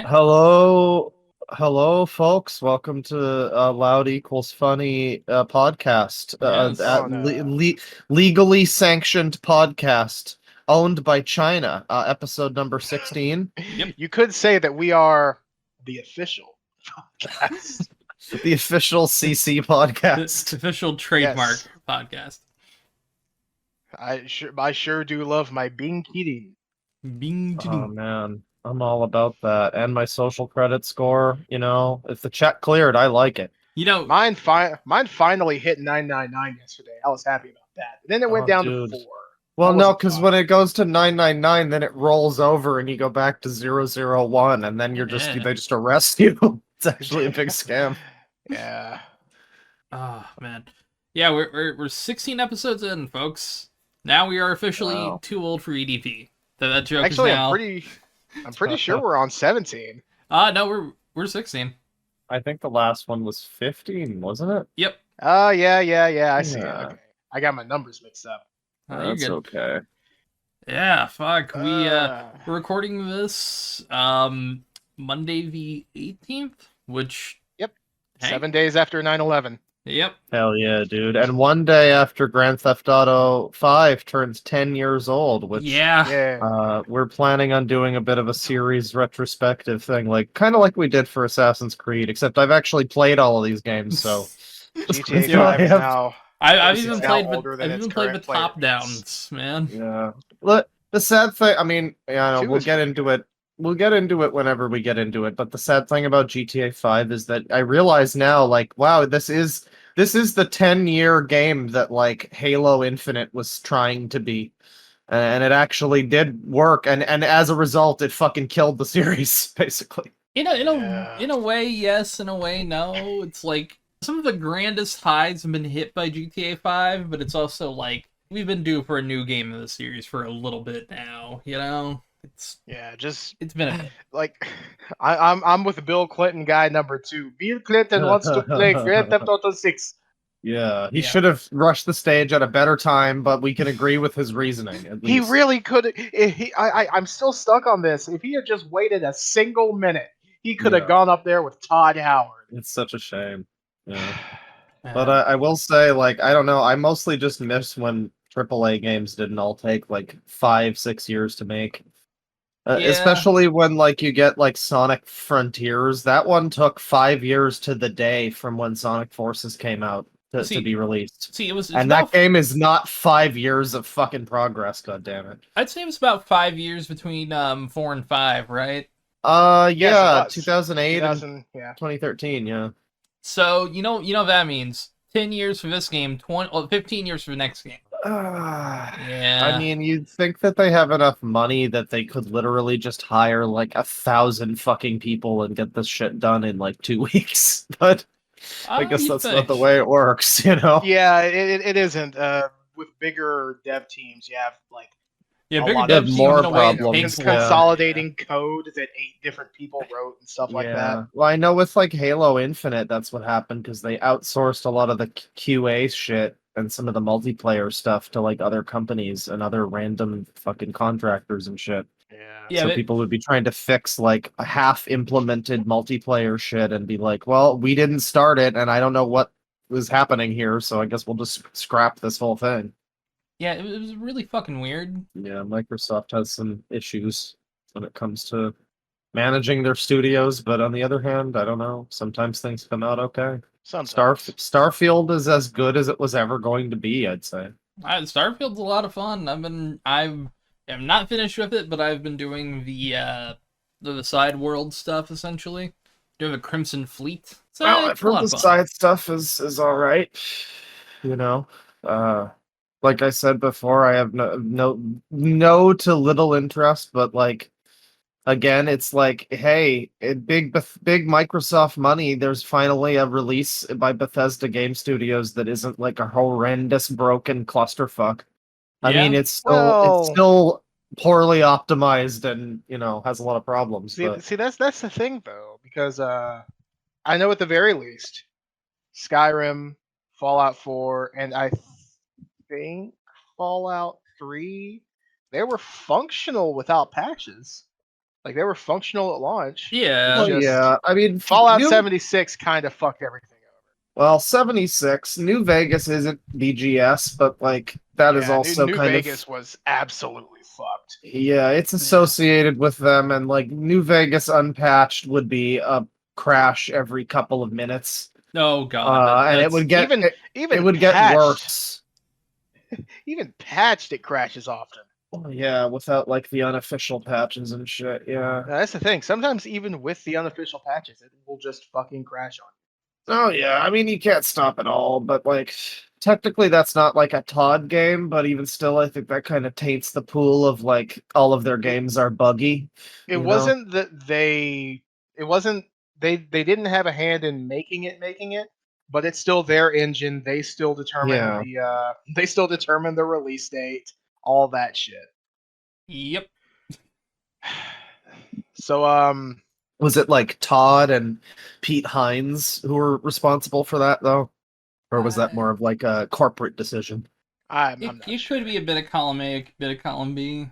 Hello, hello, folks. Welcome to Loud Equals Funny podcast, Yes. legally sanctioned podcast owned by China. Episode number 16, Yep. You could say that we are the official podcast. the official CC The podcast. official trademark Yes. podcast. I sure do love my Bing Kidding. Bing Oh man, I'm all about that. And my social credit score. If the check cleared, I like it. You know, Mine finally hit 999 yesterday. I was happy about that. Then it went Oh, down dude. to 4. Well, That no, wasn't because fun. when it goes to 999, then it rolls over and you go back to 001, and then Yeah. they just arrest you. It's actually a big scam. Yeah. oh man, yeah, we're 16 episodes in, folks. Now we are officially Wow. too old for EDP. That joke Actually, is now. I'm pretty sure we're on 17. No, we're 16. I think the last one was 15, wasn't it? Yep. Oh, yeah. I see it. Yeah. Okay. I got my numbers mixed up. You're That's good. okay. Yeah, fuck. Uh, We're recording this Monday the 18th, which Yep. hey, 7 days after 9/11. Yep. Hell yeah, dude. And one day after Grand Theft Auto 5 turns 10 years old, which Yeah. Yeah. we're planning on doing a bit of a series retrospective thing, kind of like we did for Assassin's Creed, except I've actually played all of these games, so GTA Yeah, 5 is yeah. now I've This even is now played older with than I've its even played current with player top base. downs, man. Yeah. Look, the sad thing, I mean, yeah, Two we'll is get pretty into it. We'll get into it whenever we get into it. But the sad thing about GTA 5 is that I realize now, wow, this is the 10-year game that Halo Infinite was trying to be. And it actually did work, and as a result, it fucking killed the series, basically. Yeah. In a way, yes. In a way, no. It's like some of the grandest highs have been hit by GTA 5, but it's also like we've been due for a new game in the series for a little bit now. You know, Yeah, just it's been a bit. like I'm with Bill Clinton guy number 2. Bill Clinton wants to play Grand Theft Auto 6. Yeah, he Yeah. should have rushed the stage at a better time, but we can agree with his reasoning, at He least. really could. I'm still stuck on this. If he had just waited a single minute, he could have Yeah. gone up there with Todd Howard. It's such a shame. Yeah. uh, But I will say, I don't know, I mostly just miss when AAA games didn't all take 5-6 years to make. Yeah. Especially when you get Sonic Frontiers. That one took 5 years to the day from when Sonic Forces came out to See- be released. See, it's And about, that game is not 5 years of fucking progress, goddammit. I'd say it was about 5 years between 4 and 5, right? Yeah, Yes, it was. 2008 and Yeah. 2013, yeah. So you know what that means. 10 years for this game, 15 years for the next game. Yeah. I mean, you'd think that they have enough money that they could literally just hire 1,000 fucking people and get this shit done in 2 weeks. But I guess you that's not think. the way it works, you know? Yeah, it isn't. With bigger dev teams, you have Yeah, a bigger lot dev of teams more in a way problems, takes yeah. consolidating code that 8 different people wrote and stuff like Yeah. that. Well, I know with Halo Infinite, that's what happened because they outsourced a lot of the QA shit and some of the multiplayer stuff to other companies and other random fucking contractors and shit. Yeah, So but- people would be trying to fix a half implemented multiplayer shit and be like, well, we didn't start it and I don't know what was happening here, so I guess we'll just scrap this whole thing. Yeah, it was really fucking weird. Yeah, Microsoft has some issues when it comes to managing their studios, but on the other hand, I don't know. Sometimes things come out okay. Sometimes. Starfield is as good as it was ever going to be, I'd say. Starfield's a lot of fun. I'm not finished with it, but I've been doing the side world stuff essentially. Doing the Crimson Fleet. So Well, it's I've a lot heard of the fun. side stuff is all right. You know, like I said before, I have no to little interest, but again, it's hey, big Microsoft money. There's finally a release by Bethesda Game Studios that isn't a horrendous broken clusterfuck. I Yeah. mean, it's Well- still poorly optimized and has a lot of problems. See, But that's the thing though, because I know at the very least, Skyrim, Fallout 4, and I think Fallout 3, they were functional without patches. Like they were functional at launch. Yeah. It's Well, just yeah. I mean, Fallout New, 76 kind of fucked everything well, 76. New Vegas isn't BGS, but like that over. is Yeah, also New kind Vegas of was absolutely fucked. yeah. It's associated with them, and like New Vegas unpatched would be a crash every couple of minutes, Oh god, and it that's would get Even it would get patched, worse. even patched, it crashes often. Oh, yeah, without like the unofficial patches and shit. Yeah. Now, that's the thing. Sometimes even with the unofficial patches, it will just fucking crash on Oh yeah, I mean you can't stop it all, but like technically that's not like a Todd game, but even still I think that kind of taints the pool of like all of their games are buggy. you. It You know? wasn't that they. It wasn't they didn't have a hand in making it, but it's still their engine. They still determine Yeah. they still determine the release date, all that shit. yep. So Was it like Todd and Pete Hines who were responsible for that though? Or was that more of like a corporate decision? I'm It, not it sure. could be a bit of column A, a bit of column B.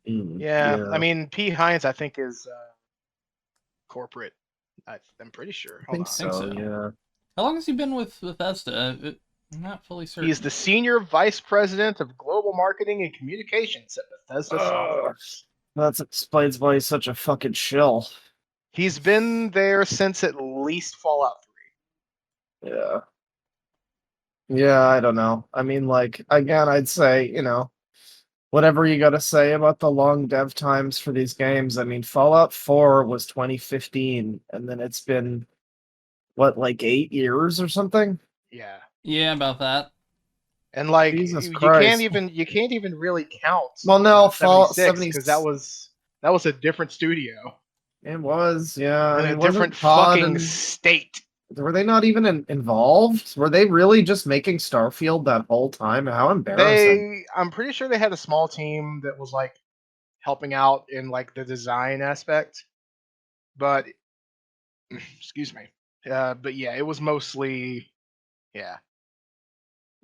Yeah, I mean P Hines I think is corporate. I'm pretty sure. I think Hold on. think so, so. yeah. How long has he been with Bethesda? I'm not fully certain. He's the senior vice president of global marketing and communications at Bethesda Software. That explains why he's such a fucking shill. He's been there since at least Fallout 3. Yeah. Yeah, I don't know. I mean, like, again, I'd say, you know, whatever you gotta say about the long dev times for these games. I mean, Fallout 4 was 2015, and then it's been, what, like 8 years or something? Yeah. Yeah, about that. And like Jesus you Christ. can't even really count Well, no, Fallout 76 because 76. that was a different studio It was, yeah. and I a mean, different wasn't Todd fucking and state. were they not even involved? Were they really just making Starfield that whole time? How embarrassing. I'm pretty sure they had a small team that was like helping out in like the design aspect, but excuse me. But yeah, it was mostly yeah.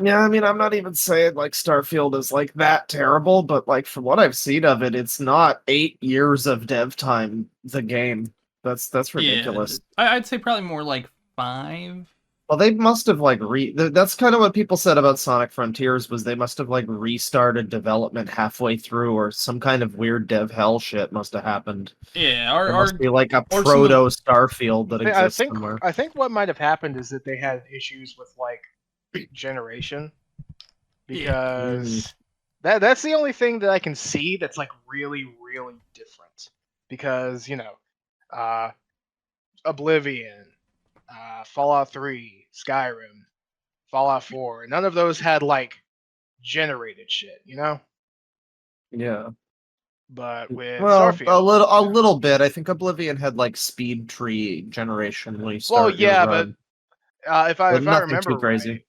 Yeah, I mean, I'm not even saying like Starfield is like that terrible, but like from what I've seen of it, it's not 8 years of dev time. The game, that's ridiculous. Yeah, I'd say probably more like 5. Well, they must have like that's kind of what people said about Sonic Frontiers was they must have like restarted development halfway through, or some kind of weird dev hell shit must have happened. Yeah, There must be like a or some proto of- Starfield that exists somewhere. I think what might have happened is that they had issues with like generation because that's the only thing that I can see that's like really different because you know Oblivion, Fallout 3, Skyrim, Fallout 4, none of those had like generated shit, you know? Yeah. But with Well, Starfield, a little bit. I think Oblivion had like speed tree generation when you well, start your yeah, run. but if I nothing remember too crazy. right,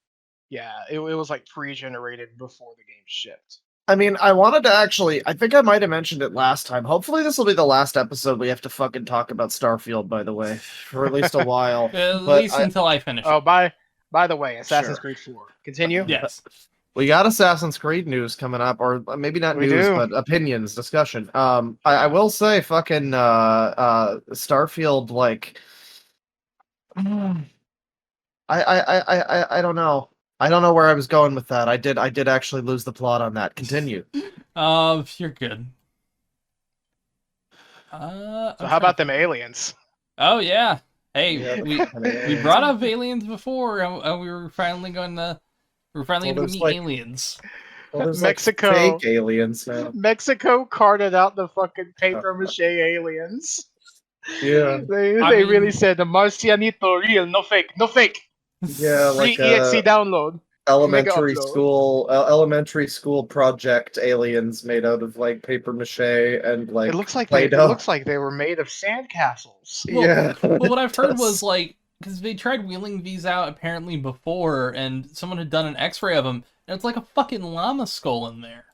yeah, it was like pre-generated before the game shipped. I mean, I wanted to actually. I think I might have mentioned it last time. Hopefully, this will be the last episode we have to fucking talk about Starfield. By the way, for at least a while. At But least until I finish. Oh, by the way, Assassin's Sure. Creed 4. Continue. Yes. We got Assassin's Creed news coming up, or maybe not We news, do. but opinions, discussion. I will say, fucking Starfield, like, I don't know. I don't know where I was going with that. I did actually lose the plot on that. Continue. You're good. So how about them aliens? Oh yeah. Hey, Yeah, we brought up aliens before, and we were finally going to Well, meet there's, like- aliens. Well, there's Mexico. like fake aliens now. Mexico carted out the fucking paper mache aliens. Yeah. They I really mean- said the Marcianito real, no fake, no fake. Yeah, Free like EXE download. elementary upload. school project aliens made out of like paper mache and like It looks like Play-Doh. they were made of sandcastles. Well, Yeah. But what I've heard That's- was like, because they tried wheeling these out apparently before, and someone had done an X-ray of them, and it's like a fucking llama skull in there.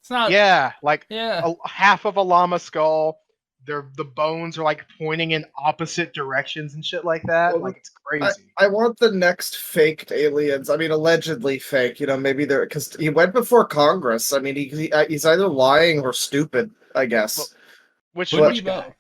It's not. Yeah, like Yeah. half of a llama skull. The bones are like pointing in opposite directions and shit like that. Well, Like it's crazy. I want the next faked aliens. I mean, allegedly fake. You know, maybe they're because he went before Congress. I mean, he's either lying or stupid. I guess. Which Would What? be guy?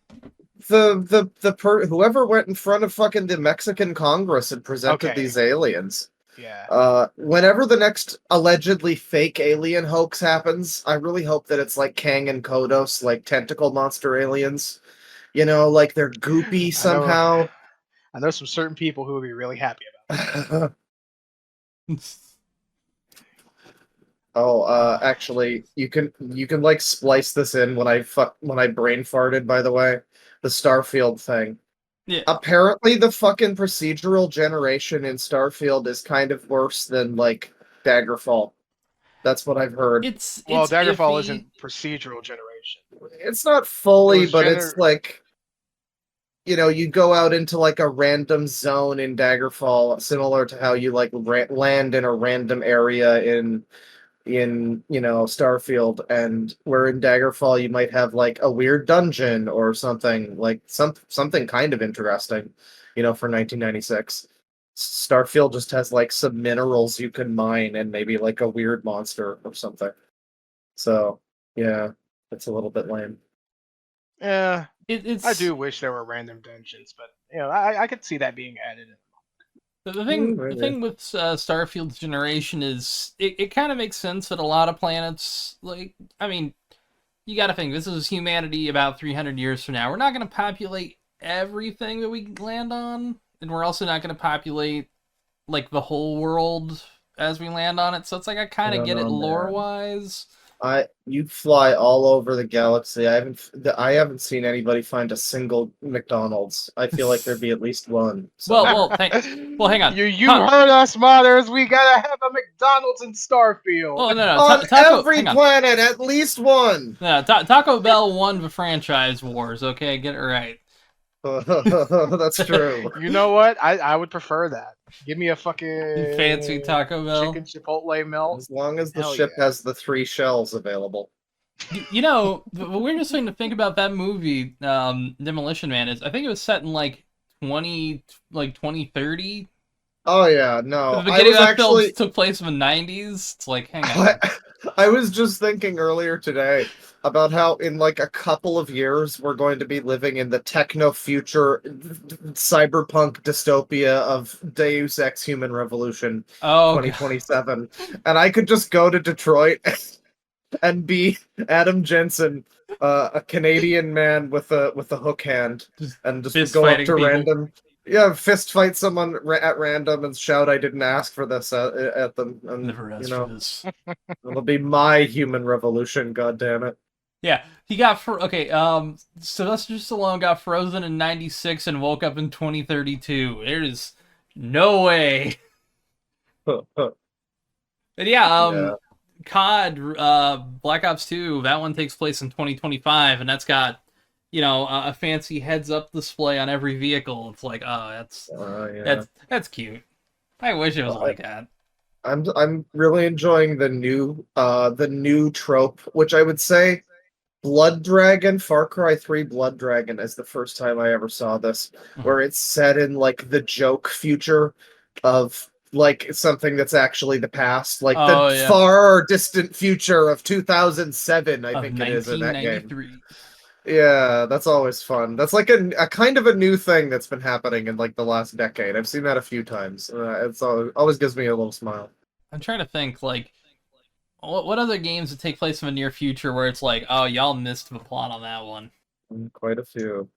Whoever went in front of fucking the Mexican Congress and presented Okay. these aliens. Yeah. Whenever the next allegedly fake alien hoax happens, I really hope that it's like Kang and Kodos, like tentacle monster aliens. You know, like they're goopy I know. somehow. I know some certain people who will be really happy about Actually, you can like splice this in when I brain farted, by the way. The Starfield thing. Yeah. Apparently the fucking procedural generation in Starfield is kind of worse than like Daggerfall. That's what I've heard. It's it. Well, Daggerfall iffy. isn't procedural generation. It's not fully, was but it's like, you know, you go out into like a random zone in Daggerfall, similar to how you like land in a random area in you know Starfield, and where in Daggerfall you might have like a weird dungeon or something like something kind of interesting, you know, for 1996. Starfield just has like some minerals you can mine and maybe like a weird monster or something. So yeah, it's a little bit lame. Yeah, It's I do wish there were random dungeons, but you know, I could see that being added. The thing, Maybe. the thing with Starfield's generation is it kind of makes sense that a lot of planets, like, I mean, you got to think this is humanity about 300 years from now. We're not going to populate everything that we land on, and we're also not going to populate like the whole world as we land on it. So it's like I kind I of don't get it know, lore man. wise. You fly all over the galaxy. I haven't seen anybody find a single McDonald's. I feel like there'd be at least one. So. Well, hang on. You heard us, modders. We gotta have a McDonald's in Starfield. Oh no, On Taco, every hang on. planet, at least one. No, Taco Bell won the franchise wars. Okay, get it right. That's true. You know what? I would prefer that. Give me a fucking Fancy Taco Bell. chicken chipotle melt. As long as the Hell ship yeah. has the 3 shells available. You know, the weirdest thing to think about that movie, Demolition Man, is I think it was set in like 2030. Oh yeah, no. The I beginning was of that film actually took place in the 90s. It's like, hang on. I was just thinking earlier today about how in like a couple of years we're going to be living in the techno future cyberpunk dystopia of Deus Ex Human Revolution Oh, 2027. And I could just go to Detroit and be Adam Jensen, a Canadian man with a hook hand, and just fist go up fighting to people. random, fist fight someone at random and shout, "I didn't ask for this" at them, and Never asked you know, for this. it'll be my human revolution. God damn it! Yeah, he got Sylvester Stallone got frozen in 96 and woke up in 2032. There's no way. But yeah, Yeah. COD, Black Ops 2, that one takes place in 2025, and that's got, you know, a fancy heads-up display on every vehicle. It's like, oh, that's cute. I wish it was like that. I'm really enjoying the new trope, which I would say Blood Dragon, Far Cry 3 Blood Dragon is the first time I ever saw this, where it's set in like the joke future of like something that's actually the past, like the far distant future of 2007, I think it is in that game. Yeah, that's always fun. That's like a kind of a new thing that's been happening in like the last decade. I've seen that a few times. It's always gives me a little smile. I'm trying to think, like, what other games that take place in the near future where it's like, oh, y'all missed the plot on that one? Quite a few.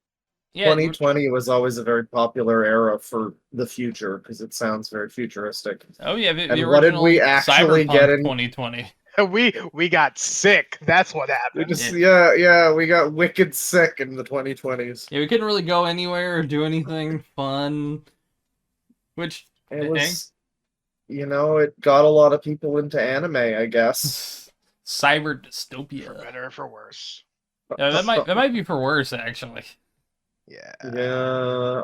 Yeah, 2020 was always a very popular era for the future because it sounds very futuristic. Oh yeah, and what did we actually get in 2020? We got sick. That's what happened. We got wicked sick in the 2020s. Yeah, we couldn't really go anywhere or do anything fun. Which it was, you know, it got a lot of people into anime, I guess. Cyber dystopia. For better or for worse. Yeah, that might be for worse, actually. Yeah,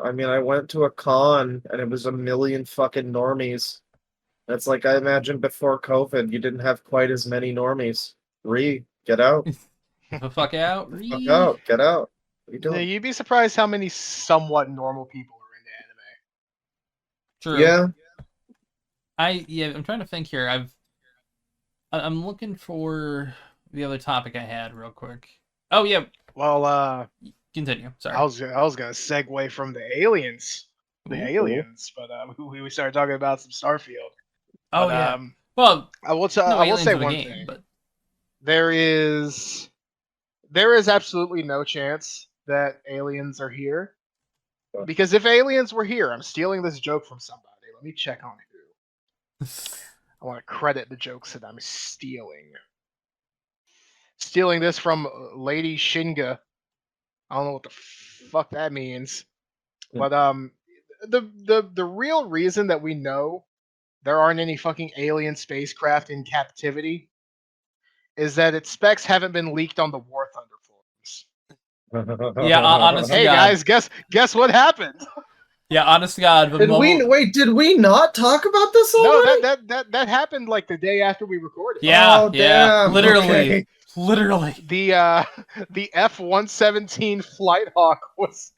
I mean, I went to a con and it was a million fucking normies. That's like I imagined before COVID. You didn't have quite as many normies. Get out. The fuck out. Fuck out. Get out. What are you doing? Yeah, you'd be surprised how many somewhat normal people are into anime. True. Yeah. I'm trying to think here. I'm looking for the other topic I had real quick. Oh yeah, Well, continue. Sorry. I was gonna segue from the Ooh. aliens, but we started talking about some Starfield. Oh But yeah. Well, no I will aliens say in the one game, thing. but There is there is absolutely no chance that aliens are here. Because if aliens were here, I'm stealing this joke from somebody. Let me check on who. I want to credit the jokes that I'm stealing. Stealing this from Lady Shinga. I don't know what the fuck that means. But the real reason that we know there aren't any fucking alien spacecraft in captivity is that its specs haven't been leaked on the War Thunder forums. yeah, honest to Hey God. guys, guess what happened? Yeah, honest to God. The moment... Did we not talk about this No, already? that happened like the day after we recorded. Yeah, Oh, yeah. damn, Literally. okay. Literally. The F-117 Flight Hawk was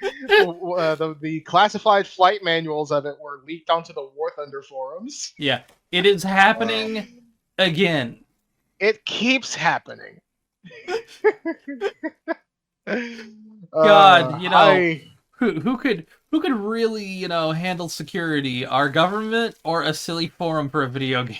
the classified flight manuals of it were leaked onto the War Thunder forums. Yeah. It is happening again. It keeps happening. God, you know, who could really, you know, handle security? Our government or a silly forum for a video game?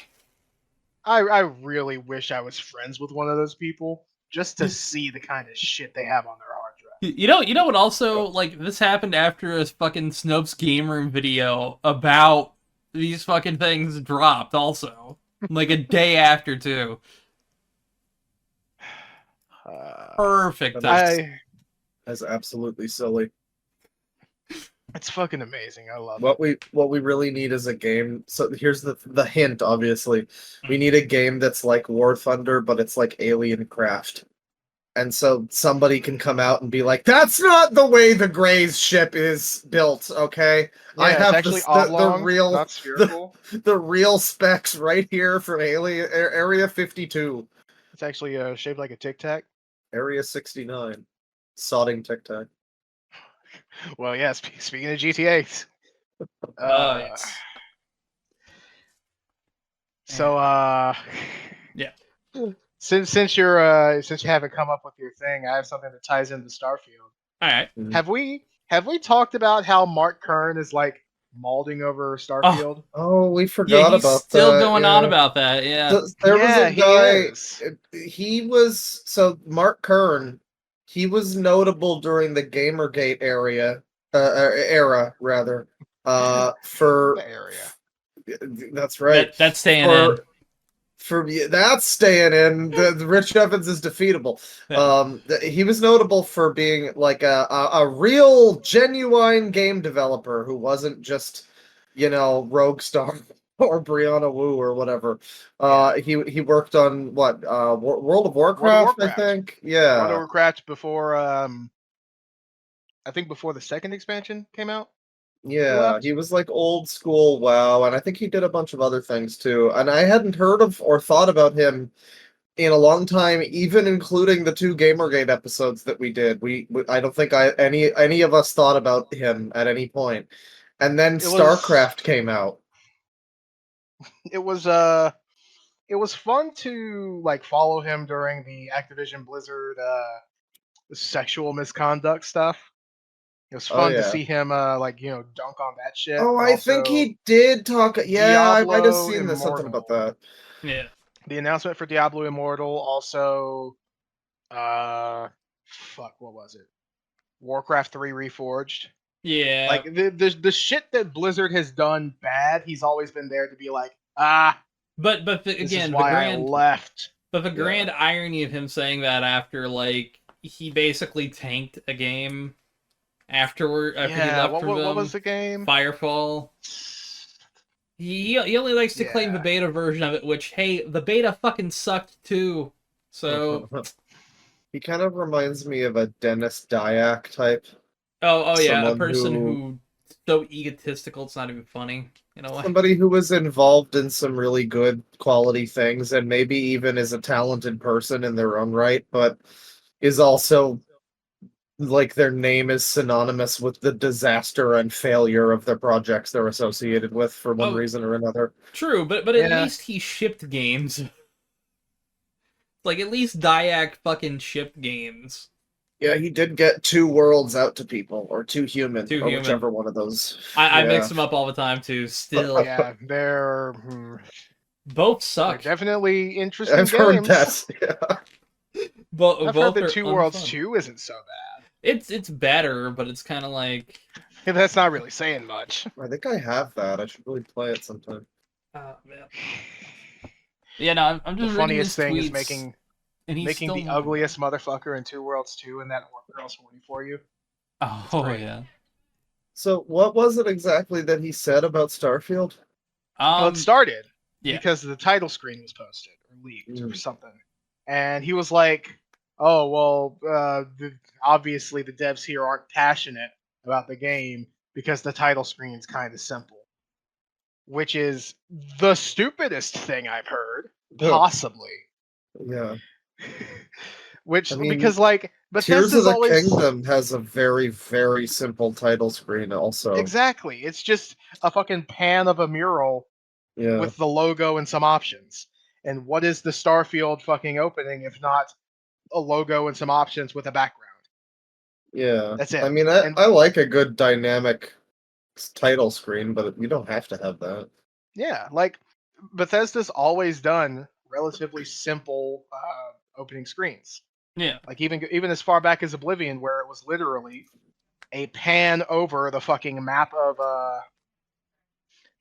I really wish I was friends with one of those people just to see the kind of shit they have on their hard drive. You know what also, like, this happened after a fucking Snopes Game Room video about these fucking things dropped also. Like a day after, too. Perfect. That's absolutely silly. It's fucking amazing. I love it. What we really need is a game. So here's the hint. Obviously, we need a game that's like War Thunder, but it's like Alien Craft. And so somebody can come out and be like, "That's not the way the Gray's ship is built." Okay, Yeah, I have it's actually the oblong, real not spherical. the real specs right here from Alien Area 52. It's actually shaped like a Tic Tac. Area 69. Sodding Tic Tac. Well, yeah. Speaking of GTA's, Yes. so Yeah. Since you haven't come up with your thing, I have something that ties into Starfield. All right. Have we talked about how Mark Kern is like mauling over Starfield? Oh, we Yeah, forgot he's about still that. going on about that. Yeah. There was a guy. He is. Mark Kern. He was notable during the Gamergate era rather. For The area. That's right. That's staying in. That's staying in. The Rich Evans is defeatable. He was notable for being like a real, genuine game developer who wasn't just, Roguestar or Brianna Wu or whatever. He worked on what? World of Warcraft, I think. Yeah. World of Warcraft before I think before the second expansion came out. Yeah, he was like old school WoW, and I think he did a bunch of other things too. And I hadn't heard of or thought about him in a long time, even including the 2 Gamergate episodes that we did. I don't think any of us thought about him at any point. And then StarCraft came out. It was fun to like follow him during the Activision Blizzard sexual misconduct stuff. It was fun to see him dunk on that shit. Oh, I think he did talk. Yeah, I might have seen something about that. Yeah. The announcement for Diablo Immortal also what was it? Warcraft 3 Reforged. Yeah. Like the shit that Blizzard has done bad, he's always been there to be like, but this again, is why I left. But the grand irony of him saying that after like he basically tanked a game after he left from them. What was the game? Firefall. He only likes to claim the beta version of it, which, hey, the beta fucking sucked too. So he kind of reminds me of a Dennis Dyack type. Oh yeah, a person who's so egotistical it's not even funny. You know, somebody who was involved in some really good quality things and maybe even is a talented person in their own right, but is also like their name is synonymous with the disaster and failure of the projects they're associated with for one reason or another. True, but at least he shipped games. Like, at least Dyack fucking shipped games. Yeah, he did get 2 worlds out to people, or 2 human, 2 or human. whichever one of those. I Yeah. mix them up all the time too. Still, Yeah, they're both they're suck. definitely interesting I've heard games. that. Yeah. I've heard Both that are Two Worlds unfun. 2 isn't so bad. It's better, but it's kind of like, That's not really saying much. I think I have that. I should really play it sometime. oh man. Yeah, no, I'm The just reading funniest his thing tweets, is making and he's the still... ugliest motherfucker in Two Worlds 2 and that orc girl's horny for you. Oh great. yeah. So, what was it exactly that he said about Starfield? Well, it started yeah. because the title screen was posted or leaked or Mm. something, and he was like, "Oh well, obviously the devs here aren't passionate about the game because the title screen's kind of simple," which is the stupidest thing I've heard, Yeah. possibly. Yeah. Which I mean, because like Tears of Bethesda's the always Kingdom has a very, very simple title screen also. exactly. It's just a fucking pan of a mural Yeah. with the logo and some options. And what is the Starfield fucking opening if not a logo and some options with a background? Yeah. That's it. I mean, And I like a good dynamic title screen, but you don't have to have that. yeah, like Bethesda's always done relatively simple opening screens. Yeah. Like even as far back as Oblivion, where it was literally a pan over the fucking map of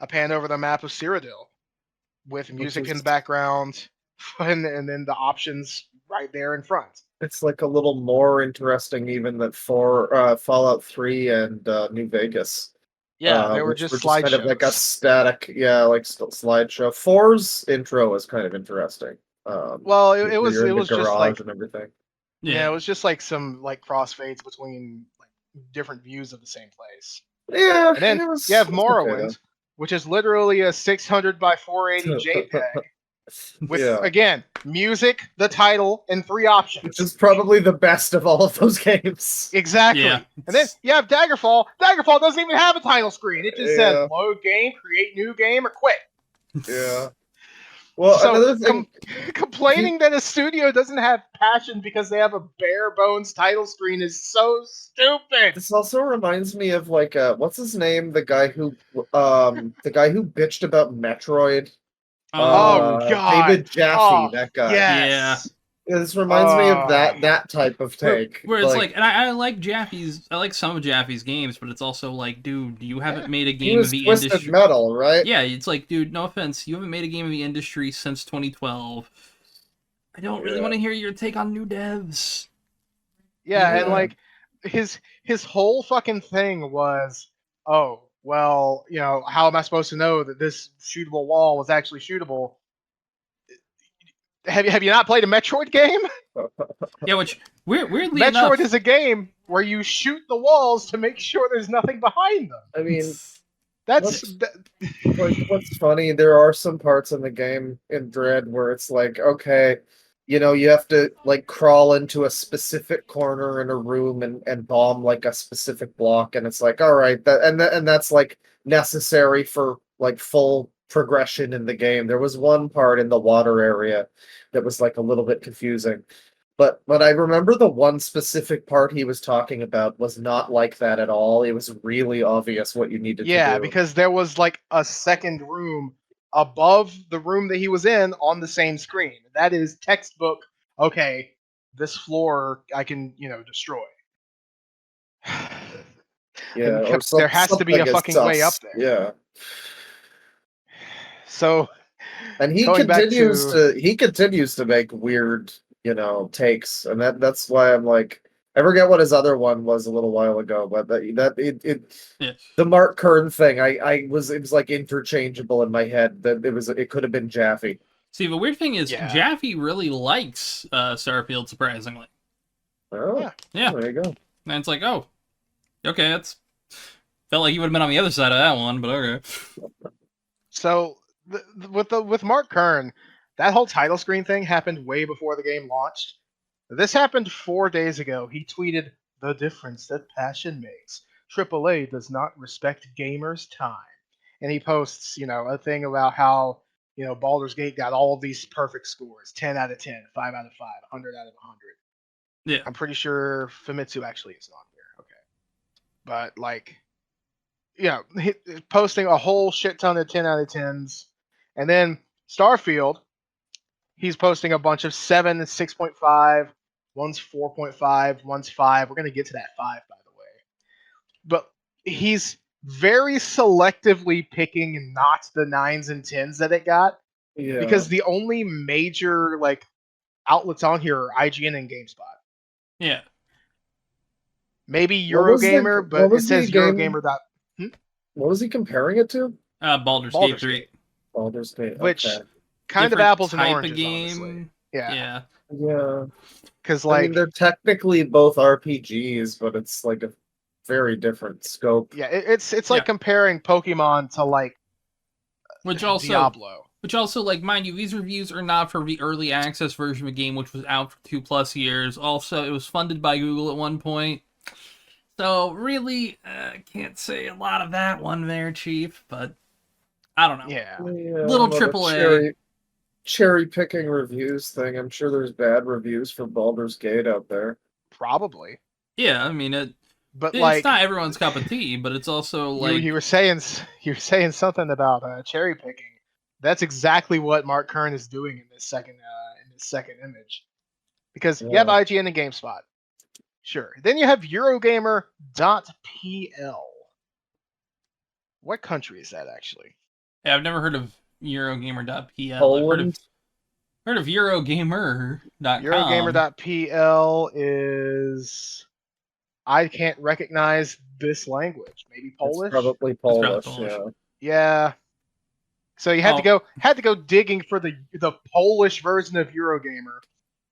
Cyrodiil with music in the background and then the options right there in front. It's like a little more interesting even than for Fallout 3 and New Vegas. Yeah, they were which just were just kind of like a slideshows. static, like slideshow. 4's intro was kind of interesting. Well, it where was you're in the just garage like and everything. yeah, it was just like some like crossfades between like different views of the same place. Yeah, And then it was, you have it was okay, Morrowind, which is literally a 600 by 480 JPEG with yeah, again music, the title, and 3 options. which is probably the best of all of those games. Exactly. Yeah. And then you have Daggerfall. Daggerfall doesn't even have a title screen. It just Yeah. says load game, create new game, or quit. Yeah. Well, So, another thing, complaining that a studio doesn't have passion because they have a bare bones title screen is so stupid. this also reminds me of like what's his name? The guy who bitched about Metroid. Oh, God. David Jaffe, Oh, that guy. Yes. Yeah, this reminds me of Oh. that type of take. Where it's like, and I like Jaffe's, I like some of Jaffe's games, but it's also like, dude, you haven't made a he game was of the Twisted industry. Metal, right? Yeah, it's like, dude, no offense, you haven't made a game of the industry since 2012. I don't really Yeah. want to hear your take on new devs. Yeah, and Yeah. like his whole fucking thing was, oh, well, how am I supposed to know that this shootable wall was actually shootable? Have you not played a Metroid game? Yeah, which weirdly Metroid enough, is a game where you shoot the walls to make sure there's nothing behind them. I mean, That's like, what's funny, there are some parts in the game in Dread where it's like, okay, you have to like crawl into a specific corner in a room and bomb like a specific block, and it's like, all right, and that's like necessary for like full progression in the game. There was one part in the water area that was like a little bit confusing. But I remember the one specific part he was talking about was not like that at all. It was really obvious what you needed to yeah, do. because there was like a second room above the room that he was in on the same screen. That is textbook. Okay, this floor I can destroy. Yeah, And or there has to be a something is fucking way up sus. there. Yeah. So, And he going back continues to make weird, takes, and that's why I'm like, I forget what his other one was a little while ago, but Yeah. the Mark Kern thing, it was like interchangeable in my head. That it could have been Jaffe. see, the weird thing is, Yeah. Jaffe really likes Starfield, surprisingly. Oh, Yeah. there you go. And it's like, oh, okay, that's... Felt like he would have been on the other side of that one, but okay. So with Mark Kern, that whole title screen thing happened way before the game launched. This happened 4 days ago. He tweeted, "The difference that passion makes. AAA does not respect gamers' time." And he posts, a thing about how you know, Baldur's Gate got all of these perfect scores: 10 out of 10, 5 out of 5, 100 out of 100. Yeah. I'm pretty sure Famitsu actually is on here. Okay, but like, yeah, posting a whole shit ton of 10 out of 10s, and then Starfield, he's posting a bunch of 7 and 6.5. One's 4.5. One's 5. We're gonna get to that 5, by the way. But he's very selectively picking not the 9s and 10s that it got, Yeah. because the only major like outlets on here are IGN and GameSpot. Yeah. Maybe What was the- Eurogamer, what but it was the says game- Eurogamer. What was he comparing it to? Baldur's Gate Baldur's 3. Gate, Baldur's Gate. which Okay. kind of Different apples and type oranges, of game. honestly. Yeah, Yeah. because I like, mean, they're technically both RPGs, but it's like a very different scope. yeah, it's like Yeah. comparing Pokemon to like Which also, Diablo. like, mind you, these reviews are not for the early access version of a game, which was out for 2+ years. Also, it was funded by Google at one point. So, really, can't say a lot of that one there, Chief, but I don't know. Yeah, Little but a AAA. cherry picking reviews thing. I'm sure there's bad reviews for Baldur's Gate out there. probably. Yeah, I mean, But it's like, not everyone's cup of tea, but it's also like... you were saying something about cherry picking. That's exactly what Mark Kern is doing in this second image, because you have IGN and GameSpot, sure. Then you have Eurogamer.pl. What country is that actually? Yeah, I've never heard of Eurogamer.pl. Poland. I've heard of Eurogamer.com. Eurogamer.pl is, I can't recognize this language. Maybe Polish. It's probably Polish. Polish. Yeah. Yeah. So you had to go digging for the Polish version of Eurogamer,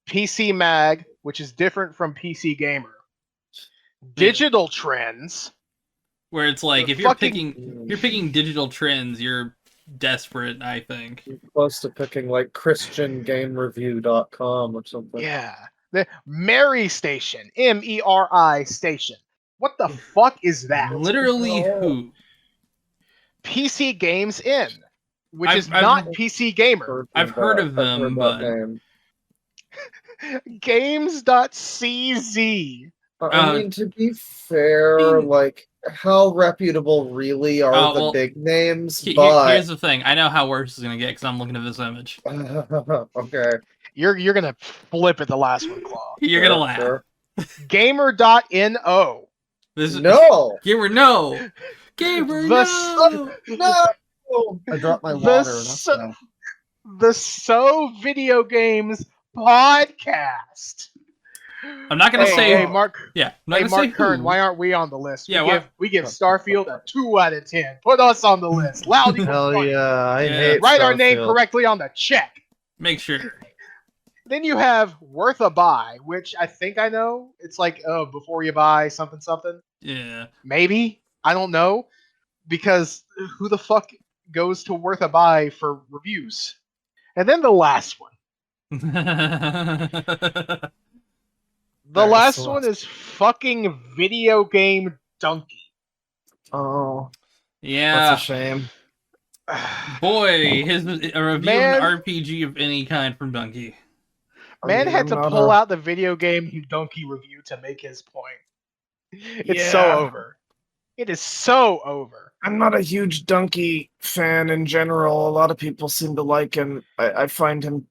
PC Mag, which is different from PC Gamer, Digital Trends, where it's like The if you're fucking- picking digital trends, you're desperate, I think. You're close to picking like ChristianGameReview.com or something. yeah, the Mary Station, MERI Station. What the fuck is that? Literally Oh. who? PC Games In, which I've- is not I've- PC Gamer. I've heard of them, but- Games.cz. I mean, to be fair, like, how reputable really are Oh, the well, big names? Here's But the thing. I know how worse is gonna get because I'm looking at this image. okay, You're gonna flip at the last one, Claw. You're gonna laugh. sure. Gamer.no. This is No, Gamer no. Gamer The no. no. I dropped my The water. so- The So Video Games Podcast. I'm not gonna say. Hey, Mark. Yeah, I'm not Hey, gonna Mark say Kern, who. why aren't we on the list? Yeah, We give Starfield a 2 out of 10. Put us on the list. Loud equals Hell funny. yeah! I Yeah. hate Write our name Starfield. correctly on the check. Make sure. Then you have Worth a Buy, which I think I know. It's like, before you buy something. Yeah. Maybe. I don't know. Because who the fuck goes to Worth a Buy for reviews? And then the last one. The Alright, last so one what's- is fucking Video Game Dunkey. Oh, Yeah. that's a shame. Boy, a review of Man. an RPG of any kind from Dunkey. Man mean, had I'm to not pull a- out the Video Game Dunkey review to make his point. It's so Yeah. over. It is so over. I'm not a huge Dunkey fan in general. A lot of people seem to like him. I find him.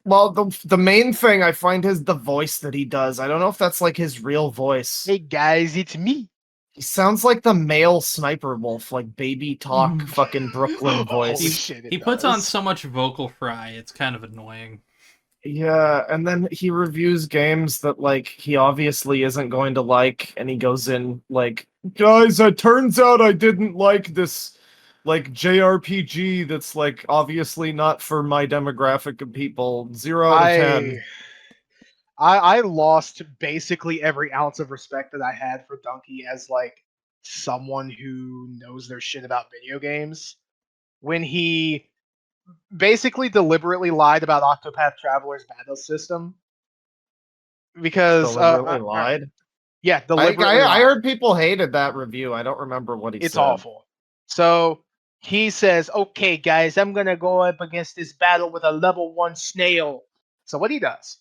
The main thing I find is the voice that he does. I don't know if that's like his real voice. Hey guys, it's me. He sounds like the male Sniper Wolf, like baby talk, Mm. fucking Brooklyn voice. Holy shit, it He puts on does. so much vocal fry, it's kind of annoying. Yeah, and then he reviews games that like he obviously isn't going to like, and he goes in like, guys, it turns out I didn't like this like JRPG that's like obviously not for my demographic of people. 0 out of 10. I lost basically every ounce of respect that I had for Dunkey as like someone who knows their shit about video games when he basically deliberately lied about Octopath Traveler's battle system. Because Deliberately lied. Yeah, I deliberately lied. heard people hated that review. I don't remember what he It's said. awful. So he says, "Okay, guys, I'm gonna go up against this battle with a level 1 snail." So what he does,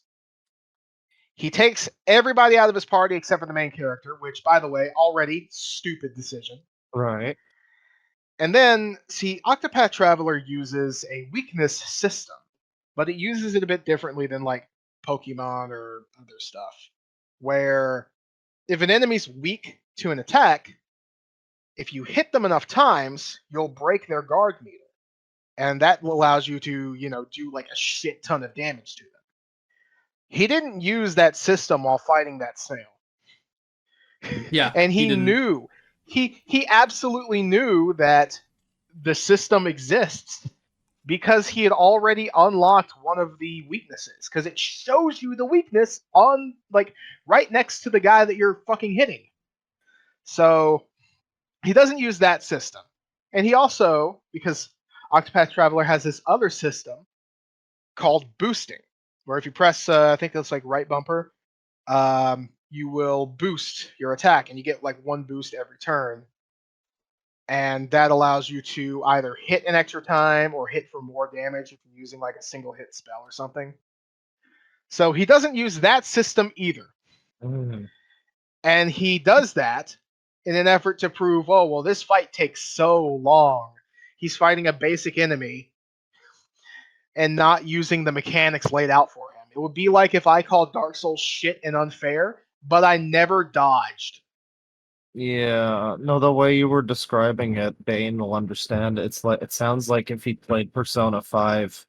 he takes everybody out of his party except for the main character, which, by the way, already stupid decision. Right. And then, see, Octopath Traveler uses a weakness system, but it uses it a bit differently than like Pokemon or other stuff, where if an enemy's weak to an attack, if you hit them enough times, you'll break their guard meter. And that allows you to, do like a shit ton of damage to them. He didn't use that system while fighting that snail. Yeah, And he didn't. knew, he absolutely knew that the system exists because he had already unlocked one of the weaknesses, because it shows you the weakness on, like, right next to the guy that you're fucking hitting. So he doesn't use that system. And he also, because Octopath Traveler has this other system called boosting, where if you press, I think it's like right bumper, you will boost your attack, and you get like one boost every turn. And that allows you to either hit an extra time or hit for more damage if you're using like a single hit spell or something. So he doesn't use that system either. Mm. And he does that in an effort to prove, oh, well, this fight takes so long. He's fighting a basic enemy and not using the mechanics laid out for him. It would be like if I called Dark Souls shit and unfair, but I never dodged. Yeah, no, the way you were describing it, Bane will understand. It's like it sounds like if he played Persona 5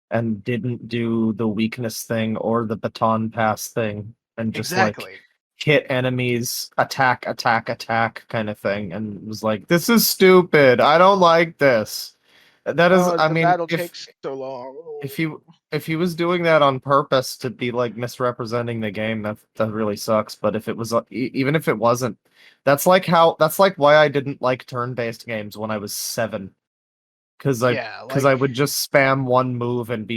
and didn't do the weakness thing or the baton pass thing and just Exactly. like hit enemies, attack, attack, attack kind of thing, and was like, "This is stupid. I don't like this." That is, I The mean, battle takes so long. if he was doing that on purpose to be like misrepresenting the game, that really sucks. But if it was even if it wasn't, that's like why I didn't like turn-based games when I was 7, because I would just spam one move and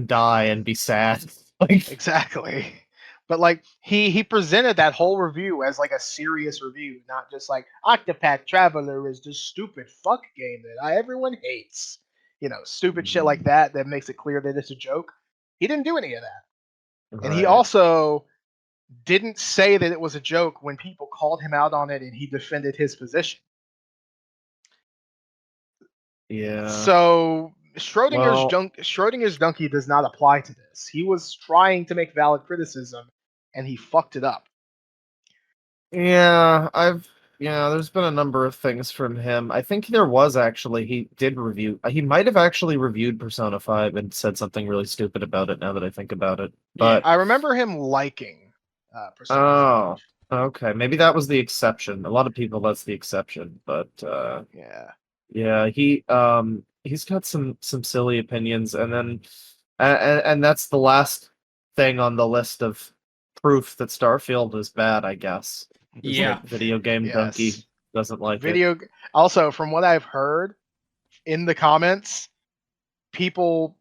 die and be sad. Like exactly. But like he presented that whole review as like a serious review, not just like Octopath Traveler is this stupid fuck game that everyone hates. Stupid shit like that makes it clear that it's a joke. He didn't do any of that. And he Right. also didn't say that it was a joke when people called him out on it and he defended his position. Yeah. So Well, Schrodinger's donkey does not apply to this. He was trying to make valid criticism and he fucked it up. yeah, there's been a number of things from him. I think there was actually he might have actually reviewed Persona 5 and said something really stupid about it now that I think about it. But I remember him liking Persona oh, 5. okay, maybe that was the exception. A lot of people that's the exception, but Yeah. yeah, he's got some silly opinions, and then and that's the last thing on the list of proof that Starfield is bad, I guess. Is Yeah. that Video Game Dunkey doesn't like it. Also, from what I've heard in the comments, people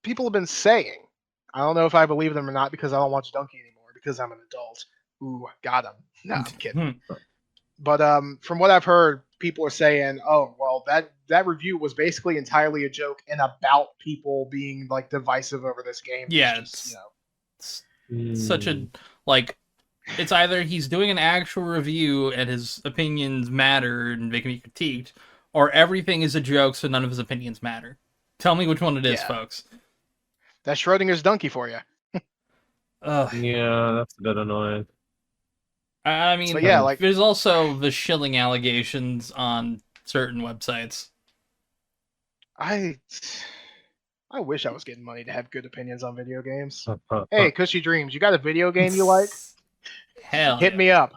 have been saying, I don't know if I believe them or not because I don't watch Dunkey anymore because I'm an adult. Ooh, got him. No, I'm kidding. But from what I've heard, people are saying, "Oh, well, that review was basically entirely a joke and about people being like divisive over this game." Yeah, it's such a like. It's either he's doing an actual review and his opinions matter and they can be critiqued, or everything is a joke, so none of his opinions matter. Tell me which one it is, folks. That's Schrodinger's donkey for you. Yeah, that's a bit annoying. I mean, but yeah, like there's also the shilling allegations on certain websites. I wish I was getting money to have good opinions on video games. Hey, Cushy Dreams, you got a video game you like? Hell, hit me up.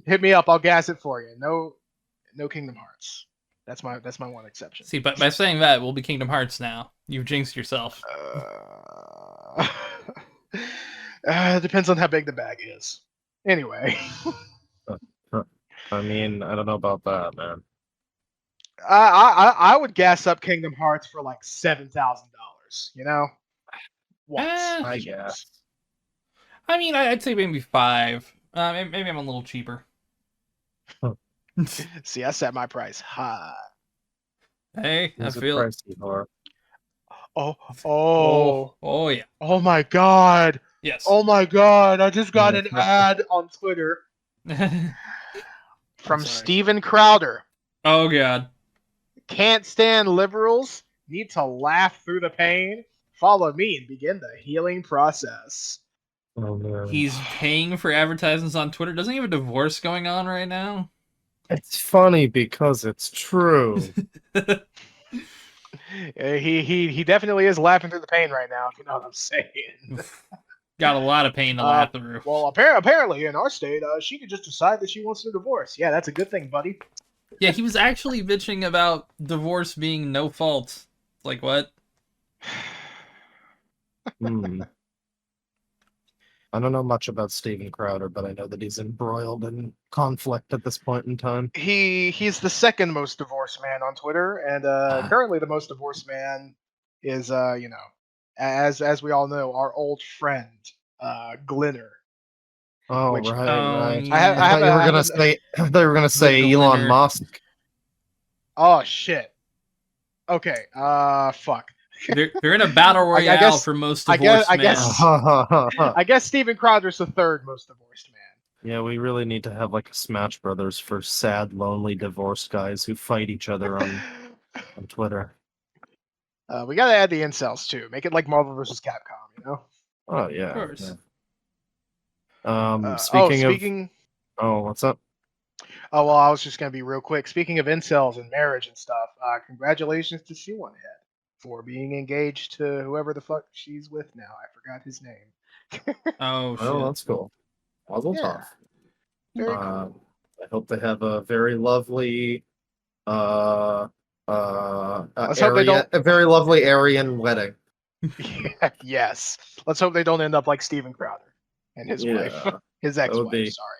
Hit me up. I'll gas it for you. No Kingdom Hearts. That's my one exception. See, but by saying that, we'll be Kingdom Hearts now. You've jinxed yourself. Depends on how big the bag is. Anyway. I mean, I don't know about that, man. I would gas up Kingdom Hearts for like $7,000. Once, I guess. I mean, I'd say maybe 5. Maybe I'm a little cheaper. See, I set my price high. Hey, I He's a feel. pricey whore. Oh yeah. Oh my god. Yes. Oh my god. I just got an ad on Twitter from sorry. Steven Crowder. Oh god. Can't stand liberals. Need to laugh through the pain. Follow me and begin the healing process. Oh man. He's paying for advertisements on Twitter. Doesn't he have a divorce going on right now? It's funny because it's true. He definitely is laughing through the pain right now, if you know what I'm saying. Got a lot of pain to laugh through. Well, apparently in our state, she could just decide that she wants a divorce. Yeah, that's a good thing, buddy. Yeah, he was actually bitching about divorce being no fault. Like what? I don't know much about Steven Crowder, but I know that he's embroiled in conflict at this point in time. He's the second most divorced man on Twitter, and currently the most divorced man is as we all know, our old friend Glinner. Oh, Which- right. Yeah. I thought you were gonna say The Elon Glinner. Musk. Oh shit. Okay. Fuck. They're in a battle royale guess- for most I divorced guess- men. I guess Steven Crowder's the third most divorced man. Yeah, we really need to have like a Smash Brothers for sad, lonely divorced guys who fight each other on Twitter. We gotta add the incels too. Make it like Marvel vs. Capcom, you know? Oh yeah. Of course. yeah. Speaking. What's up? Oh well, I was just gonna be real quick. Speaking of incels and marriage and stuff, congratulations to Shoe Head for being engaged to whoever the fuck she's with now. I forgot his name. Oh shit. Oh, that's cool. Mazel Yeah. tov. Very cool. I hope they have a very lovely, Let's hope they don't- a very lovely Aryan wedding. Yes. Let's hope they don't end up like Steven Crowder and his wife, his ex-wife. be- Sorry.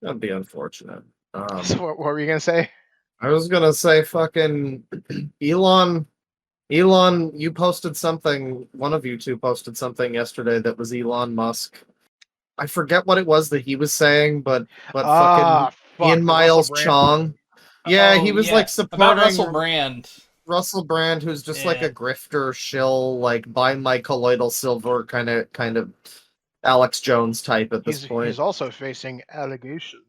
That'd be unfortunate. So what were you gonna say? I was gonna say fucking Elon, you posted something, one of you two posted something yesterday that was Elon Musk. I forget what it was that he was saying, but fucking Ian the Miles Russell Brand Chong. Yeah, he Oh, was yeah. like supporting About Russell Brand. Russell Brand, who's just like Yeah. a grifter shill, like buy my colloidal silver kind of Alex Jones type at this point. He's also facing allegations.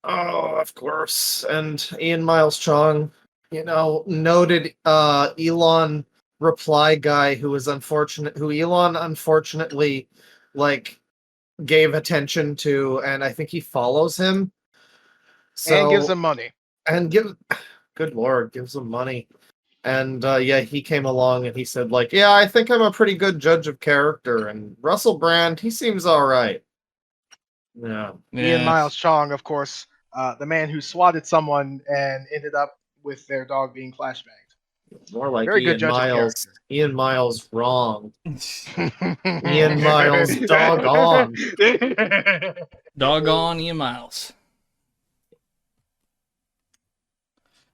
Oh, of course. And Ian Miles Chong, noted Elon reply guy who Elon unfortunately like gave attention to, and I think he follows him. And gives him money. Good Lord, gives him money. And he came along and he said, like, yeah, I think I'm a pretty good judge of character. And Russell Brand, he seems all right. Yeah. Ian Miles Chong, of course, the man who swatted someone and ended up with their dog being flashbanged. More like Very good Ian judge of Miles. character. Ian Miles wrong. Ian Miles doggone. Doggone Ian Miles.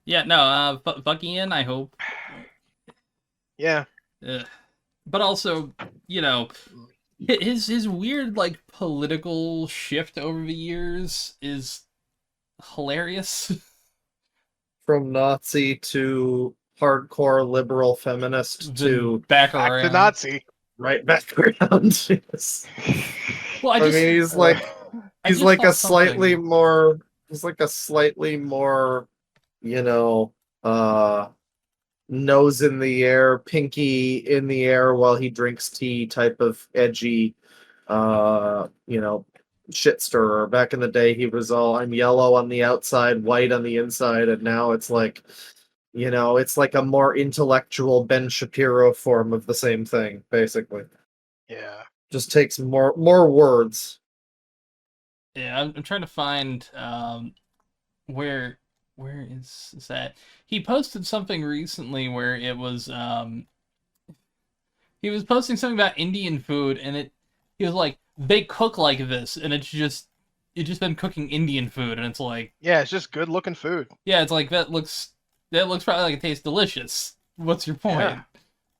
Yeah, no, fuck Ian, I hope. Yeah. But also, his weird, like, political shift over the years is hilarious. From Nazi to hardcore liberal feminist to back Back around. to Nazi. right back around. Yes. Well, I mean, he's like I he's just like saw a slightly something. more nose in the air, pinky in the air while he drinks tea type of edgy shit stirrer. Back in the day he was all, I'm yellow on the outside, white on the inside, and now it's like it's like a more intellectual Ben Shapiro form of the same thing, basically. Yeah. Just takes more words. Yeah, I'm trying to find where is that? He posted something recently where it was he was posting something about Indian food, and he was like, they cook like this, and it's just them cooking Indian food, and it's like, Yeah, it's just good looking food. yeah, it's like that looks probably like it tastes delicious. What's your point? Yeah.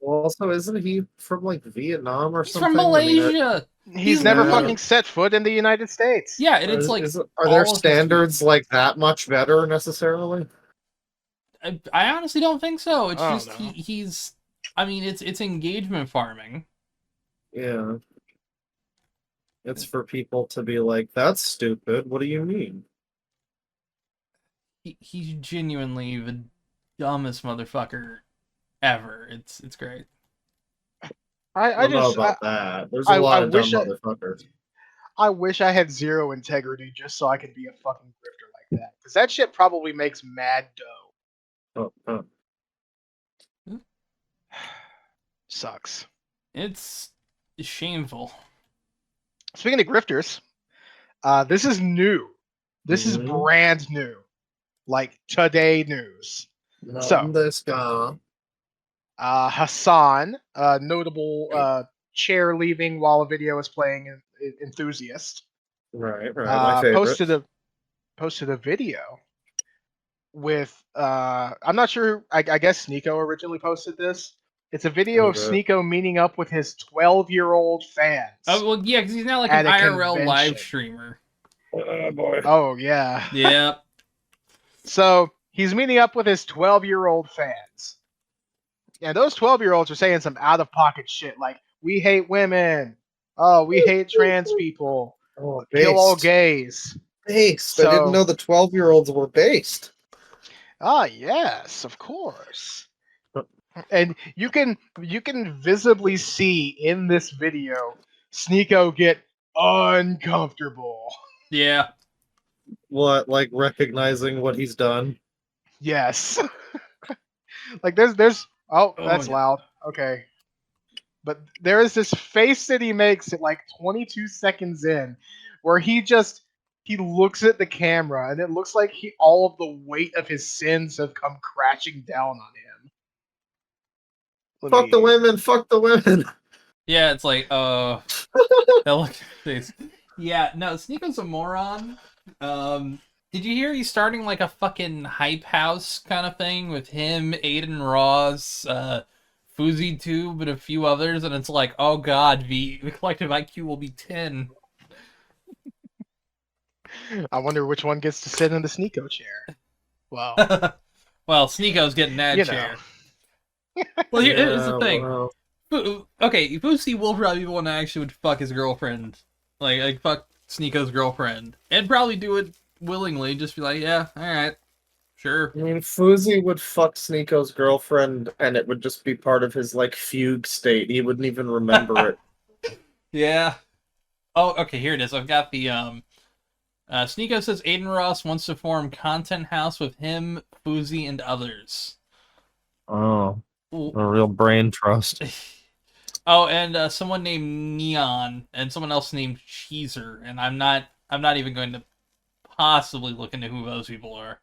Well, also, isn't he from like Vietnam or He's something? from Malaysia. He's never Yeah. fucking set foot in the United States. Yeah, and it's like are all there of his standards like that much better necessarily? I honestly don't think so. It's I don't just know. he's. I mean, it's engagement farming. Yeah. It's for people to be like, that's stupid. What do you mean? He's genuinely the dumbest motherfucker ever. It's great. I I don't know just about that. There's a I lot of dumb wish motherfuckers. I wish I had zero integrity just so I could be a fucking grifter like that. Because that shit probably makes mad dough. Oh. Sucks. It's shameful. Speaking of grifters, this is new. This is Mhm. brand new. Like today news. So, This guy. Hassan, a notable chair leaving while a video is playing enthusiast, Right, my favorite. posted a video with I'm not sure. I guess Sneako originally posted this. It's a video of Okay. Sneako meeting up with his 12-year-old fans. Oh well, yeah, because he's now like At an a IRL live convention. streamer. Oh boy. Oh yeah. Yep. So he's meeting up with his 12-year-old fans. And those 12-year-olds are saying some out-of-pocket shit like, we hate women. Oh, we hate trans people. Oh, Kill all based. gays. Based. I So- didn't know the 12-year-olds were based. Ah, yes, of course. And you can visibly see in this video Sneako get uncomfortable. Yeah. What, like recognizing what he's done? Yes. Like there's oh, Oh, that's yeah. loud. Okay. But there is this face that he makes at like 22 seconds in where he looks at the camera and it looks like all of the weight of his sins have come crashing down on him. Fuck the women, fuck the women. Yeah, it's like, that look face. Yeah, no, Sneako's a moron. Did you hear he's starting like a fucking hype house kind of thing with him, Aiden Ross, Fuzhou Tube, and a few others, and it's like, oh god, the collective IQ will be 10. I wonder which one gets to sit in the Sneako chair. Well, Well, Sneako's getting that you chair. know. Well, here's the Yeah, thing. well, Okay, Fuzhou will probably be the one that actually would fuck his girlfriend. Like fuck Sneako's girlfriend. And probably do it willingly, just be like, yeah, alright. Sure. I mean, Fuzzy would fuck Sneako's girlfriend, and it would just be part of his, like, fugue state. He wouldn't even remember it. Yeah. Oh, okay, here it is. I've got the, Sneako says Aiden Ross wants to form Content House with him, Fuzzy, and others. Oh, Ooh. a real brain trust. Oh, and someone named Neon, and someone else named Cheezer, and I'm not even going to possibly look into who those people are.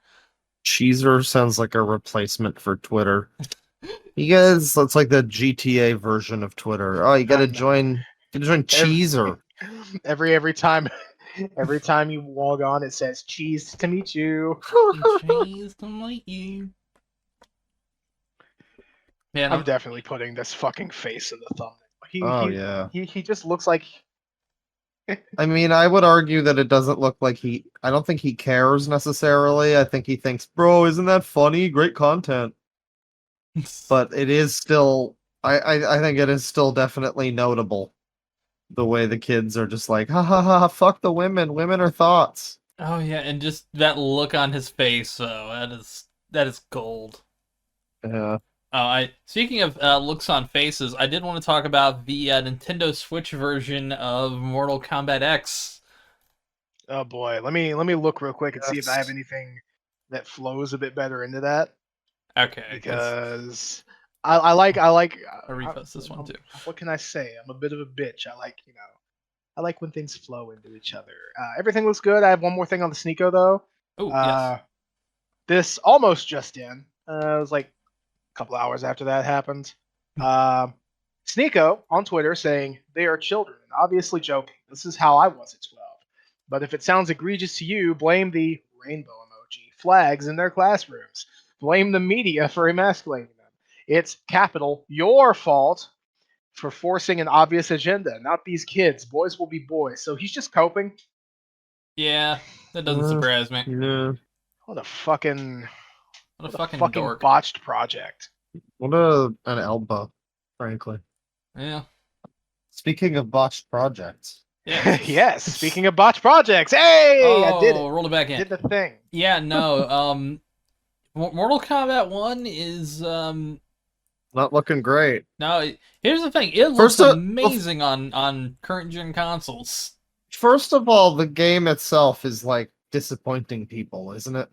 Cheezer sounds like a replacement for Twitter. You guys, that's like the GTA version of Twitter. Oh, you gotta join Cheezer. Every time you log on, it says "cheese to meet you." Cheese to meet you. Man, I'm definitely putting this fucking face in the thumbnail. Yeah. He just looks like. I mean, I would argue that it doesn't look like I don't think he cares necessarily. I think he thinks, bro, isn't that funny? Great content. But it is still, I think it is still definitely notable. The way the kids are just like, ha ha ha, fuck the women. Women are thoughts. Oh yeah, and just that look on his face, though, that is gold. Yeah. Speaking of looks on faces, I did want to talk about the Nintendo Switch version of Mortal Kombat X. Oh boy, let me look real quick and see if I have Yes. anything that flows a bit better into that. Okay, Because I like I'll repost this one too. What can I say? I'm a bit of a bitch. I like when things flow into each other. Everything looks good. I have one more thing on the Sneako though. Oh yes. This almost just in. It was like a couple hours after that happened. Sneako on Twitter saying they are children, obviously joking. This is how I was at 12. But if it sounds egregious to you, blame the rainbow emoji, flags in their classrooms. Blame the media for emasculating them. It's capital your fault for forcing an obvious agenda, not these kids. Boys will be boys. So he's just coping. Yeah, that doesn't surprise me. Yeah. What a fucking What a What a fucking fucking dork. botched project. What an elbow, frankly. Yeah. Speaking of botched projects. Yeah. Yes. Speaking of botched projects, hey, I did it. rolled it back in. Did the thing. Yeah, no. Mortal Kombat 1 is Not looking great. no. Here's the thing. It looks amazing on current gen consoles. First of all, the game itself is like disappointing people, isn't it?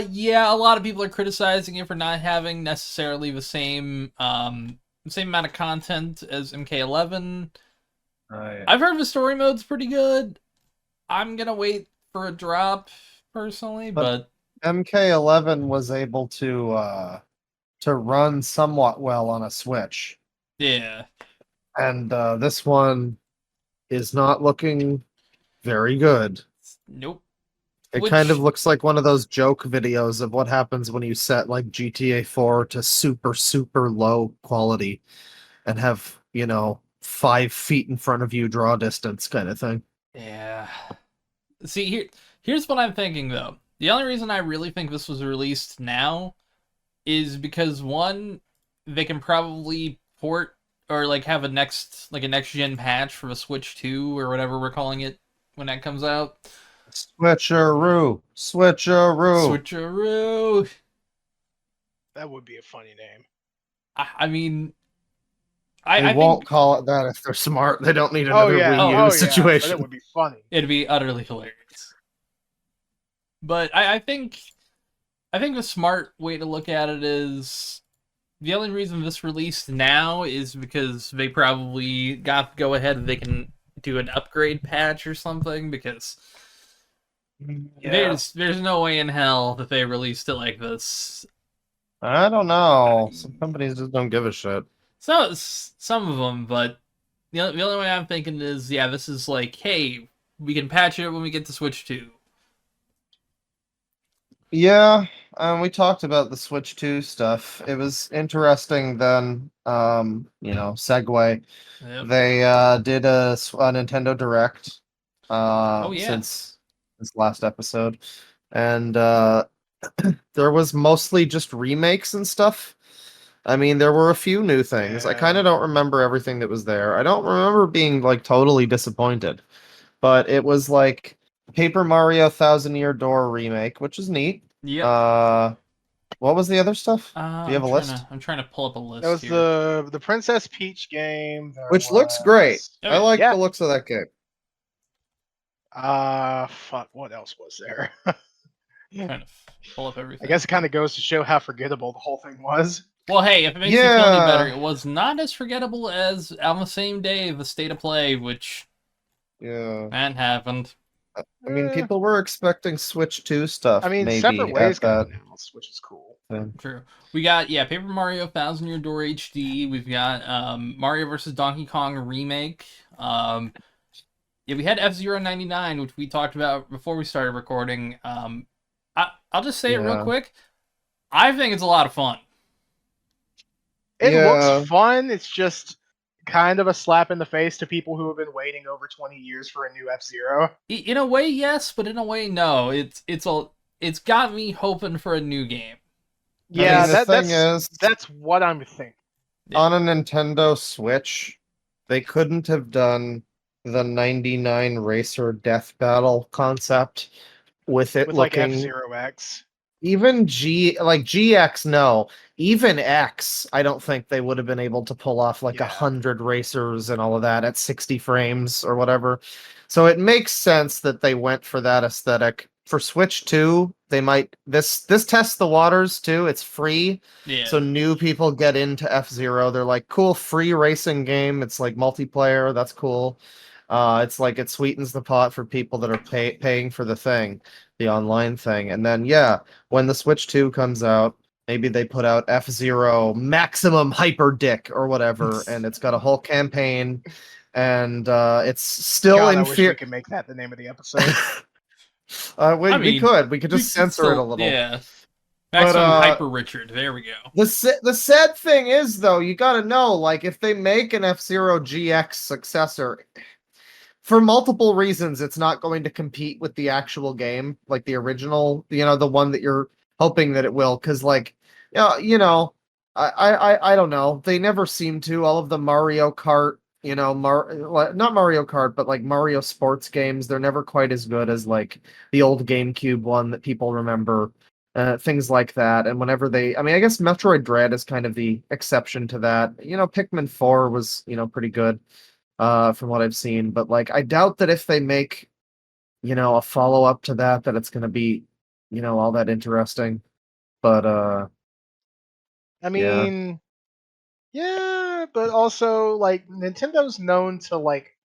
Yeah, a lot of people are criticizing it for not having necessarily the same amount of content as MK11. Right. I've heard the story mode's pretty good. I'm gonna wait for a drop personally, but MK11 was able to run somewhat well on a Switch, yeah. and this one is not looking very good. Nope. It Which- kind of looks like one of those joke videos of what happens when you set like GTA 4 to super low quality and have, 5 feet in front of you draw distance kind of thing. Yeah. See, here's what I'm thinking though. The only reason I really think this was released now is because one, they can probably port or like have a next gen patch for the Switch 2 or whatever we're calling it when that comes out. Switcheroo. Switcheroo. That would be a funny name. I mean, They I won't think call it that if they're smart. They don't need another Wii U situation. But it would be funny. it'd be utterly hilarious. But I think the smart way to look at it is the only reason this released now is because they probably got to go ahead and they can do an upgrade patch or something because there's no way in hell that they released it like this. I don't know. Some companies just don't give a shit. So some of them, but the only way I'm thinking is this is like, hey, we can patch it when we get to Switch 2. Yeah, we talked about the Switch 2 stuff. It was interesting then, segue. Yep. They did a Nintendo Direct since this last episode. And there was mostly just remakes and stuff. I mean, there were a few new things. I kind of don't remember everything that was there. I don't remember being like totally disappointed. But it was like Paper Mario Thousand Year Door remake, which is neat. Yeah. What was the other stuff? Do you have a list? I'm trying to pull up a list. It was here. the Princess Peach game, Which looks great. Oh, I like yeah. the looks of that game. Fuck. What else was there? I'm trying to pull up everything. I guess it kind of goes to show how forgettable the whole thing was. Well, hey, if it makes you feel any better, it was not as forgettable as on the same day the State of Play, which that happened. I mean, people were expecting Switch 2 stuff. I mean, maybe separate ways at got that. announced, which is cool. True. We got Paper Mario Thousand Year Door HD. We've got Mario vs. Donkey Kong remake. We had F-Zero 99, which we talked about before we started recording. I'll just say it real quick. I think it's a lot of fun. It looks fun. It's just kind of a slap in the face to people who have been waiting over 20 years for a new F-Zero. In a way, yes, but in a way, no. It's got me hoping for a new game. Yeah, I mean, that's what I'm thinking. On a Nintendo Switch, they couldn't have done the 99 Racer Death Battle concept with it With looking like F-Zero X. even GX. No, even X. I don't think they would have been able to pull off like 100 racers and all of that at 60 frames or whatever. So it makes sense that they went for that aesthetic. For Switch 2, they might this tests the waters too. It's free. Yeah. So new people get into F-Zero. They're like, cool, free racing game. It's like multiplayer. That's cool. It's like it sweetens the pot for people that are paying for the thing, the online thing. And then when the Switch 2 comes out, maybe they put out F-Zero Maximum Hyper Dick or whatever, and it's got a whole campaign, and it's still God, in I wish we could make that the name of the episode. We could just censor it a little. Yeah. Maximum Hyper Richard. There we go. The sad thing is, though, you gotta know, like, if they make an F-Zero GX successor, for multiple reasons, it's not going to compete with the actual game, like the original, the one that you're hoping that it will, because like, yeah, you know, I don't know. They never seem to. All of the Mario Kart, you know, not Mario Kart, but like Mario sports games, they're never quite as good as like the old GameCube one that people remember. Things like that. And whenever I mean, I guess Metroid Dread is kind of the exception to that. You know, Pikmin 4 was, you know, pretty good, from what I've seen. But like, I doubt that if they make, you know, a follow up to that, that it's going to be, you know, all that interesting. But I yeah. mean, yeah, but also like Nintendo's known to like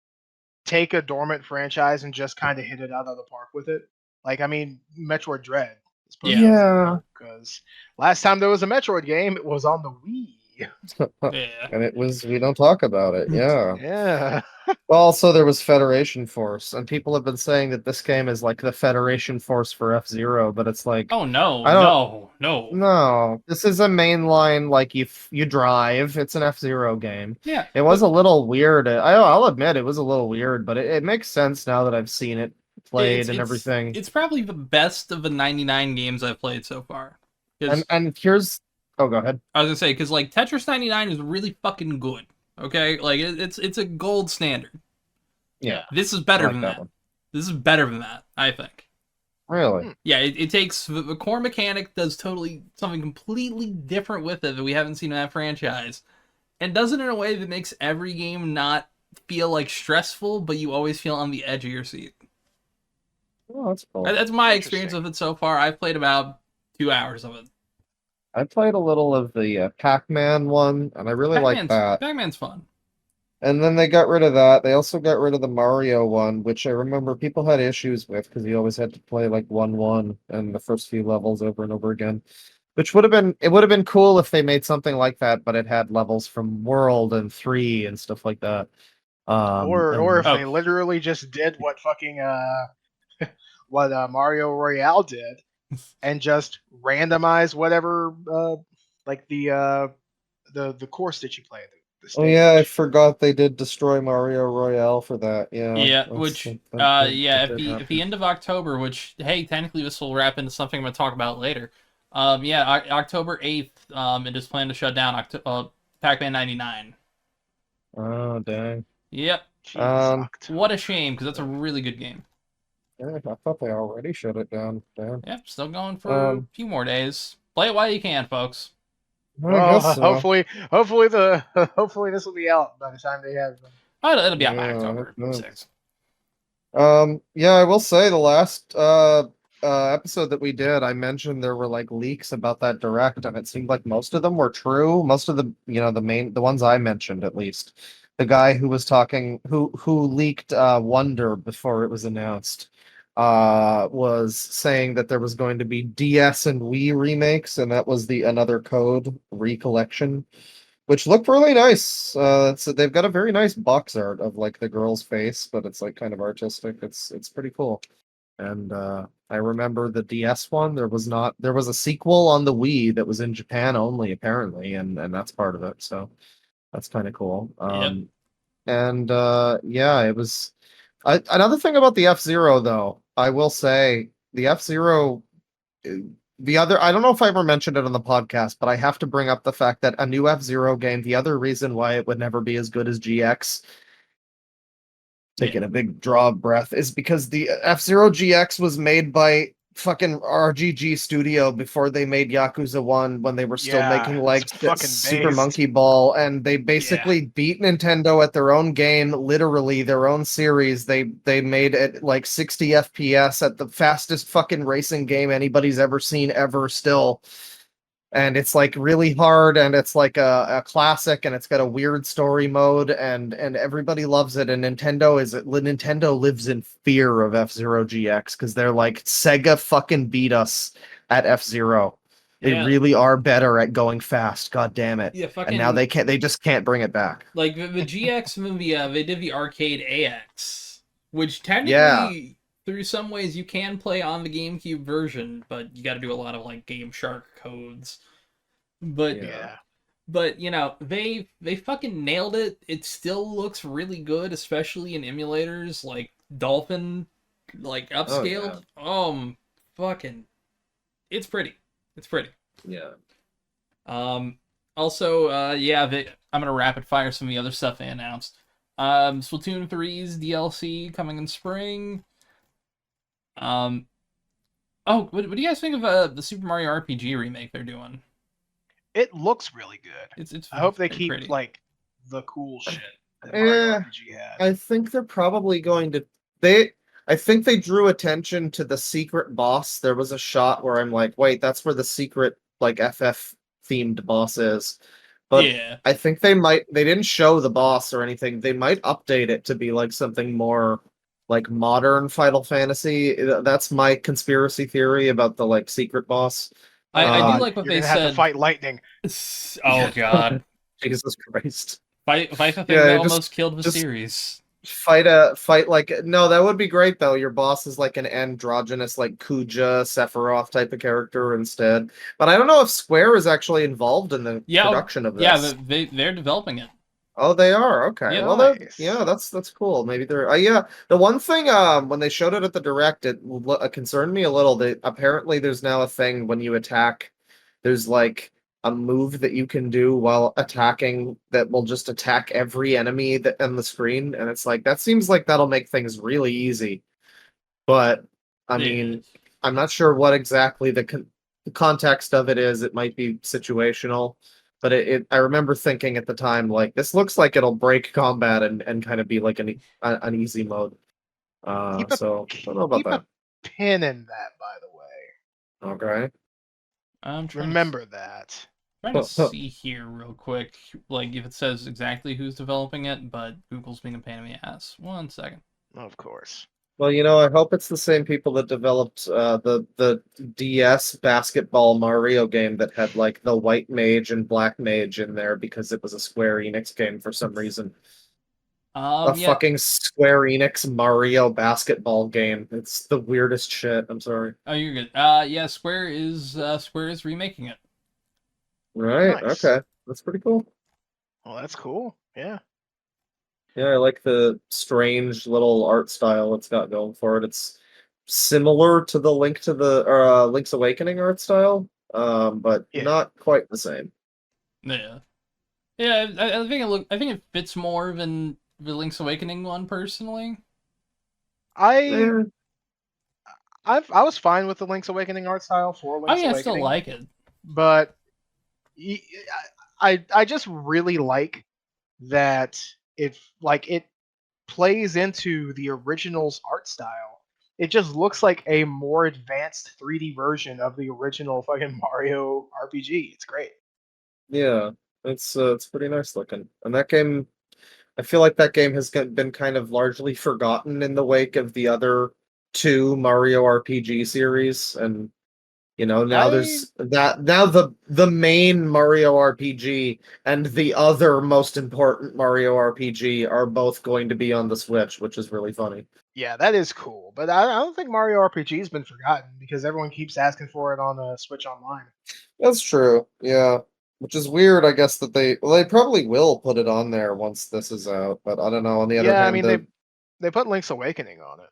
take a dormant franchise and just kind of hit it out of the park with it. Like, I mean, Metroid Dread is perfect Yeah. Yeah. because last time there was a Metroid game, it was on the Wii. Yeah. And it was, we don't talk about it. Yeah. Yeah. Well, also there was Federation Force, and people have been saying that this game is like the Federation Force for F-Zero, but it's like, Oh no, I don't no. no. This is a mainline, like you drive. It's an F-Zero game. Yeah, It was but a little weird. I'll admit it was a little weird, but it makes sense now that I've seen it played and everything. it's probably the best of the 99 games I've played so far. 'Cause And here's oh, go ahead. I was gonna say, because like Tetris 99 is really fucking good. Okay, like it's a gold standard. Yeah, This is I better like than that that. one. This is better than that, I think. Really? Yeah, it takes the core mechanic, does totally something completely different with it that we haven't seen in that franchise, and does it in a way that makes every game not feel like stressful, but you always feel on the edge of your seat. Oh, that's cool. That's my experience Interesting. with it so far. I've played about 2 hours of it. I played a little of the Pac-Man one, and I really like that. Pac-Man's fun. And then they got rid of that. They also got rid of the Mario one, which I remember people had issues with because you always had to play like 1-1 and the first few levels over and over again. Which would have been cool if they made something like that, but it had levels from World and 3 and stuff like that. Or if And Oh, they literally just did what fucking what Mario Royale did and just randomize whatever like the course that you play, the oh yeah, I stage. forgot they did destroy Mario Royale for that. Yeah, yeah, that's which that yeah, did at the happen. end of October, which hey, technically this will wrap into something I'm gonna talk about later. Yeah, October 8th, it is planned to shut down Pac-Man 99. Oh dang. Yep. Jeez, Um, What a October. shame, because that's a really good game. yeah, I thought they already shut it down. Damn. Yep, still going for a few more days. Play it while you can, folks. I Well, guess so. hopefully hopefully this will be out by the time they have. Oh, it'll be out by Yeah, I hope October not. 6th. Yeah, I will say the last episode that we did, I mentioned there were like leaks about that direct, and it seemed like most of them were true. Most of the, you know, the ones I mentioned at least. The guy who was talking, who leaked Wonder before it was announced, was saying that there was going to be DS and Wii remakes, and that was the Another Code recollection, which looked really nice. They've got a very nice box art of like the girl's face, but it's like kind of artistic. It's pretty cool. And I remember the DS one. There was a sequel on the Wii that was in Japan only apparently, and that's part of it. So that's kind of cool. Yep. And yeah, it was. Another thing about the F-Zero though, I will say the F-Zero the other, I don't know if I ever mentioned it on the podcast, but I have to bring up the fact that a new F-Zero game, the other reason why it would never be as good as GX, taking a big draw of breath, is because the F-Zero GX was made by fucking RGG Studio before they made Yakuza 1 when they were still Yeah, making it's like fucking Super based. Monkey Ball, and they Yeah. basically beat Nintendo at their own game, literally their own series. They made it like 60 FPS at the fastest fucking racing game anybody's ever seen ever still. And it's like really hard, and it's like a classic, and it's got a weird story mode, and everybody loves it. And Nintendo lives in fear of F-Zero GX because they're like, Sega fucking beat us at F-Zero. They Yeah. really are better at going fast. God damn it. Yeah, And now fucking they just can't bring it back. like the GX movie, they did the arcade AX, which Yeah. technically through some ways you can play on the GameCube version, but you got to do a lot of like Game Shark codes. But Yeah. Yeah. but you know, they fucking nailed it. It still looks really good, especially in emulators like Dolphin, like Oh, upscaled. Fucking it's pretty. It's pretty. Yeah. Also, yeah, I'm gonna rapid fire some of the other stuff they announced. Splatoon 3's DLC coming in spring. Oh, what do you guys think of the Super Mario RPG remake they're doing? It looks really good. It's I hope they very keep pretty. like the cool shit that Mario RPG had. I think they're probably going to I think they drew attention to the secret boss. There was a shot where I'm like, wait, that's where the secret like FF themed boss is. But Yeah. I think they didn't show the boss or anything. They might update it to be like something more like modern Final Fantasy. That's my conspiracy theory about the like secret boss. I do God, like what you're they gonna have to said. fight lightning. Oh god. Jesus Christ. Fight the thing Yeah, that just- almost killed just- Viserys. Fight like no, that would be great though. Your boss is like an androgynous like Kuja Sephiroth type of character instead. But I don't know if Square is actually involved in the production of this. Yeah, they're developing it. Oh, they are. Okay. Yeah. Well, Nice. that's cool. Maybe they're. Yeah. The one thing, when they showed it at the direct, it concerned me a little. That apparently there's now a thing when you attack. There's like a move that you can do while attacking that will just attack every enemy that on the screen, and it's like that seems like that'll make things really easy. But I mean, I'm not sure what exactly the context of it is. It might be situational. But I remember thinking at the time, like, this looks like it'll break combat and kind of be like an easy mode. So I don't know about Keep that. a pin in that, by the way. Okay. I'm trying Remember that. trying to see here real quick, like if it says exactly who's developing it, but Google's being a pain in the ass. 1 second. Of course. Well, I hope it's the same people that developed the DS basketball Mario game that had like the white mage and black mage in there because it was a Square Enix game for some reason. A Yeah. fucking Square Enix Mario basketball game. It's the weirdest shit. I'm sorry. Oh, you're good. Yeah, Square is remaking it. Right. Nice. Okay. That's pretty cool. Well, that's cool. Yeah. Yeah, I like the strange little art style it's got going for it. It's similar to the Link's Awakening art style, but Yeah. not quite the same. Yeah. Yeah, I think I think it fits more than the Link's Awakening one personally. Eh, I was fine with the Link's Awakening art style for Link's Awakening. I still like it. But I just really like that it plays into the original's art style. It just looks like a more advanced 3D version of the original fucking Mario RPG. It's great. yeah, it's pretty nice looking. And that game, I feel like that game has been kind of largely forgotten in the wake of the other two Mario RPG series, and now there's that. Now the main Mario RPG and the other most important Mario RPG are both going to be on the Switch, which is really funny. Yeah, that is cool. But I don't think Mario RPG has been forgotten because everyone keeps asking for it on Switch Online. That's true. Yeah. Which is weird, I guess, that they probably will put it on there once this is out, but I don't know. On the other Yeah, I hand, mean they put Link's Awakening on it.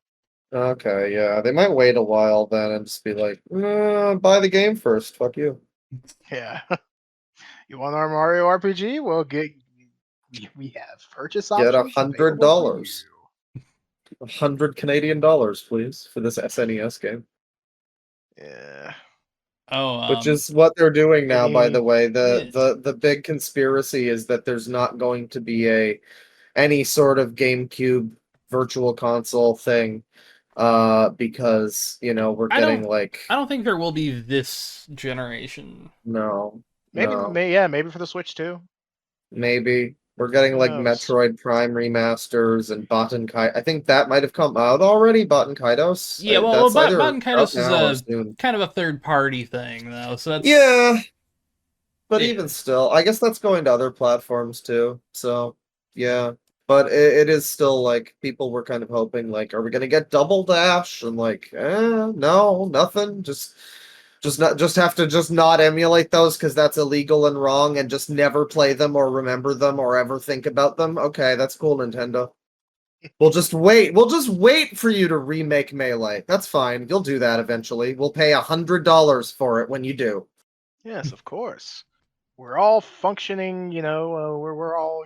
okay, yeah, they might wait a while then and just be like, buy the game first. Fuck you. Yeah. You want our Mario RPG? Well, we have purchase Get options. available for $100. you. 100 Canadian dollars, please, for this SNES game. Yeah. Oh, Which is what they're doing now, by the way. yeah. The big conspiracy is that there's not going to be any sort of GameCube virtual console thing. Because we're getting like I don't think there will be this generation. no. Maybe for the Switch too. Maybe. We're getting like Who knows? Metroid Prime remasters and Baten Kai. I think that might have come out already, Baten Kaitos. Yeah, well, that's either Baten Kaitos out now or is soon. kind of a third party thing though, so that's Yeah. But Yeah. even still, I guess that's going to other platforms too. So, yeah. But it is still like people were kind of hoping like, are we going to get Double Dash? And like, no, nothing. Just have to just not emulate those because that's illegal and wrong, and just never play them or remember them or ever think about them. Okay, that's cool, Nintendo. We'll just wait. We'll just wait for you to remake Melee. That's fine. You'll do that eventually. We'll pay $100 for it when you do. Yes, of course. We're all functioning, we're all, we're all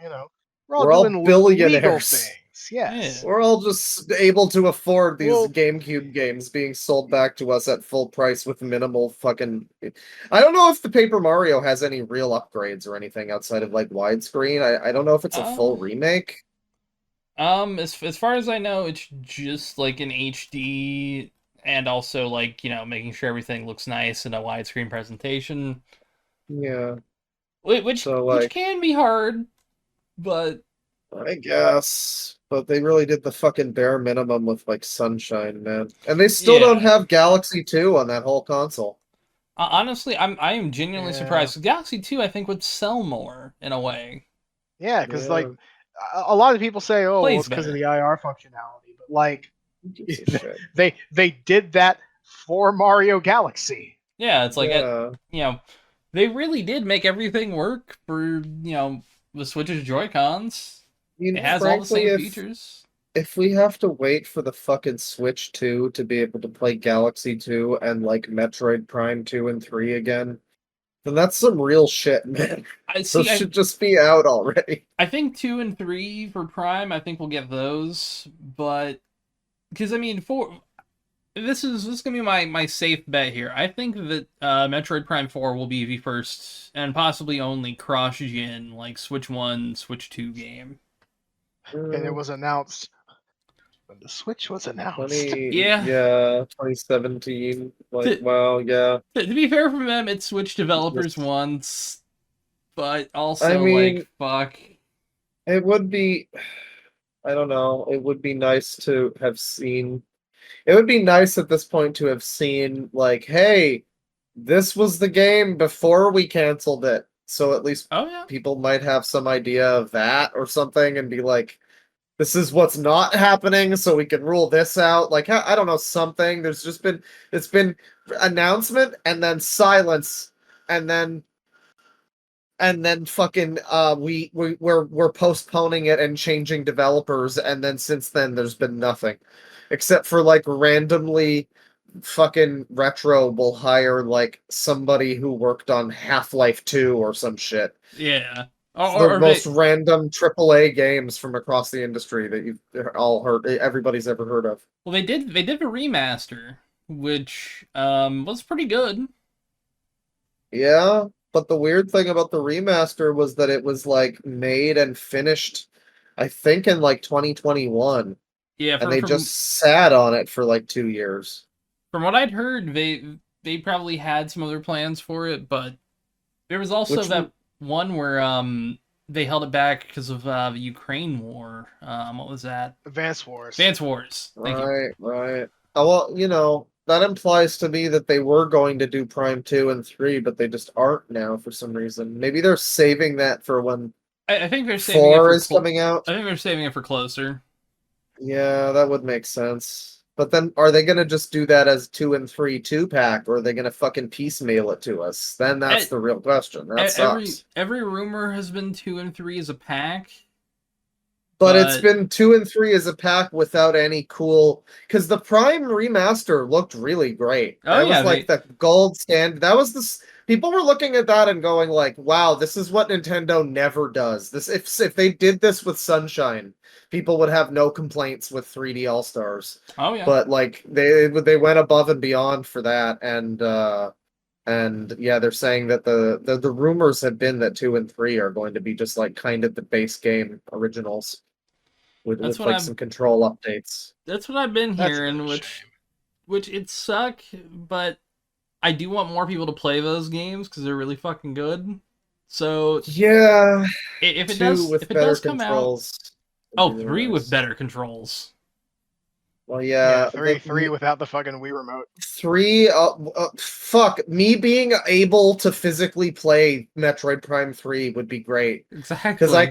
We're all doing legal billionaires. things. Yes. Yeah. We're all just able to afford these Well- GameCube games being sold back to us at full price with minimal fucking. I don't know if the Paper Mario has any real upgrades or anything outside of like widescreen. I don't know if it's a full remake. As far as I know, it's just like an HD and also like, making sure everything looks nice in a widescreen presentation. Yeah, Which So, which like- can be hard, but I guess. But they really did the fucking bare minimum with like Sunshine, man. And they still don't Yeah. have Galaxy 2 on that whole console. honestly, I am genuinely Yeah. surprised. Galaxy 2, I think, would sell more in a way. Yeah, because Yeah. like a lot of people say, oh, well, Plays it's because of better. the IR functionality, but like Who gives a shit? they did that for Mario Galaxy. Yeah, it's like Yeah. they really did make everything work for the Switch's Joy-Cons. I mean, It has all the frankly, same features. if we have to wait for the fucking Switch 2 to be able to play Galaxy 2 and like Metroid Prime 2 and 3 again, then that's some real shit, man. I Those see. should just be out already. I think 2 and 3 for Prime. I think we'll get those, but because I mean, this is gonna be my safe bet here. I think that Metroid Prime 4 will be the first and possibly only cross-gen like Switch 1, Switch 2 game. And it was announced when the Switch was announced. Yeah. 2017. Like, To- wow, yeah. To be fair for them, it's Switch developers once, but also I mean- like fuck. It would be, I don't know, it would be nice to have seen, it would be nice at this point to have seen, like, hey, this was the game before we canceled it. So at least Oh yeah. people might have some idea of that or something and be like, this is what's not happening, so we can rule this out. Like, I don't know, something. It's been announcement and then silence and then fucking we're postponing it and changing developers, and then since then there's been nothing except for like randomly fucking Retro will hire like somebody who worked on Half-Life 2 or some shit. Yeah. It's the most random AAA games from across the industry that you've all heard, everybody's ever heard of. Well, they did a remaster, which was pretty good. Yeah, but the weird thing about the remaster was that it was like made and finished, I think, in like 2021, Yeah, and they just sat on it for like 2 years. from what I'd heard, they probably had some other plans for it, but there was also Which that one where they held it back because of the Ukraine war. What was that? Advance Wars. Advance Wars. Thank you. Right. Oh, well, that implies to me that they were going to do Prime 2 and 3, but they just aren't now for some reason. Maybe they're saving that for when I think they're saving it 4 for is coming out. I think they're saving it for closer. Yeah, that would make sense. But then are they gonna just do that as 2 and 3 2-pack, or are they gonna fucking piecemeal it to us? Then that's the real question. That sucks. Every rumor has been 2 and 3 as a pack. But it's been 2 and 3 as a pack without any cool, because the Prime remaster looked really great. Oh, That yeah, was like the gold standard. That was this. People were looking at that and going like, "Wow, this is what Nintendo never does." This if they did this with Sunshine, people would have no complaints with 3D All Stars. Oh yeah. But like they went above and beyond for that, and yeah, they're saying that the rumors have been that 2 and 3 are going to be just like kind of the base game originals with like some control updates. That's what I've been That's hearing, a which it suck, but I do want more people to play those games because they're really fucking good. So Yeah, if it 2 does, with if it better does come out, controls. oh, would be 3 nice. with better controls. Well, Yeah, yeah, three without the fucking Wii remote. 3. Fuck me, being able to physically play Metroid Prime 3 would be great. Exactly. Because I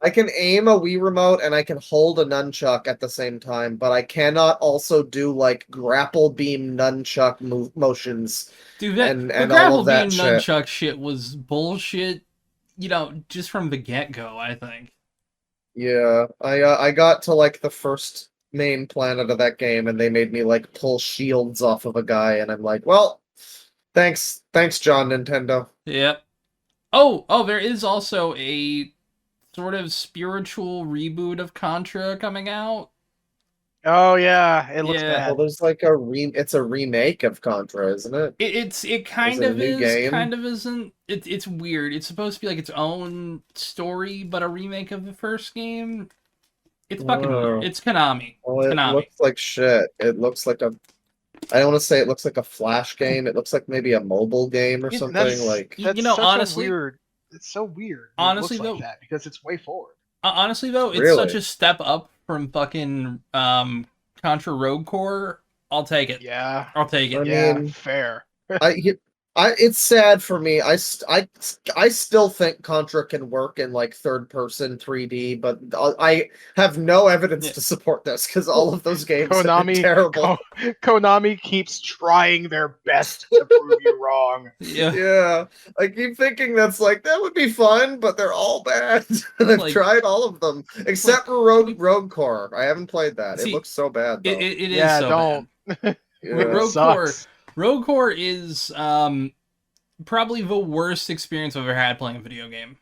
can aim a Wii remote and I can hold a nunchuck at the same time, but I cannot also do like grapple beam nunchuck motions. Dude, and the all grapple of that beam shit. nunchuck shit was bullshit. Just from the get go, I think. Yeah, I got to like the first main planet of that game, and they made me like pull shields off of a guy, and I'm like, well, thanks, John Nintendo. Yep. Oh, there is also a sort of spiritual reboot of Contra coming out. Oh yeah, it looks Yeah. Well, bad. there's like it's a remake of Contra, isn't it? It Is kind it a of new is, game? kind of isn't. It's weird. It's supposed to be like its own story, but a remake of the first game. It's fucking weird. Oh, It's Konami. well, It's it Konami. looks like shit. It looks like a. I don't want to say it looks like a Flash game. It looks like maybe a mobile game or You, something. That's Like, you that's know, such a weird. It's so weird. It honestly looks like though, that because it's way forward. honestly though, it's such really? a step up from fucking Contra Rogue Core. I'll take it. Yeah, I'll take I it. yeah, mean, fair. I, it's sad for me. I still think Contra can work in like third person 3D, but I have no evidence Yeah. to support this because all of those games have been Konami, terrible. Konami keeps trying their best to prove you wrong. Yeah. Yeah, I keep thinking that's like that would be fun, but they're all bad. And I've Like- tried all of them except for Rogue Core. I haven't played that. See, It looks so bad though. It is Yeah, so don't. bad. Yeah. Rogue Sucks. Rogue Core is probably the worst experience I've ever had playing a video game.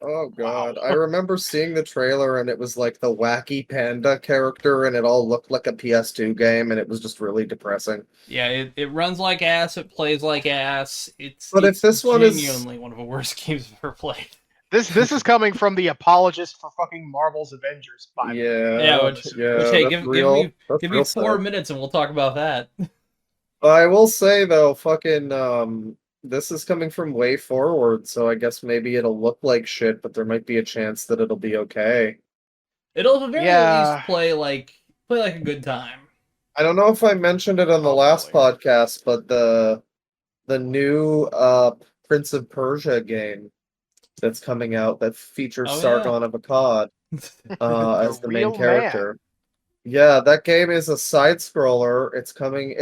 Oh god, Wow. I remember seeing the trailer and it was like the wacky panda character and it all looked like a PS2 game and it was just really depressing. Yeah, it runs like ass, it plays like ass. But if it's this one is- genuinely one of the worst games I've ever played. This is coming from the apologist for fucking Marvel's Avengers. Yeah, which yeah, hey, that's give real. me That's give me real 4 sad. minutes and we'll talk about that. I will say though, fucking this is coming from Way Forward, so I guess maybe it'll look like shit, but there might be a chance that it'll be okay. It'll at the very Yeah. least play like a good time. I don't know if I mentioned it on the last Hopefully. podcast, but the new Prince of Persia game that's coming out that features Oh, yeah. Sargon of Akkad as the main real character. Yeah, that game is a side scroller. It's coming.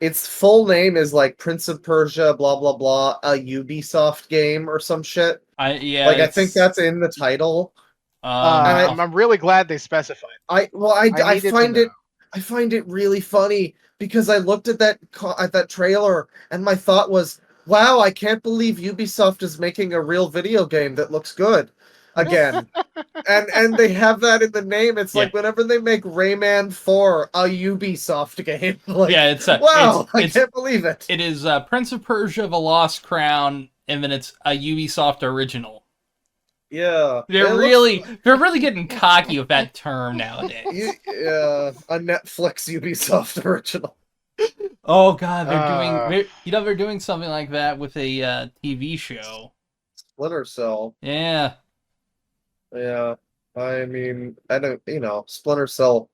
Its full name is like Prince of Persia, blah blah blah, a Ubisoft game or some shit. I I think that's in the title. um, I'm really glad they specified. I needed to find know. I find it really funny because I looked at that trailer and my thought was, wow, I can't believe Ubisoft is making a real video game that looks good again. and they have that in the name. It's like whenever they make Rayman 4 a Ubisoft game. Like, yeah, it's wow, I it's can't believe it. it is Prince of Persia: The Lost Crown, and then it's a Ubisoft original. Yeah. They're It really getting cocky with that term nowadays. yeah, a Netflix Ubisoft original. Oh god, they're doing something like that with a TV show. Splinter Cell. Yeah. Yeah. I mean, I don't, Splinter Cell,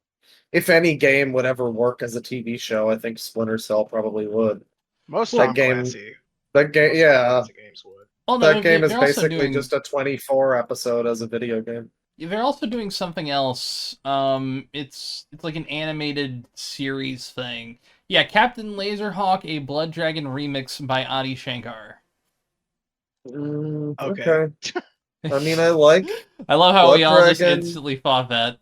if any game would ever work as a TV show, I think Splinter Cell probably would. Most That Tom game- Clancy. That game, Most Tom yeah, Clancy games would. Oh no, that game is they're also basically doing, just a 24 episode as a video game. they're also doing something else. It's like an animated series thing. Yeah, Captain Laserhawk, a Blood Dragon remix by Adi Shankar. Okay. I mean, I like I love how Blood we all just Dragon. instantly thought that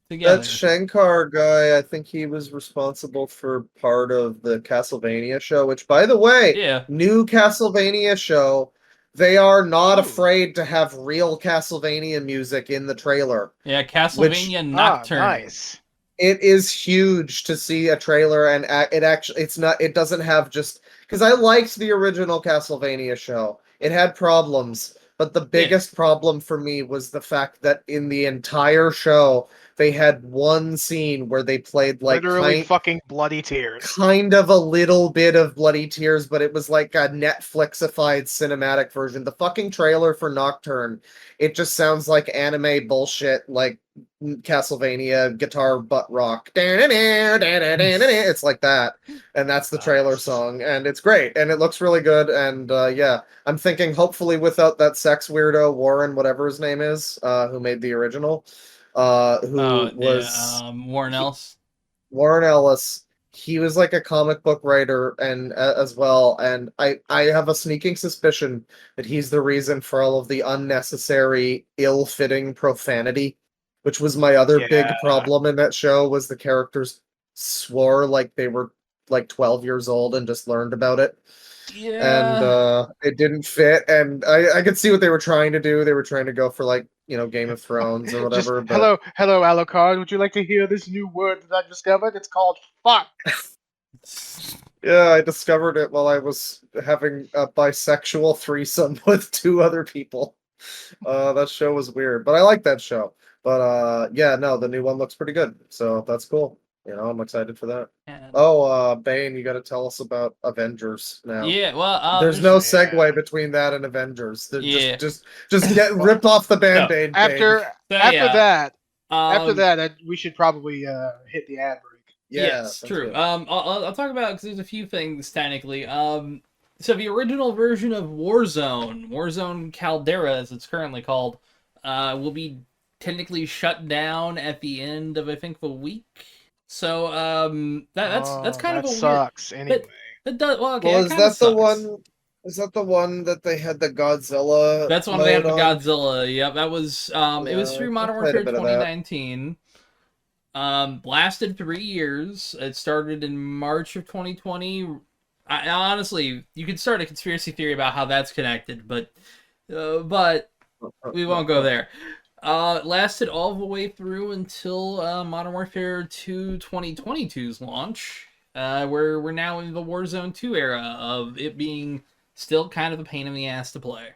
together. that Shankar guy. I think he was responsible for part of the Castlevania show, which, by the way, Yeah. new Castlevania show. They are not Ooh. afraid to have real Castlevania music in the trailer. Yeah, Castlevania Ah, Nocturne. nice. It is huge to see a trailer, and it doesn't have just because I liked the original Castlevania show. It had problems, but the biggest problem for me was the fact that in the entire show they had one scene where they played like Literally fucking bloody tears. kind of a little bit of bloody tears, but it was like a Netflixified cinematic version. The fucking trailer for Nocturne, it just sounds like anime bullshit, like Castlevania guitar butt rock. It's like that, and that's the trailer Nice. song, and it's great, and it looks really good. And yeah, I'm thinking hopefully without that sex weirdo Warren, whatever his name is, who made the original, who was Warren Ellis. Warren Ellis. He was like a comic book writer and as well, and I have a sneaking suspicion that he's the reason for all of the unnecessary, ill-fitting profanity which was my other big Yeah. problem in that show, was the characters swore like they were like 12 years old and just learned about it. And Yeah. it didn't fit, and I could see what they were trying to do. They were trying to go for like, Game of Thrones or Just whatever, but hello, Alucard. Would you like to hear this new word that I discovered? It's called fuck. yeah, I discovered it while I was having a bisexual threesome with 2 other people. That show was weird, but I like that show. But yeah, no, the new one looks pretty good, so that's cool. I'm excited for that. And- Oh, Bane, you got to tell us about Avengers now. yeah. Well, There's no Yeah. segue between that and Avengers. Yeah. Just get rip off the Band-Aid. Bane. After So, after yeah, that, after um, that, we should probably hit the ad break. Yeah, yes, sounds true. good. I'll talk about because there's a few things technically. So the original version of Warzone Caldera, as it's currently called, will be technically shut down at the end of I think the week. So that's kind of that a sucks anyway. weird. That does well. Okay, Well, it is kinda that the sucks. one? Is that the one that they had the Godzilla? That's one they had mode with on? Godzilla. Yep, that was it was Yeah, through I Modern played a Warfare bit of that. 2019. Lasted 3 years. It started in March of 2020. Honestly, you could start a conspiracy theory about how that's connected, but we won't go there. It lasted all the way through until Modern Warfare 2 2022's launch, where we're now in the Warzone 2 era of it being still kind of a pain in the ass to play.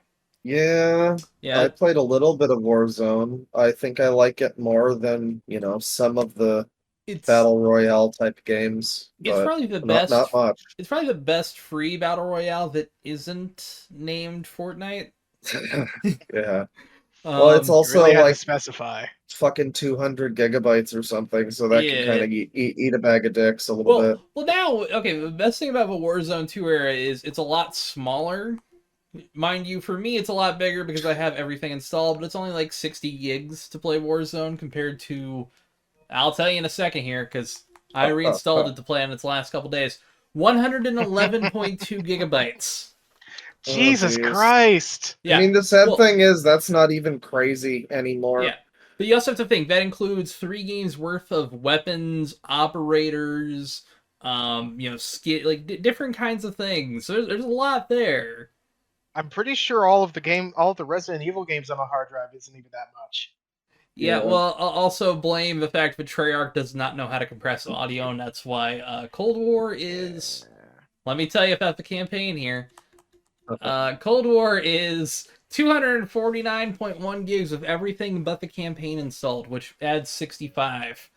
Yeah, I Yeah, played a little bit of Warzone. I think I like it more than, some of the it's battle royale type games, it's but probably the not best. much. It's probably the best free battle royale that isn't named Fortnite. Yeah. Well, it's Um, You also really had to like specify. fucking 200 gigabytes or something, so that can Yeah. kind of eat a bag of dicks a little bit. well, now, okay. The best thing about the Warzone 2 era is it's a lot smaller. Mind you, for me, it's a lot bigger because I have everything installed, but it's only like 60 gigs to play Warzone compared to, I'll tell you in a second here, because I reinstalled it to play on its last couple days. 111.2 gigabytes. Jesus geez. Christ! Yeah. I mean, the sad well, thing is that's not even crazy anymore. Yeah. But you also have to think that includes 3 games worth of weapons, operators, different kinds of things. So there's a lot there. I'm pretty sure all of the Resident Evil games on a hard drive isn't even that much. Yeah, Yeah. well, I'll also blame the fact that Treyarch does not know how to compress audio, and that's why Cold War is. Let me tell you about the campaign here. Cold War is 249.1 gigs of everything but the campaign installed, which adds 65.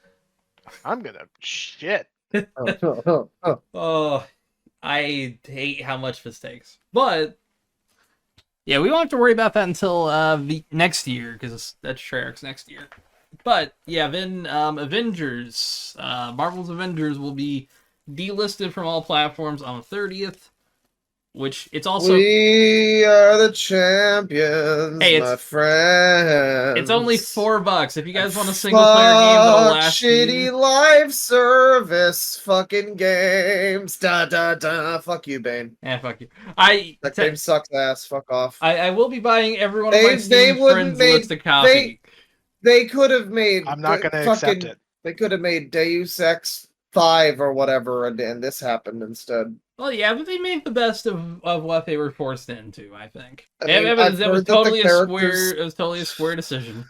I'm gonna shit. Oh, I hate how much this takes. But yeah, we won't have to worry about that until the next year, because that's Treyarch's next year. But yeah, then Avengers, Marvel's Avengers will be delisted from all platforms on the 30th, which it's also We are the champions, Hey, my friends. it's only $4 if you guys want a single player game that'll Fuck last shitty you. live service fucking games. Da da da. Fuck you, Bane. Yeah, fuck you. That game sucks ass. Fuck off. I will be buying every one of my They Steam wouldn't friends make- list a copy. They could have made. I'm not gonna accept it. They could have made Deus Ex 5 or whatever, and this happened instead. Well, yeah, but they made the best of what they were forced into, I think. I mean, It I've was heard that the totally characters- it was totally a square decision.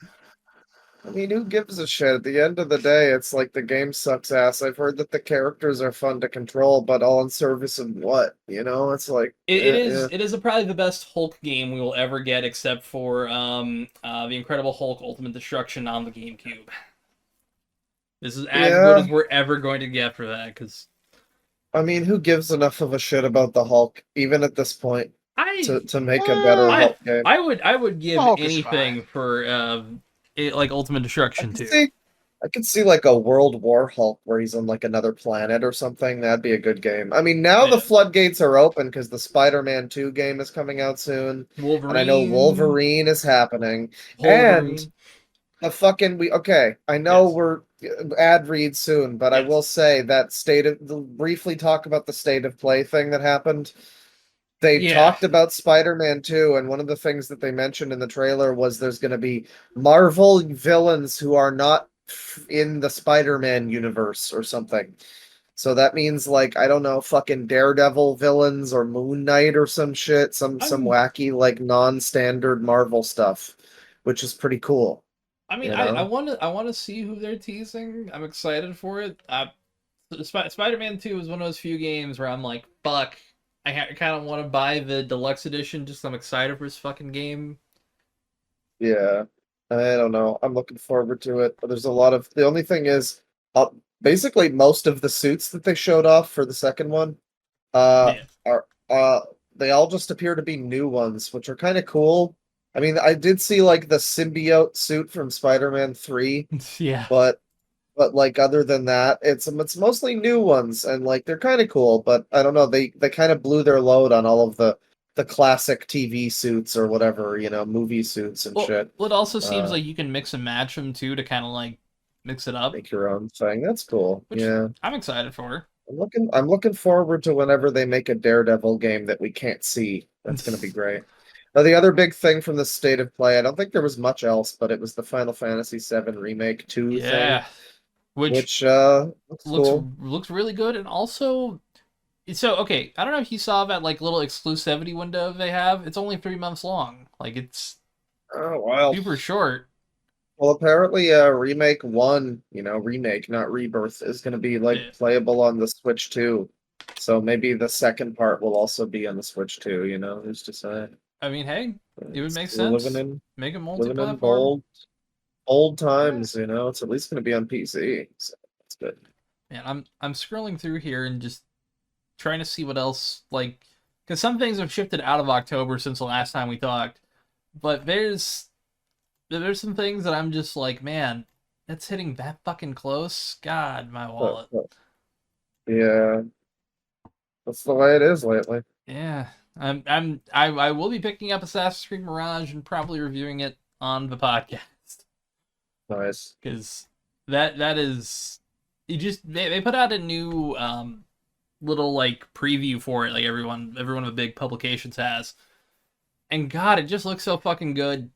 I mean, who gives a shit? At the end of the day, it's like the game sucks ass. I've heard that the characters are fun to control, but all in service of what? It's like It is probably the best Hulk game we will ever get, except for the Incredible Hulk Ultimate Destruction on the GameCube. This is as good as we're ever going to get for that, because I mean, who gives enough of a shit about the Hulk, even at this point, to make a better Hulk game? I would give Hulk is anything fine. for like Ultimate Destruction too. I could see like a World War Hulk where he's on like another planet or something. That'd be a good game. I mean, now Yeah. the floodgates are open because the Spider-Man 2 game is coming out soon. Wolverine. And I know Wolverine is happening. Wolverine. And the fucking I know Yes. we're ad read soon, but I Yes. will say that briefly talk about the state of play thing that happened. They Yeah. talked about Spider-Man 2, and one of the things that they mentioned in the trailer was there's going to be Marvel villains who are not in the Spider-Man universe or something. So that means like I don't know, fucking Daredevil villains or Moon Knight or some shit, some I'm- wacky like non-standard Marvel stuff, which is pretty cool. I mean, You I know? want to see who they're teasing. I'm excited for it. Spider-Man 2 is one of those few games where I'm like, fuck, I kind of want to buy the deluxe edition just 'cause I'm excited for this fucking game. Yeah. I don't know. I'm looking forward to it. But there's a lot of the only thing is basically most of the suits that they showed off for the second one Yeah. are they all just appear to be new ones, which are kind of cool. I mean, I did see like the symbiote suit from Spider-Man 3, Yeah. but like other than that, it's mostly new ones and like they're kind of cool, but I don't know, they kind of blew their load on all of the classic TV suits or whatever, movie suits and shit. Well, it also seems Uh, like you can mix and match them too to kind of like mix it up, make your own thing. That's cool. which Yeah. I'm excited for. I'm looking forward to whenever they make a Daredevil game that we can't see. That's gonna be great. Now, the other big thing from the state of play, I don't think there was much else, but it was the Final Fantasy VII Remake 2 thing, Yeah, which which looks looks cool. really good, and also so okay. I don't know if you saw that like little exclusivity window they have. It's only 3 months long. Like it's Oh wow. super short. Well, apparently, Remake 1, remake, not Rebirth, is going to be like Yeah. playable on the Switch too. So maybe the second part will also be on the Switch too, who's to say? I mean, hey, it would make We're sense. Make it living in multi-platform. old times, it's at least going to be on PC. So that's good. Man, I'm scrolling through here and just trying to see what else like because some things have shifted out of October since the last time we talked, but there's some things that I'm just like, man, that's hitting that fucking close. God, my wallet. Yeah, that's the way it is lately. Yeah, I will be picking up Assassin's Creed Mirage and probably reviewing it on the podcast Nice. because that is you just they put out a new little like preview for it like every one of the big publications has, and God, it just looks so fucking good.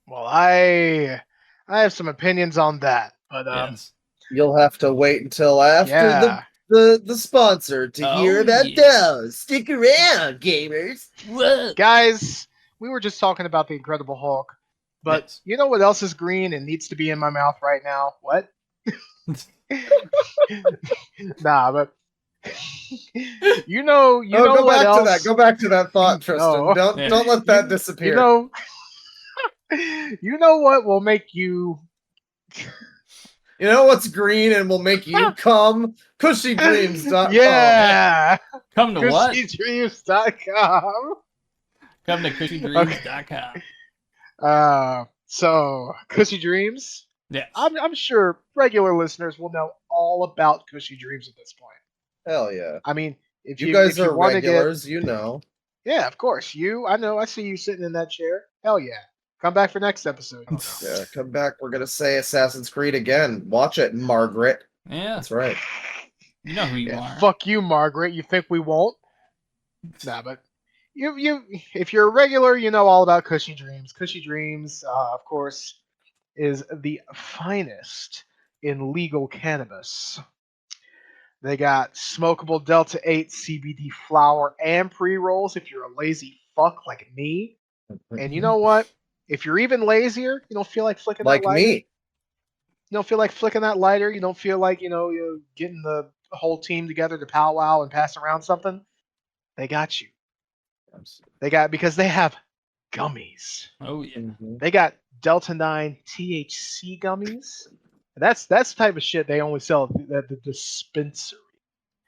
Well, I have some opinions on that, but Yes. You'll have to wait until after yeah. the sponsor to hear Oh, about yeah. those. Stick around, gamers. What? Guys, we were just talking about the Incredible Hulk, but Yes. you know what else is green and needs to be in my mouth right now? What? Nah, but you know Go what back else? to that. Go back to that thought, Tristan. No. Don't Yeah. don't let that disappear. You know what will make you You know what's green and will make you come? CushyDreams.com. Yeah. Come to what? CushyDreams.com. Come to cushydreams.com. So Cushy Dreams. Yes. I'm sure regular listeners will know all about Cushy Dreams at this point. Hell yeah. I mean, if You you guys if you are want to get, regulars, you know. yeah, of course. I know. I see you sitting in that chair. Hell yeah. Come back for next episode. Yeah, come back. We're gonna say Assassin's Creed again. Watch it, Margaret. Yeah. That's right. You know who you Yeah, are. fuck you, Margaret. You think we won't? Nah, but you if you're a regular, you know all about Cushy Dreams. Cushy Dreams, of course, is the finest in legal cannabis. They got smokable Delta 8 CBD flower and pre-rolls if you're a lazy fuck like me. And you know what? If you're even lazier, you don't feel like flicking Like that lighter. me. You don't feel like flicking that lighter. You don't feel like, you're getting the whole team together to powwow and pass around something. They got you. Because they have gummies. Oh yeah. Mhm. They got Delta 9 THC gummies. That's the type of shit they only sell at the dispensary.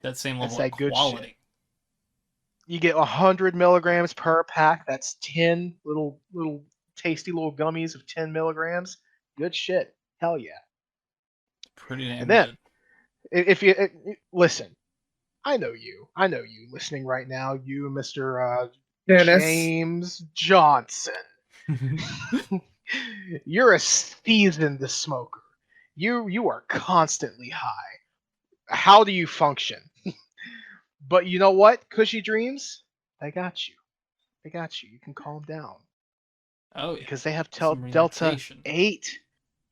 That same That's level of that good quality. shit. You get 100 milligrams per pack. That's 10 little tasty little gummies of 10 milligrams. Good shit. Hell yeah. Pretty damn And then, good. if you listen, I know you listening right now, you Mr. Dennis. James Johnson. You're a seasoned smoker. You are constantly high. How do you function? But you know what? Cushy Dreams, they got you. They got you. You can calm down Oh yeah, because they have some Delta relaxation. 8.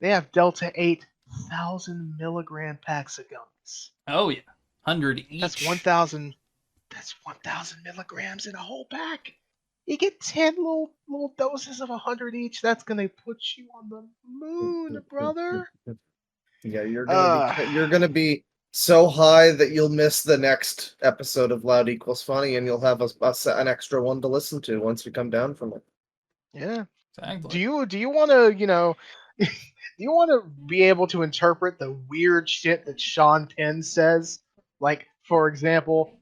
They have Delta 8 1,000 milligram packs of gummies. Oh yeah, 100 each. That's 1,000. That's 1,000 milligrams in a whole pack. You get 10 little doses of 100 each. That's gonna put you on the moon, brother. Yeah, Uh, you're gonna be so high that you'll miss the next episode of Loud Equals Funny, and you'll have an extra one to listen to once you come down from it. yeah. Exactly. Do you want to do you want to be able to interpret the weird shit that Sean Penn says? Like, for example,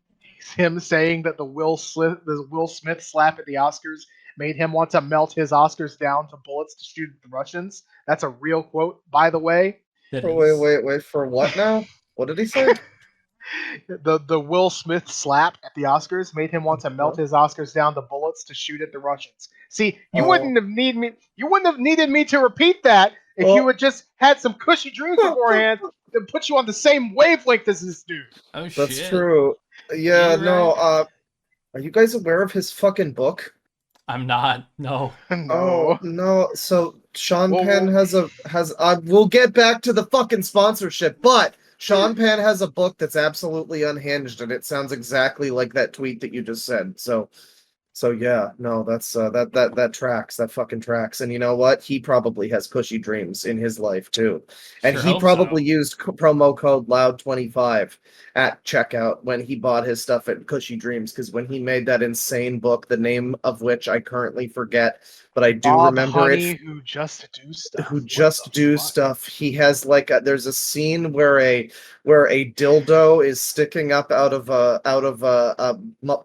him saying that the Will Smith slap at the Oscars made him want to melt his Oscars down to bullets to shoot at the Russians. That's a real quote, by the way. That Oh, is. wait, for what now? What did he say? The Will Smith slap at the Oscars made him want to melt his Oscars down to bullets to shoot at the Russians. See, you Oh. wouldn't have needed me to repeat that if you had just had some cushy dreams beforehand that put you on the same wavelength as this dude. Oh shit. That's true. Yeah, You're no, right. are you guys aware of his fucking book? I'm not. No. Oh, no. So Sean Well, Penn well- has we'll get back to the fucking sponsorship, but Sean Penn has a book that's absolutely unhinged, and it sounds exactly like that tweet that you just said. So yeah, no, that's that tracks. That fucking tracks. And you know what? He probably has cushy dreams in his life too. And Sure he hope probably so. used promo code LOUD25 at checkout when he bought his stuff at Cushy Dreams, because when he made that insane book, the name of which I currently forget, but I do Bob remember Honey, it, who just do stuff. who What just the do fuck? stuff. He has like there's a scene where a dildo is sticking up out of a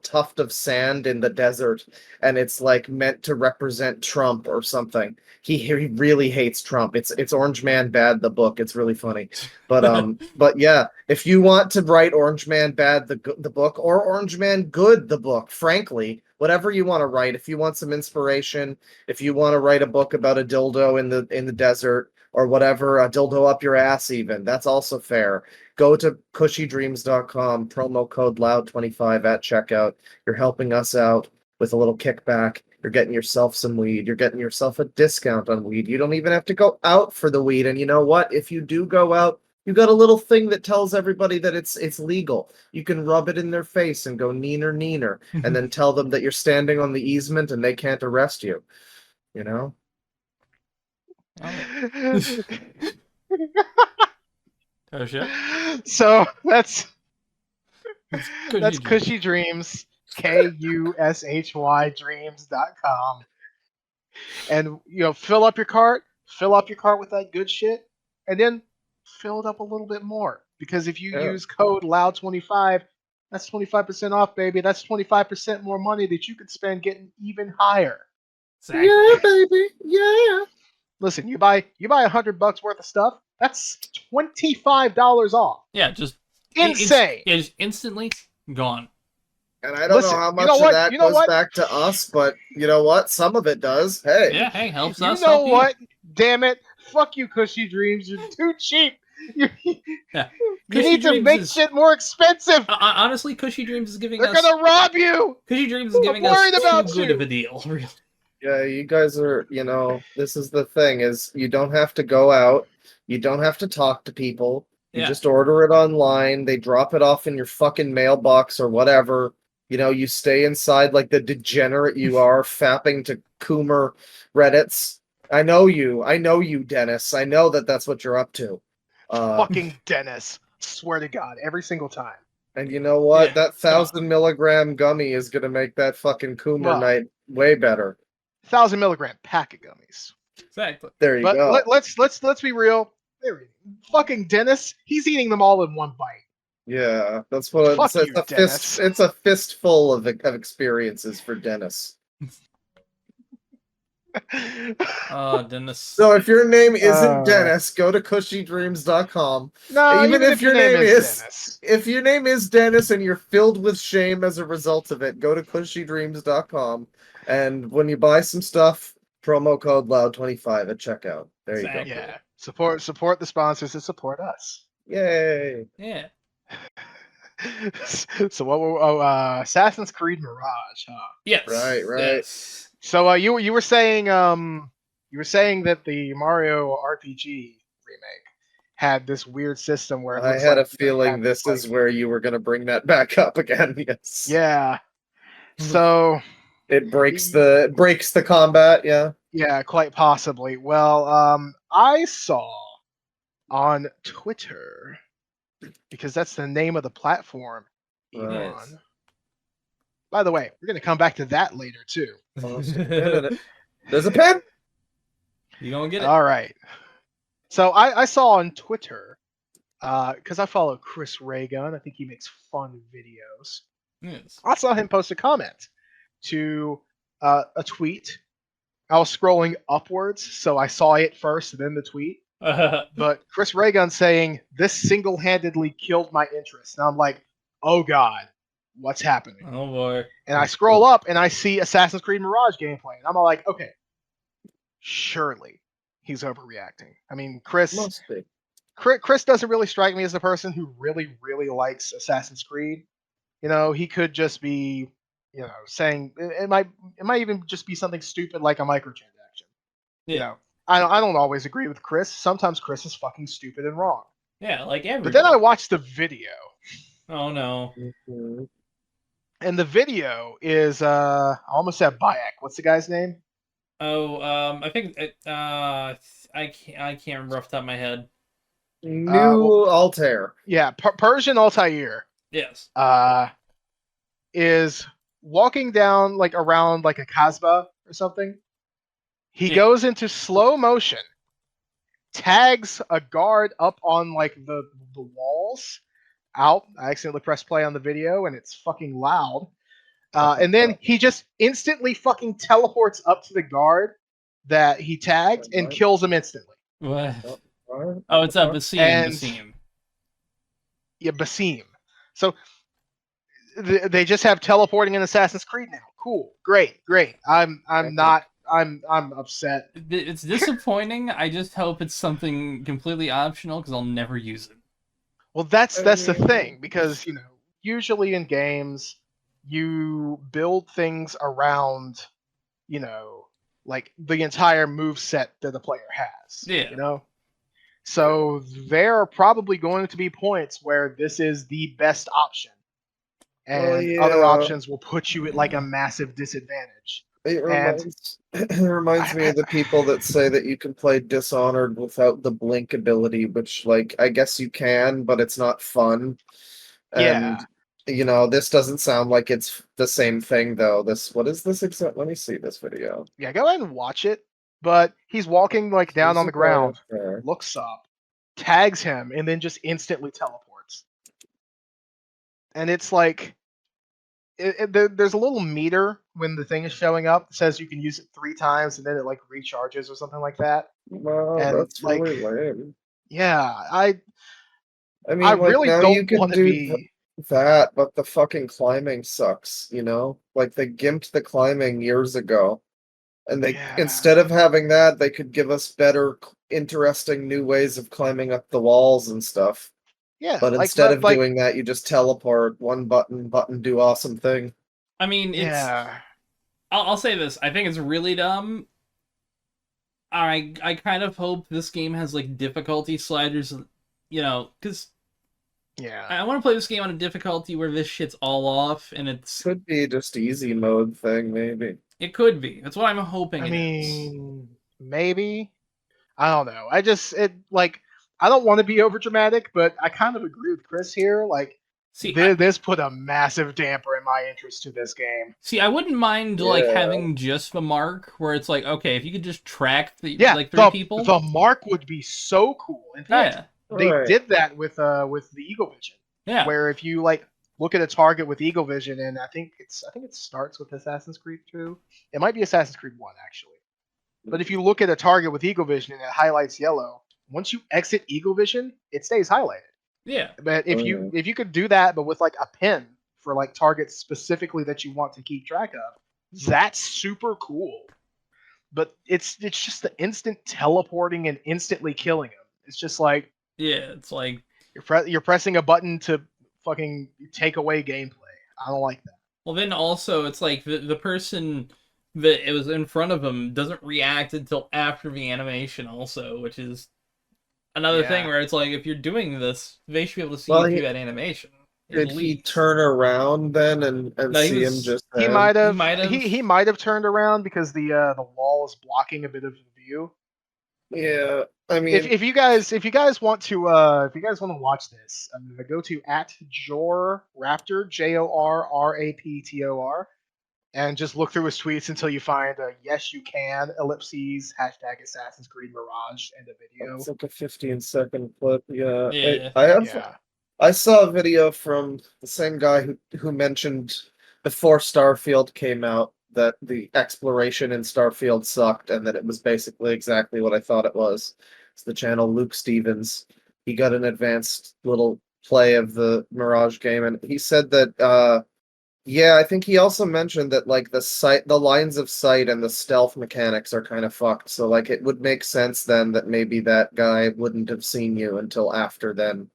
tuft of sand in the desert, and it's like meant to represent Trump or something. He really hates Trump. It's Orange Man Bad, the book. It's really funny. But yeah, if you want to write Orange Man Bad, the book, or Orange Man Good, the book, frankly, whatever you want to write, if you want some inspiration, if you want to write a book about a dildo in the desert or whatever, a dildo up your ass even, that's also fair. Go to cushydreams.com, promo code LOUD25 at checkout. You're helping us out with a little kickback. You're getting yourself some weed. You're getting yourself a discount on weed. You don't even have to go out for the weed. And you know what? If you do go out, you got a little thing that tells everybody that it's legal. You can rub it in their face and go neener neener, and then tell them that you're standing on the easement and they can't arrest you. You know? Oh shit. So that's Cushy Cushy Dreams, KUSHY dreams.com. And fill up your cart with that good shit, and then fill it up a little bit more. Because if you use code LOUD25, that's 25% off, baby. That's 25% more money that you could spend getting even higher. Exactly. Yeah, baby. Yeah. Listen, you buy $100 worth of stuff, that's $25 off. Yeah, just Insane. Yeah, just instantly gone. And I don't know how much of that goes back to us, but you know what? Some of it does. Hey. Yeah, hey, helps You us. know help what? You. Damn it. Fuck you, Cushy Dreams. You're too cheap. You Cushy need to Dreams make shit more expensive. Honestly, Cushy Dreams is giving They're us... gonna rob you. Cushy Dreams is giving I'm us worried about too good you. of a deal, really. Yeah, you guys are, this is the thing, is you don't have to go out. You don't have to talk to people. You just order it online. They drop it off in your fucking mailbox or whatever. You stay inside like the degenerate you are, fapping to Coomer Reddits. I know you, Dennis. I know that's what you're up to. Fucking Dennis. Swear to God, every single time. And you know what? Yeah, that 1,000 milligram gummy is gonna make that fucking Coomer night way better. 1,000 milligram pack of gummies. Exactly. There you go. Let's be real. Fucking Dennis, he's eating them all in one bite. Yeah, that's what Fuck it's you, a Dennis. fist. It's a fistful of experiences for Dennis. Dennis. So if your name isn't Dennis, go to cushydreams.com. No, even if your name is Dennis. If your name is Dennis and you're filled with shame as a result of it, go to cushydreams.com, and when you buy some stuff, promo code LOUD25 at checkout. There you go. Yeah. Support the sponsors and support us. Yay. Yeah. So what? Assassin's Creed Mirage, huh? Yes. Right. Yes. So you were saying that the Mario RPG remake had this weird system where it I looks had like a feeling this is where you were going to bring that back up again. Yes. yeah. So It breaks the combat. Yeah. yeah, quite possibly. Well, I saw on Twitter, because that's the name of the platform. Right. Elon. By the way, we're gonna come back to that later too. There's a pen. You gonna get it? All right. So I saw on Twitter, because I follow Chris Raygun. I think he makes fun videos. Yes. I saw him post a comment to a tweet. I was scrolling upwards, so I saw it first and then the tweet. But Chris Raygun saying, "This single-handedly killed my interest." And I'm like, oh god, what's happening? Oh boy. And I scroll up and I see Assassin's Creed Mirage gameplay. And I'm all like, okay, surely he's overreacting. I mean, Chris doesn't really strike me as the person who really, really likes Assassin's Creed. You know, he could just be, saying it might even just be something stupid like a microtransaction. Yeah. You know, I don't always agree with Chris. Sometimes Chris is fucking stupid and wrong. Yeah, like everybody. But then I watched the video. Oh no. And the video is I almost said Bayek. What's the guy's name? Oh, I think I can't remember off the top of my head. New Altair. Yeah, Persian Altair. Yes. Is walking down like around like a Kasbah or something. He goes into slow motion, tags a guard up on like the walls. Out. I accidentally pressed play on the video and it's fucking loud. And then he just instantly fucking teleports up to the guard that he tagged and kills him instantly. What? Oh, it's a Basim. Yeah, Basim. So they just have teleporting in Assassin's Creed now. Cool, great. I'm upset. It's disappointing. I just hope it's something completely optional because I'll never use it. Well, that's the thing, because usually in games you build things around like the entire move set that the player has. Yeah. So there are probably going to be points where this is the best option, and other options will put you at like a massive disadvantage. It reminds me of the people that say that you can play Dishonored without the blink ability, which, like, I guess you can, but it's not fun. And, this doesn't sound like it's the same thing, though. What is this exact? Let me see this video. Yeah, go ahead and watch it. But he's walking, like, down on the ground, looks up, tags him, and then just instantly teleports. And it's like... there's a little meter when the thing is showing up that says you can use it 3 times and then it like recharges or something like that. Wow, and that's really lame. Yeah, I mean, I like, really now don't you can want to do be that, but the fucking climbing sucks, Like, they gimped the climbing years ago. And they instead of having that, they could give us better, interesting new ways of climbing up the walls and stuff. Yeah, but instead of doing that, you just teleport one button, do awesome thing. I mean, I'll say this. I think it's really dumb. I kind of hope this game has like difficulty sliders, because I want to play this game on a difficulty where this shit's all off and it's could be just easy mode thing, maybe. It could be. That's what I'm hoping. I mean, maybe. I don't know. I don't want to be over dramatic, but I kind of agree with Chris here. Like, this put a massive damper in my interest to this game. See, I wouldn't mind like having just the mark where it's like, okay, if you could just track the 3 people. The mark would be so cool. In fact, they did that with the Eagle Vision. Yeah. Where if you like look at a target with Eagle Vision, and I think it starts with Assassin's Creed 2. It might be Assassin's Creed 1 actually. But if you look at a target with Eagle Vision and it highlights yellow, once you exit Eagle Vision, it stays highlighted. Yeah. But if you could do that, but with like a pin for like targets specifically that you want to keep track of, that's super cool. But it's just the instant teleporting and instantly killing him. It's just like it's like you're pressing a button to fucking take away gameplay. I don't like that. Well, then also it's like the person that it was in front of him doesn't react until after the animation, also, which is another thing Yeah. where it's like if you're doing this, they should be able to see Well, you through that animation. At Did he least. turn around then and No, he see him was- just He then? might have. might have. He might have turned around because the wall is blocking a bit of the view. Yeah, I mean, If you guys want to watch this, go to @JorRaptor JORRAPTOR and just look through his tweets until you find yes you can ellipses hashtag Assassin's Creed Mirage and a video. it's like a 15-second clip. Yeah, Yeah. Yeah. I saw a video from the same guy who mentioned before Starfield came out that the exploration in Starfield sucked and that it was basically exactly what I thought it was. It's the channel Luke Stevens. He got an advanced little play of the Mirage game, and he said that yeah, I think he also mentioned that like the lines of sight and the stealth mechanics are kind of fucked. So like it would make sense then that maybe that guy wouldn't have seen you until after then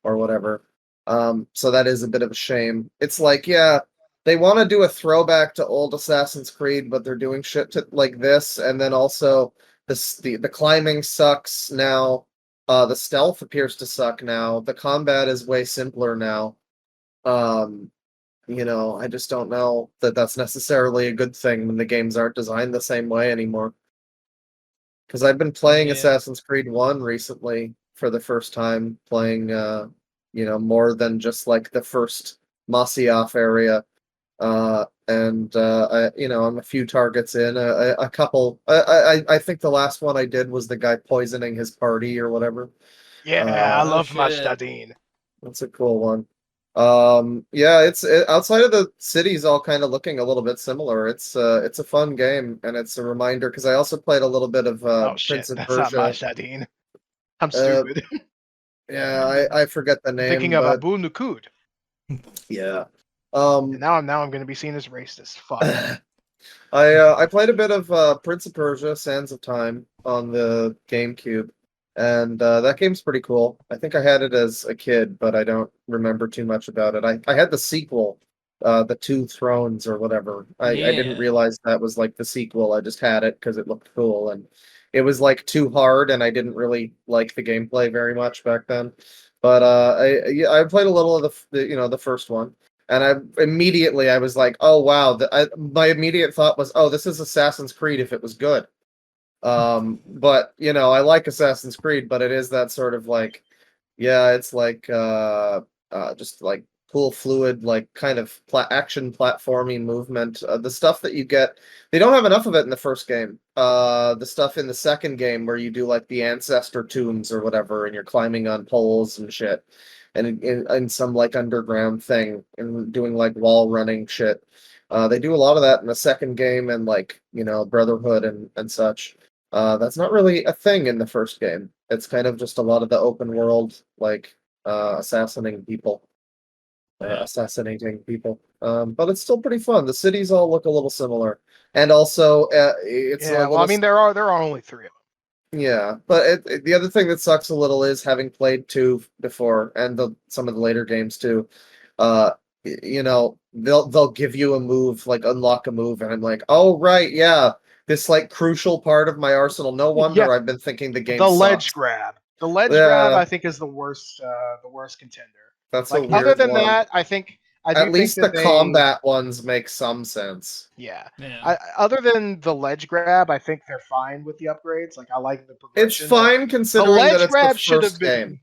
or whatever. So that is a bit of a shame. It's like, yeah, they want to do a throwback to old Assassin's Creed, but they're doing shit to like this, and then also the climbing sucks now. The stealth appears to suck now. The combat is way simpler now. I just don't know that that's necessarily a good thing when the games aren't designed the same way anymore. Because I've been playing Yeah. Assassin's Creed 1 recently for the first time, playing, more than just like the first Masyaf area. I'm a few targets in, a couple. I think the last one I did was the guy poisoning his party or whatever. Yeah, I Oh, love shit. Mashtadin. That's a cool one. Yeah, outside of the cities all kind of looking a little bit similar. It's a fun game, and it's a reminder because I also played a little bit of Oh shit, Prince of that's not Persia. Mashtadin. I'm stupid. Yeah, I forget the I'm name, thinking of but Abu Nukud. yeah. And now I'm gonna be seen as racist. Fuck. I played a bit of Prince of Persia: Sands of Time on the GameCube, and that game's pretty cool. I think I had it as a kid, but I don't remember too much about it. I had the sequel, the Two Thrones or whatever. I didn't Yeah. realize that was like the sequel. I just had it because it looked cool, and it was like too hard, and I didn't really like the gameplay very much back then. But I played a little of the first one. And I was like, oh wow, my immediate thought was, oh, this is Assassin's Creed if it was good. But I like Assassin's Creed, but it is that sort of like, yeah, it's like just like cool, fluid, like kind of action platforming movement. The stuff that you get, they don't have enough of it in the first game. The stuff in the second game where you do like the ancestor tombs or whatever, and you're climbing on poles and shit, and in some like underground thing, and doing like wall running shit. They do a lot of that in the second game, and like Brotherhood and such. That's not really a thing in the first game. It's kind of just a lot of the open world, like assassinating people. But it's still pretty fun. The cities all look a little similar, and also it's a Yeah, well, little I mean there are only 3 of them. yeah. But the other thing that sucks a little is having played 2 before and some of the later games too. Uh, they'll give you a move, like unlock a move, and I'm like, oh right, yeah, this like crucial part of my arsenal. No wonder Yeah, I've been thinking the game the sucks. ledge grab. The ledge Yeah. grab I think is the worst contender. That's Like a other weird than one. that, I do At least think the that combat ones make some sense. Yeah. Yeah. Other than the ledge grab, I think they're fine with the upgrades. Like I like the It's progression. fine The considering that ledge it's the grab should have first been. game.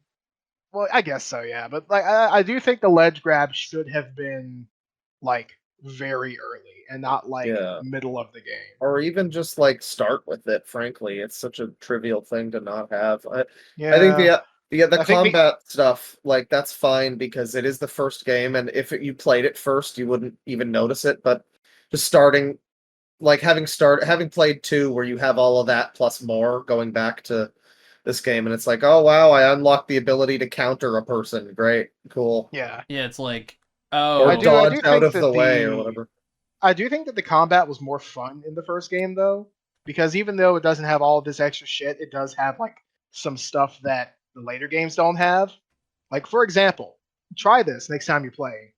Well, I guess so, yeah. But like I do think the ledge grab should have been like very early and not like Yeah. middle of the game. Or even just like start with it, frankly. It's such a trivial thing to not have. Yeah. I think the I think combat stuff, like that's fine because it is the first game, and if you played it first, you wouldn't even notice it. But just starting, like having played 2, where you have all of that plus more going back to this game, and it's like, oh wow, I unlocked the ability to counter a person. Great, cool. Yeah. Yeah, it's like, Or I do dodge out think of that the way or whatever. I do think that the combat was more fun in the first game though, because even though it doesn't have all of this extra shit, it does have like some stuff that the later games don't have. Like for example, try this next time you play.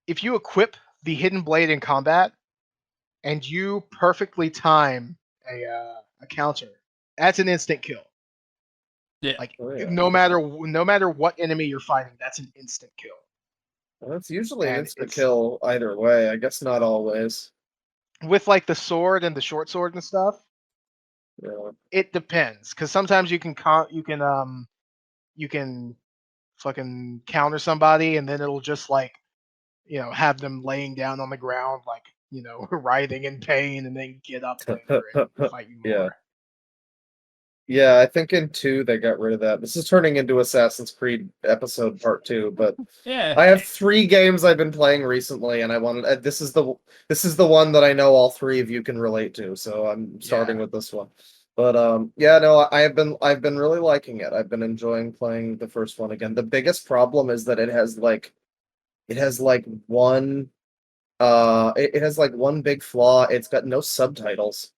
If you equip the hidden blade in combat and you perfectly time a counter, that's an instant kill. Yeah. Like Oh, yeah. no matter what enemy you're fighting, that's an instant kill. Well, that's usually an And instant it's kill either way. I guess not always. with like the sword and the short sword and stuff. Yeah. It depends, because sometimes you can you can fucking counter somebody and then it'll just like have them laying down on the ground like writhing in pain and then get up later and fight you Yeah. more. Yeah, I think in 2 they got rid of that. This is turning into Assassin's Creed episode part 2, but Yeah. I have 3 games I've been playing recently, and I wanted this is the one that I know all 3 of you can relate to, so I'm starting with this one. But yeah, no, I've been really liking it. I've been enjoying playing the first one again. The biggest problem is that it has like one it has like one big flaw. It's got no subtitles,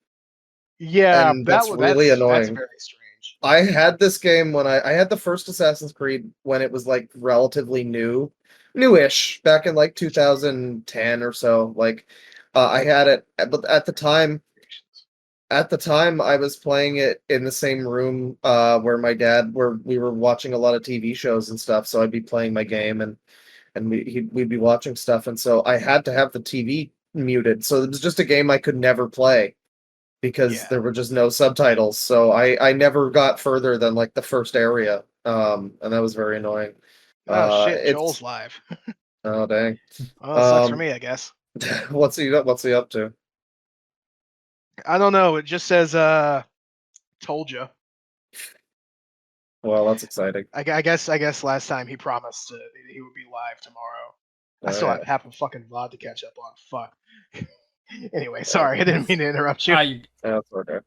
Yeah, and that's really that's annoying. very strange. I had this game when I had the first Assassin's Creed when it was like relatively newish, back in like 2010 or so. Like I had it, but at the time I was playing it in the same room where where we were watching a lot of TV shows and stuff. So I'd be playing my game and we'd be watching stuff, and so I had to have the TV muted. So it was just a game I could never play because Yeah. there were just no subtitles. So I never got further than like the first area. And that was very annoying. Oh shit, It's Joel's live. oh dang. Well, it sucks for Um me, I guess. what's he up to? I don't know. It just says told you. Well, that's exciting. I guess last time he promised he would be live tomorrow. I still Alright. have a fucking VOD to catch up on. Fuck. Anyway, sorry, I didn't mean to interrupt you. I That's okay.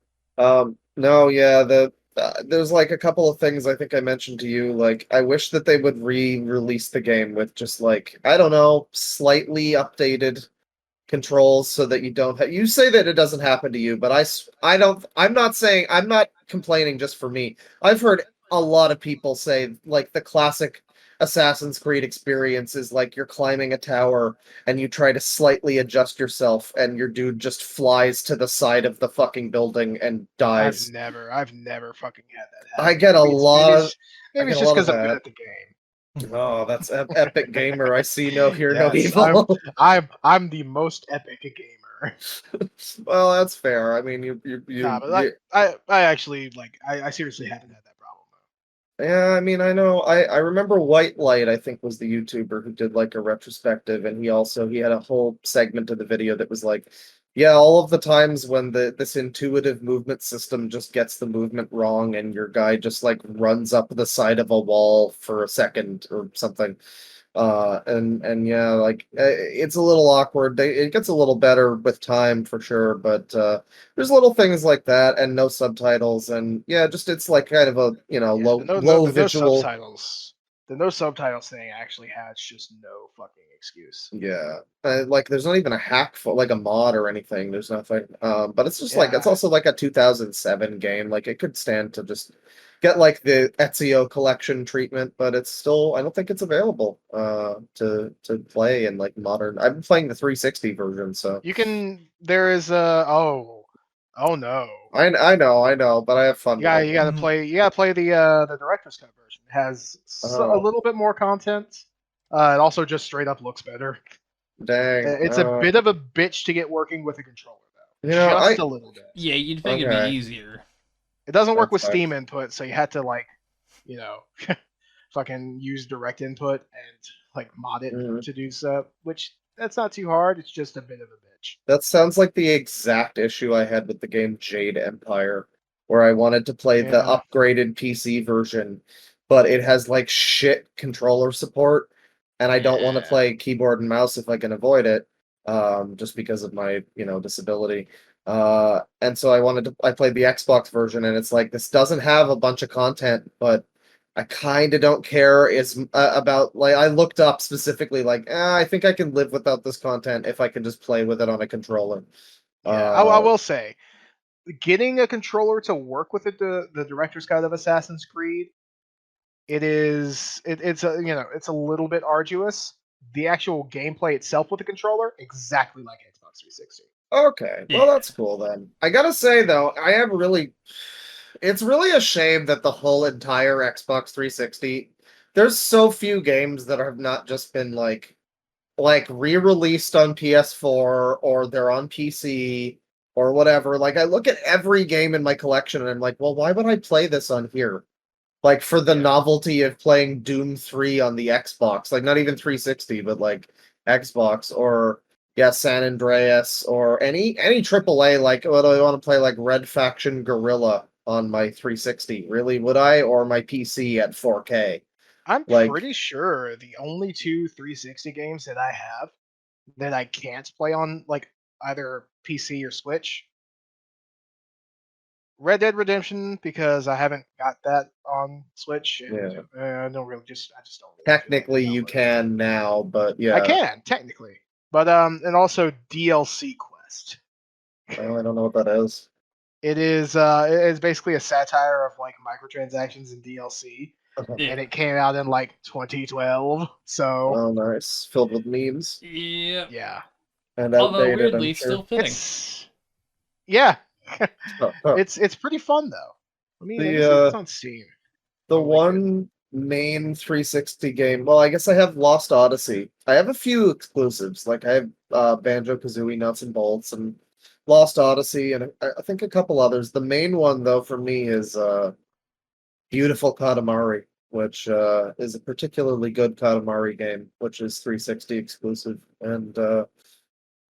No, yeah, there's like a couple of things I think I mentioned to you. Like, I wish that they would re-release the game with just like, I don't know, slightly updated controls so that you don't you say that it doesn't happen to you, but I don't, I'm not complaining just for me. I've heard a lot of people say like the classic Assassin's Creed experience is like you're climbing a tower and you try to slightly adjust yourself and your dude just flies to the side of the fucking building and dies. I've never fucking had that happen. I get a lot of Maybe it's a just lot of because I'm good that. at the game. Oh, that's epic gamer. I see no hear no Yes, evil. I'm the most epic gamer. Well, that's fair. I mean, Nah, but like I actually like I seriously haven't had that problem though. yeah, I mean, I know. I remember White Light, I think, was the YouTuber who did like a retrospective, and he had a whole segment of the video that was like, yeah, all of the times when this intuitive movement system just gets the movement wrong, and your guy just like runs up the side of a wall for a second or something. And yeah, like it's a little awkward. It gets a little better with time for sure, but there's little things like that and no subtitles, and yeah, just it's like kind of a Yeah, low the no visual. subtitles. The no subtitles thing actually has just no fucking excuse. Yeah, like there's not even a hack for like a mod or anything. There's nothing. But it's just like it's Yeah. also like a 2007 game. Like it could stand to just get like the Ezio collection treatment, but it's still I don't think it's available to play in like modern. I've been playing the 360 version, so You can. There is a. Oh no. I know, but I have fun with You it. gotta play. You gotta play the director's cut version. It has a Oh, little bit more content. It also just straight up looks better. dang. It's a bit of a bitch to get working with a controller though. You know, Just a little bit. yeah, you'd think it'd Okay. be easier. It doesn't work That's with fine. Steam input, so you had to like, fucking use direct input and like mod it Mhm. to do so. Which that's not too hard. It's just a bit of a bitch. That sounds like the exact issue I had with the game Jade Empire, where I wanted to play the Yeah. upgraded PC version, but it has like shit controller support, and I don't want to Yeah. play keyboard and mouse if I can avoid it, just because of my, disability. And so I played the Xbox version, and it's like this doesn't have a bunch of content, but I kind of don't care about like I looked up specifically like I think I can live without this content if I can just play with it on a controller. Yeah. I will say, getting a controller to work with the director's cut of Assassin's Creed it's a it's a little bit arduous. The actual gameplay itself with the controller, exactly like Xbox 360. Okay, well Yeah. that's cool then. I gotta say though, it's really a shame that the whole entire Xbox 360, there's so few games that have not just been like re-released on PS4 or they're on PC or whatever. Like I look at every game in my collection and I'm like, well, why would I play this on here? Like for the Yeah. novelty of playing Doom 3 on the Xbox, like not even 360, but like Xbox or yeah, San Andreas or any AAA, like what do I want to play like Red Faction Guerrilla on my 360? Really, would I? Or my PC at 4K? I'm Like, pretty sure the only two 360 games that I have that I can't play on like either PC or Switch, Red Dead Redemption, because I haven't got that on Switch, and yeah, I don't really I just don't really feel like technically you downloading it. can now, but I yeah, can technically, but and also DLC Quest. well, I don't know what that is. It's basically a satire of like microtransactions and DLC, and Yeah. it came out in like 2012. So Oh, nice, filled with memes Yeah. yeah, and Although outdated, I'm weirdly, sure. still fitting. it's yeah, Huh. it's pretty fun though. Let me The see if it's on Steam. The Probably could. one main 360 game, well, I guess I have Lost Odyssey. I have a few exclusives, like I have Banjo-Kazooie Nuts and Bolts and Lost Odyssey, and I think a couple others. The main one, though, for me is Beautiful Katamari, which is a particularly good Katamari game, which is 360 exclusive, and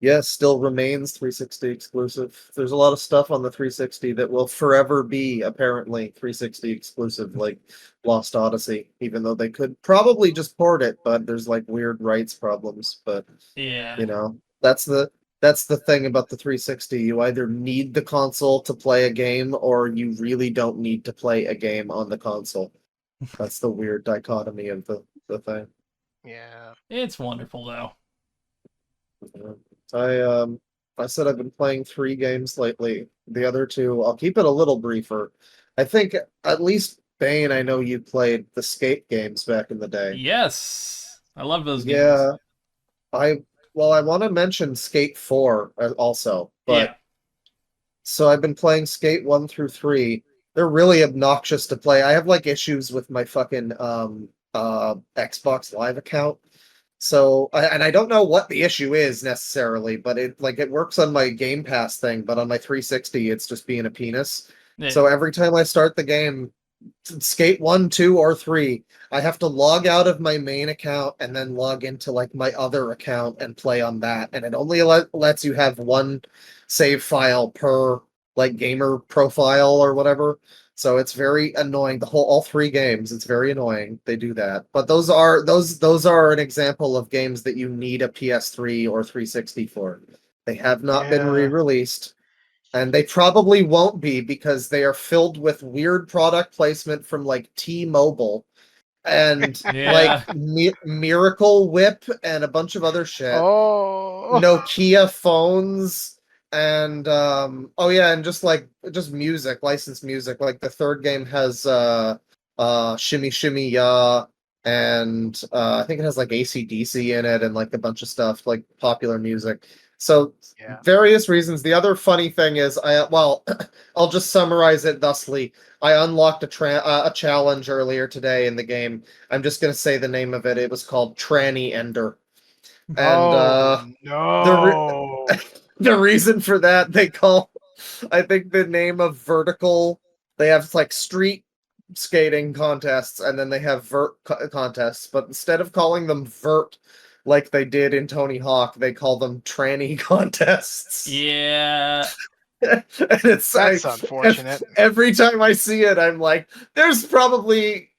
yes, still remains 360 exclusive. There's a lot of stuff on the 360 that will forever be apparently 360 exclusive, like Lost Odyssey, even though they could probably just port it, but there's like weird rights problems. But Yeah. you know, that's the thing about the 360. You either need the console to play a game or you really don't need to play a game on the console. That's the weird dichotomy of the thing. Yeah. It's wonderful though. Yeah. I said I've been playing 3 games lately. The other two, I'll keep it a little briefer. I think at least Bane, I know you played the skate games back in the day. Yes. I love those games. Yeah, I I want to mention Skate 4 also, Yeah. but so I've been playing Skate 1 through 3. They're really obnoxious to play. I have like issues with my fucking Xbox Live account. So, and I don't know what the issue is necessarily, but it works on my Game Pass thing, but on my 360, it's just being a penis. Yeah. So every time I start the game, Skate 1, 2, or 3, I have to log out of my main account and then log into like my other account and play on that. And it only lets you have one save file per like gamer profile or whatever. So it's very annoying. All 3 games, it's very annoying. They do that. But those are an example of games that you need a PS3 or 360 for. They have not been Yeah. re-released. And they probably won't be because they are filled with weird product placement from like T-Mobile and like Yeah. Miracle Whip and a bunch of other shit. Oh. Nokia phones and oh yeah, and just music, licensed music. Like the third game has Shimmy Shimmy Ya and I think it has like AC/DC in it and like a bunch of stuff, like popular music. So Yeah. various reasons. The other funny thing is I'll just summarize it thusly. I unlocked a challenge earlier today in the game. I'm just gonna say the name of it. It was called Tranny Ender. And Oh the no. the reason for that I think the name of vertical, they have like street skating contests and then they have contests, but instead of calling them vert like they did in Tony Hawk, they call them tranny contests. Yeah. And it's That's like unfortunate. every time I see it, I'm like, there's probably,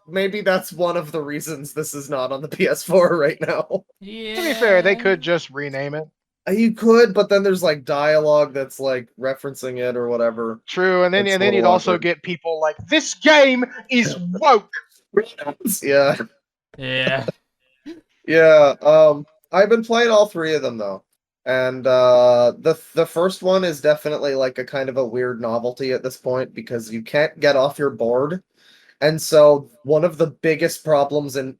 maybe that's one of the reasons this is not on the PS4 right now. Yeah. To be fair, they could just rename it. You could, but then there's like dialogue that's like referencing it or whatever. True, and then It's a you'd little also awkward. get people like, this game is woke. Yeah. Yeah. Yeah. I've been playing all 3 of them though. And the first one is definitely like a kind of a weird novelty at this point because you can't get off your board. And so one of the biggest problems in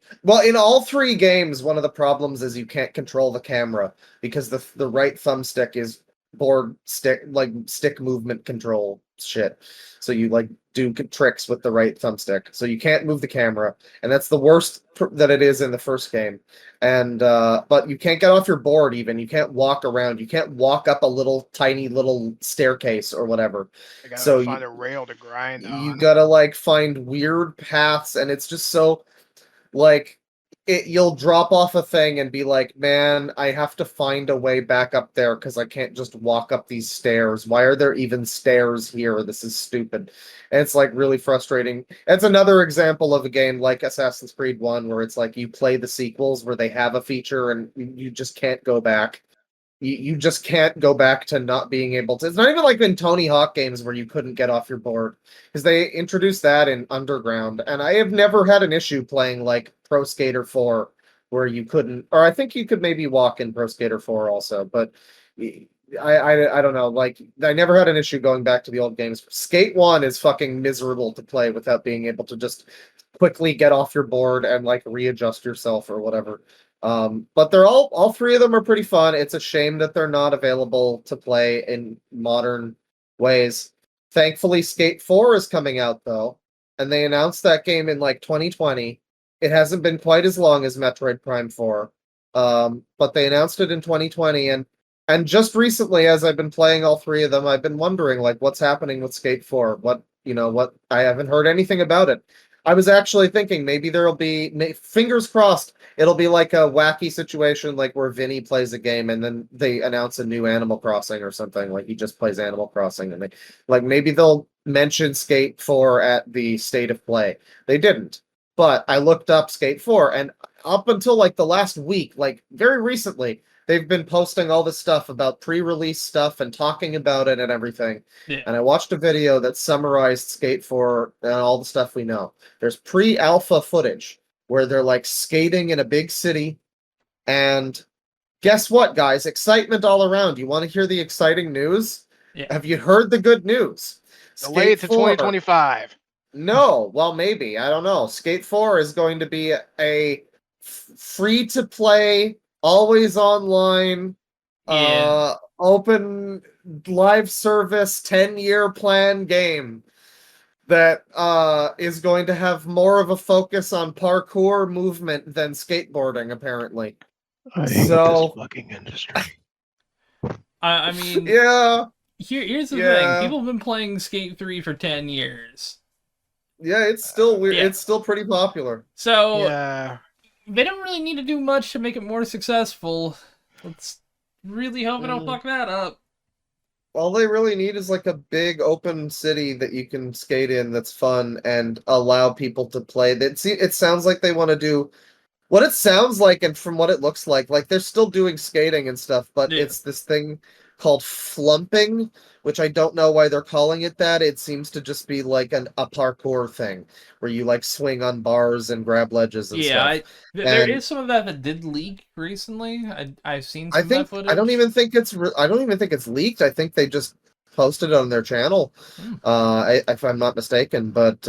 all three games, one of the problems is you can't control the camera because the right thumbstick is board stick like stick movement control shit. So you like do tricks with the right thumbstick. So you can't move the camera, and that's the worst that it is in the first game. And but you can't get off your board even. You can't walk around. You can't walk up a little tiny little staircase or whatever. I gotta So find a rail to grind you on. gotta like find weird paths, and it's just so like you'll drop off a thing and be like, man, I have to find a way back up there because I can't just walk up these stairs. Why are there even stairs here? This is stupid. And it's like really frustrating. It's another example of a game like Assassin's Creed 1 where it's like you play the sequels where they have a feature and you just can't go back. You just can't go back to not being able to. It's not even like in Tony Hawk games where you couldn't get off your board because they introduced that in Underground, and I have never had an issue playing like Pro Skater 4 where you couldn't, or I think you could maybe walk in Pro Skater 4 also, but I don't know. Like I never had an issue going back to the old games. Skate 1 is fucking miserable to play without being able to just quickly get off your board and like readjust yourself or whatever. But they're all three of them are pretty fun. It's a shame that they're not available to play in modern ways. Thankfully, Skate 4 is coming out though, and they announced that game in like 2020. It hasn't been quite as long as Metroid Prime 4. But they announced it in 2020, and just recently, as I've been playing all three of them, I've been wondering like what's happening with Skate 4. What I haven't heard anything about it. I was actually thinking maybe there'll be fingers crossed it'll be like a wacky situation like where Vinny plays a game and then they announce a new Animal Crossing or something like he just plays Animal Crossing and they like maybe they'll mention Skate 4 at the State of Play. They didn't. But I looked up Skate 4 and up until like the last week, like very recently, they've been posting all this stuff about pre-release stuff and talking about it and everything. Yeah. And I watched a video that summarized Skate 4 and all the stuff we know. There's pre-alpha footage where they're like skating in a big city. And guess what, guys? Excitement all around. You want to hear the exciting news? Yeah. Have you heard the good news? Delayed to 2025. No, well, maybe. I don't know. Skate 4 is going to be a free-to-play, always online, open live service 10-year plan game that is going to have more of a focus on parkour movement than skateboarding, apparently. I hate this fucking industry. I mean, yeah. Here's the thing. People have been playing Skate 3 for 10 years. Yeah, it's still weird. Yeah. It's still pretty popular. So Yeah. they don't really need to do much to make it more successful. Let's really hope I don't fuck that up. All they really need is like a big open city that you can skate in that's fun and allow people to play. It sounds like they want to do what it sounds like, and from what it looks like they're still doing skating and stuff, but it's this thing called flumping, which I don't know why they're calling it that. It seems to just be like a parkour thing where you like swing on bars and grab ledges and stuff. There is some of that did leak recently. I've seen some of that footage. I don't even think it's leaked. I think they just posted it on their channel, if I'm not mistaken. But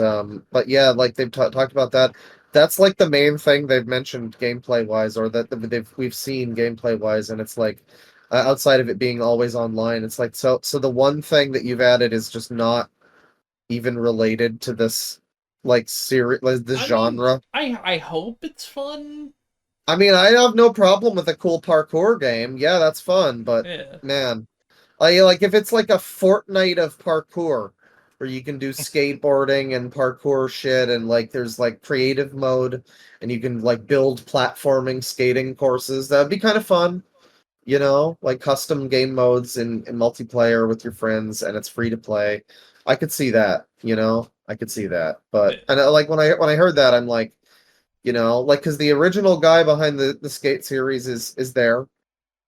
yeah, like they've talked about that. That's like the main thing they've mentioned gameplay wise, or that we've seen gameplay wise, and it's like outside of it being always online, it's like so the one thing that you've added is just not even related to this like series, this genre. I hope it's fun. I mean, I have no problem with a cool parkour game. Yeah, that's fun, but man, like if it's like a Fortnite of parkour where you can do skateboarding and parkour shit and like there's like creative mode and you can like build platforming skating courses, that would be kind of fun. You know, like custom game modes in multiplayer with your friends, and it's free to play. I could see that, you know, I could see that. But and like when I heard that, I'm like, you know, like because the original guy behind the Skate series is there,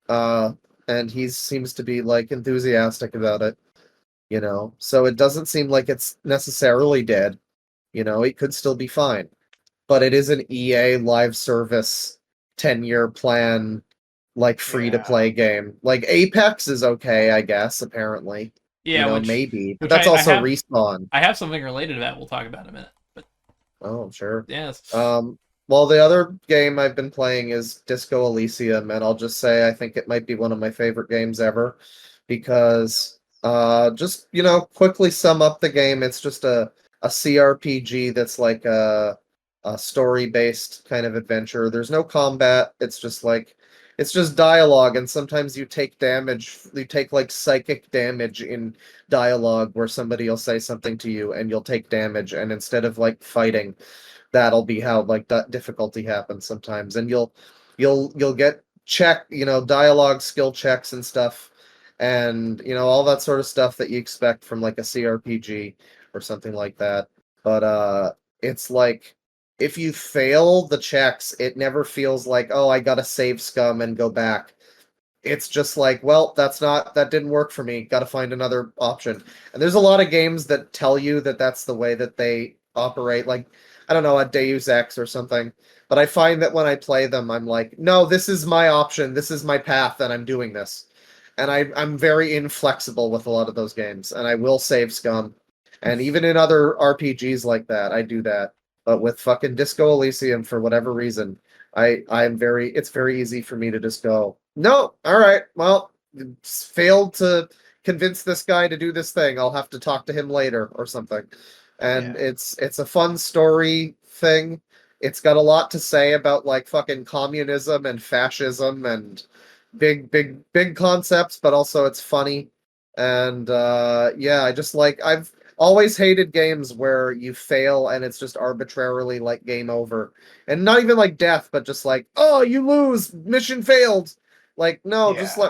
and he seems to be like enthusiastic about it, you know. So it doesn't seem like it's necessarily dead, you know. It could still be fine, but it is an EA live service 10-year plan. Like free-to-play game. Like Apex is okay, I guess, apparently. Yeah, you know, maybe. But that's also Respawn. I have something related to that we'll talk about in a minute. But Oh, sure. Yes. Well, the other game I've been playing is Disco Elysium, and I'll just say I think it might be one of my favorite games ever because just, quickly sum up the game, it's just a CRPG that's like a story-based kind of adventure. There's no combat. It's just dialogue, and sometimes you take damage. You take like psychic damage in dialogue where somebody will say something to you and you'll take damage, and instead of like fighting, that'll be how like that difficulty happens sometimes. And you'll get dialogue skill checks and stuff, and all that sort of stuff that you expect from like a CRPG or something like that. But it's like if you fail the checks, it never feels like, oh, I gotta save scum and go back. It's just like, well, that didn't work for me. Got to find another option. And there's a lot of games that tell you that that's the way that they operate. Like, I don't know, a Deus Ex or something. But I find that when I play them, I'm like, no, this is my option. This is my path, and I'm doing this. And I'm very inflexible with a lot of those games, and I will save scum. And even in other RPGs like that, I do that. But with fucking Disco Elysium, for whatever reason, it's very easy for me to just go, no, all right, well, failed to convince this guy to do this thing. I'll have to talk to him later or something. And Yeah. it's a fun story thing. It's got a lot to say about like fucking communism and fascism and big concepts, but also it's funny. And yeah, I've always hated games where you fail and it's just arbitrarily like game over. And not even like death, but just like, oh, you lose, mission failed. Like, no, just Yeah.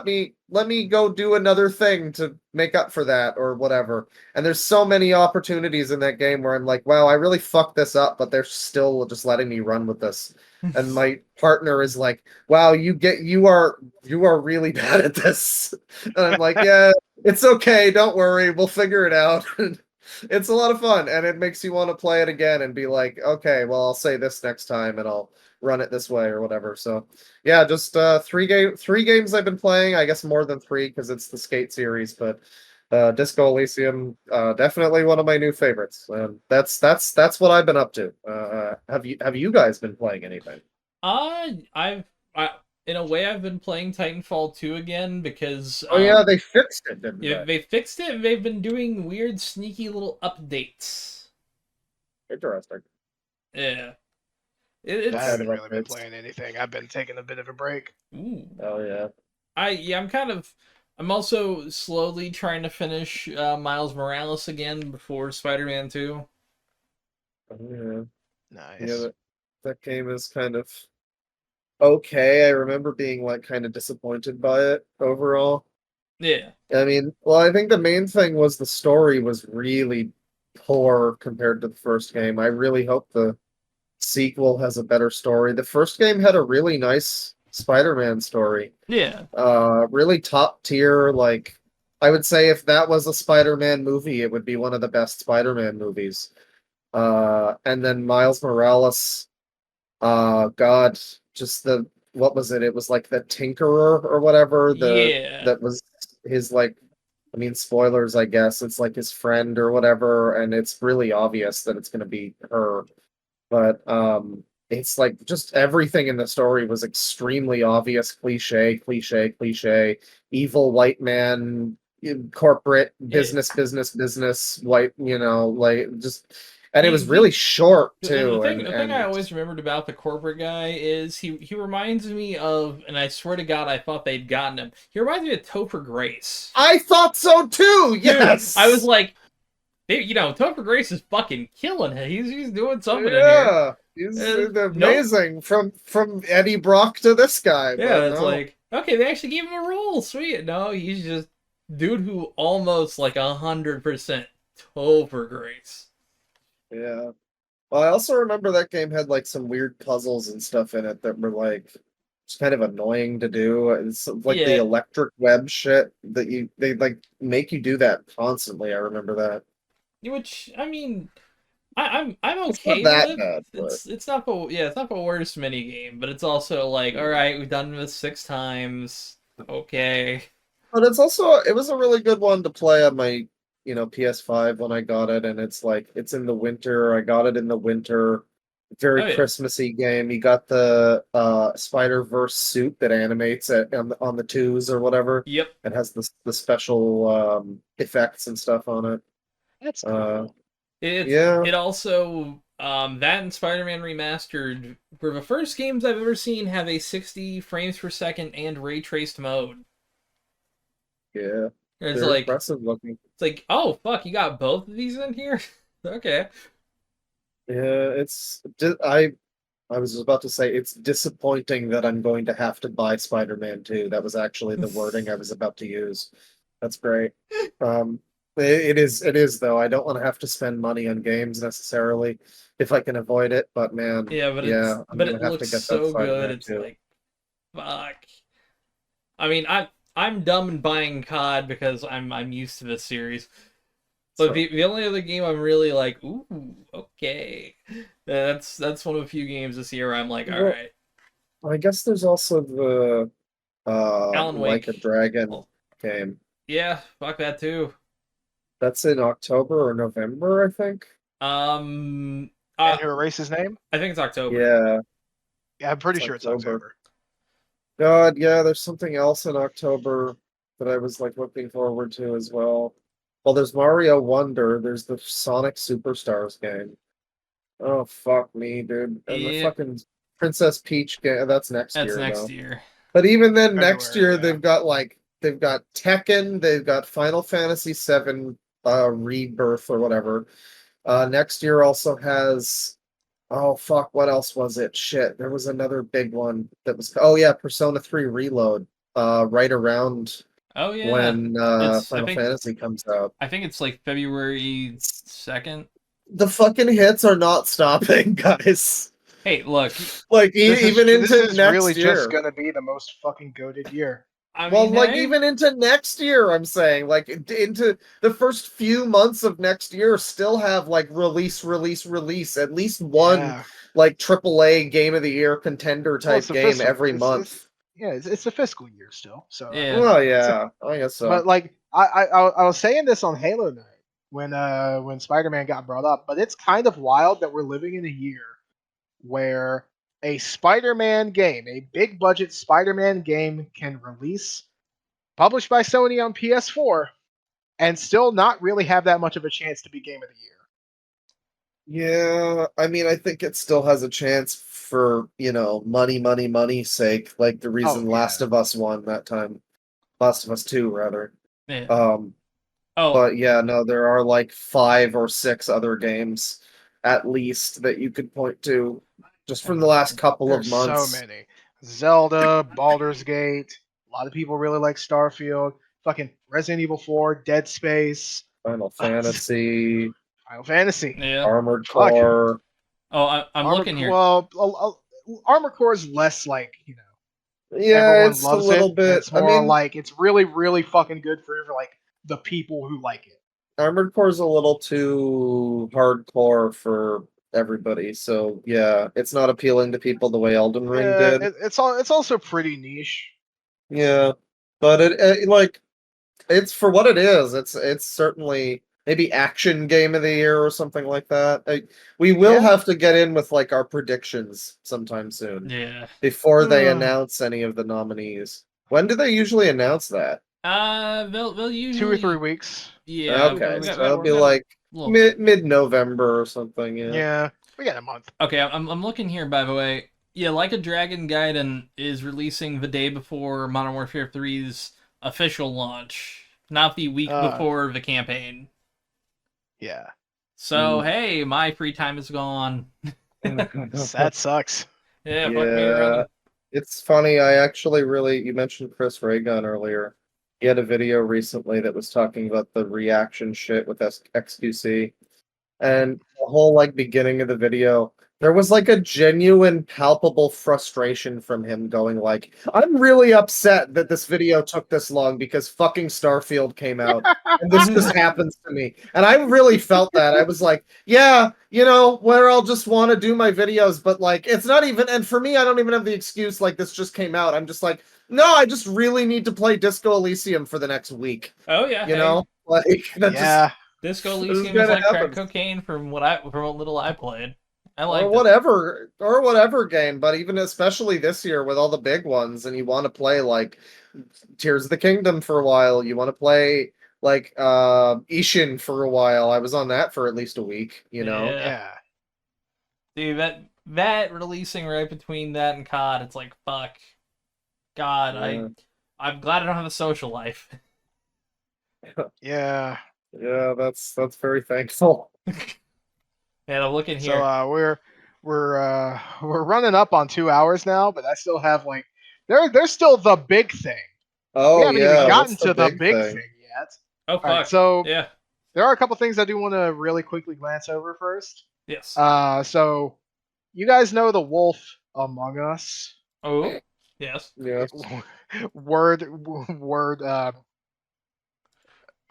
let me go do another thing to make up for that or whatever. And there's so many opportunities in that game where I'm like, wow, I really fucked this up, but they're still just letting me run with this. And my partner is like, wow, you are really bad at this. And I'm like, yeah, it's okay, don't worry, we'll figure it out. It's a lot of fun, and it makes you want to play it again and be like, okay, well, I'll say this next time and I'll run it this way or whatever. So yeah, just three games I've been playing. I guess more than three because it's the Skate series, but Disco Elysium, definitely one of my new favorites. That's what I've been up to. Have you guys been playing anything? I in a way I've been playing Titanfall 2 again because Oh yeah, they fixed it, didn't yeah, they? they fixed it and they've been doing weird sneaky little updates. Interesting. Yeah. I It's haven't Kind of really been updates. playing anything. I've been taking a bit of a break. ooh. Oh yeah. I'm also slowly trying to finish Miles Morales again before Spider-Man 2. Oh, yeah. Yeah, Nice. that game is kind of okay. I remember being like kind of disappointed by it overall. Yeah. I mean, well, I think the main thing was the story was really poor compared to the first game. I really hope the sequel has a better story. The first game had a really nice Spider-Man story. Yeah. Really top tier, like I would say if that was a Spider-Man movie, it would be one of the best Spider-Man movies. And then Miles Morales, God, just the what was it? It was like the Tinkerer or whatever, Yeah. that was his like I mean spoilers, I guess. It's like his friend or whatever, and it's really obvious that it's gonna be her. But it's like just everything in the story was extremely obvious, cliche, evil white man, corporate Yeah. business, white, like just, and it was The really short the too, thing I and always remembered about the corporate guy is he reminds me of, and I swear to God I thought they'd gotten him. He reminds me of Topher Grace. I thought so too. Dude, I was Yes. like, Topher Grace is fucking killing it. He's doing something in here. Yeah, he's Nope. amazing from Eddie Brock to this guy, Yeah, but it's no. like, okay, they actually gave him a role. Sweet. No, he's just dude who almost like 100% Topher Grace. Yeah. Well, I also remember that game had like some weird puzzles and stuff in it that were like just kind of annoying to do. It's like the Yeah, electric web shit that they like make you do that constantly. I remember that. which I mean, I'm It's not okay that with. bad, but It's not it's not the worst mini game, but it's also like, all right, we've done this 6 times. Okay. but it was a really good one to play on my PS5 when I got it, and it's in the winter. I got it in the winter. Very Oh, yeah. Christmassy game. You got the Spider-Verse suit that animates on the twos or whatever. Yep. It has the special effects and stuff on it. That's Uh, cool. yeah. It also that and Spider-Man Remastered were the first games I've ever seen have a 60 frames per second and ray traced mode. Yeah. It's They're like impressive looking. it's like, oh fuck, you got both of these in here? Okay. Yeah, I was about to say it's disappointing that I'm going to have to buy Spider-Man 2. That was actually the wording I was about to use. That's great. It is though. I don't want to have to spend money on games necessarily if I can avoid it, but man, Yeah, but yeah, I'm it gonna have to looks get that so good. Spider-Man It's 2. like fuck. I mean, I'm dumb in buying COD because I'm used to this series. But So, the only other game I'm really like, ooh, okay. That's one of the few games this year where I'm like, all Well, right. I guess there's also the Alan Like a Wake. Dragon Well, game. yeah, fuck that too. That's in October or November, I think. Um, And who erased his name? I think it's October. Yeah, Yeah, I'm pretty it's sure it's October. October. God, yeah, there's something else in October that I was looking forward to as well. Well, there's Mario Wonder, there's the Sonic Superstars game. Oh fuck me, dude. And the Yeah, fucking Princess Peach game, that's next that's year next though. year. But even then next February, year yeah. they've got Tekken, they've got Final Fantasy VII Rebirth or whatever. Next year also has oh fuck, what else was it? Shit, there was another big one that was Persona 3 Reload. Right around Oh yeah, when it's Final Fantasy comes out. I think it's like February 2nd. The fucking hits are not stopping, guys. Hey, look, Like This even is, into this is next really year. just gonna be the most fucking goated year. I Well, mean, like hey, even into next year, I'm saying, like into the first few months of next year, still have like release, at least one Yeah. like AAA game of the year contender Well, type it's a game fiscal. every month. It's a fiscal year still. So I yeah. mean, Well, yeah, I guess so. but like I was saying this on Halo Night when Spider-Man got brought up, but it's kind of wild that we're living in a year where a Spider-Man game, a big budget Spider-Man game can release published by Sony on PS4 and still not really have that much of a chance to be game of the year. Yeah, I mean, I think it still has a chance for, money sake, like the reason yeah. Last of Us won that time. Last of Us 2, rather. Yeah. But yeah, no, there are like 5 or 6 other games at least that you could point to just from the last couple There's of months. so many. Zelda, Baldur's Gate. A lot of people really like Starfield. Fucking Resident Evil 4, Dead Space, Final Fantasy, Final Fantasy. Yeah. Armored Fuck. Core. Oh, I'm Armored, looking here. Well, Armored Core is less like, Yeah, everyone it's a loves little it. bit. It's more like it's really, really fucking good for like the people who like it. Armored Core is a little too hardcore for everybody, so yeah, it's not appealing to people the way Elden Ring Yeah, did. it's also pretty niche. Yeah, but it's for what it is. It's certainly maybe action game of the year or something like that. We will Yeah. have to get in with like our predictions sometime soon Yeah. before they announce any of the nominees. When do they usually announce that? They'll usually 2 or 3 weeks. Yeah. Okay, we so got- it'll we be got a like little- mid-November or something. Yeah, we got a month. Okay, I'm looking here, by the way. Yeah, Like a Dragon Gaiden is releasing the day before Modern Warfare 3's official launch, not the week before the campaign. Yeah, So, hey, my free time is gone. that sucks. Yeah, fuck me running. It's funny. You mentioned Chris Ray-Gun earlier. He had a video recently that was talking about the reaction shit with XQC. And the whole like beginning of the video, there was like a genuine palpable frustration from him going like, I'm really upset that this video took this long because fucking Starfield came out and this just happens to me. And I really felt that. I was like, yeah, where I'll just want to do my videos, but like it's not even, and for me, I don't even have the excuse like this just came out. I'm just like, no, I just really need to play Disco Elysium for the next week. Oh, yeah. You know? Like that Yeah. Disco This is Elysium is gonna like crack happen. cocaine from what little I played. I or liked it. whatever game, but even especially this year with all the big ones, and you want to play like Tears of the Kingdom for a while, you want to play like Ishin for a while. I was on that for at least a week, you know. Yeah. Yeah. Dude, that releasing right between that and COD, it's like fuck. God, Yeah. I'm glad I don't have a social life. Yeah. Yeah, that's very thankful. And I'm looking So here. we're running up on 2 hours now, but I still have like there's still the big thing. We Oh haven't even yeah, gotten what's the to the big big thing? thing yet. Oh All right, fuck. so Yeah. there are a couple things I do want to really quickly glance over first. Yes. So you guys know the Wolf Among Us? Oh. Yes. Yes. Word.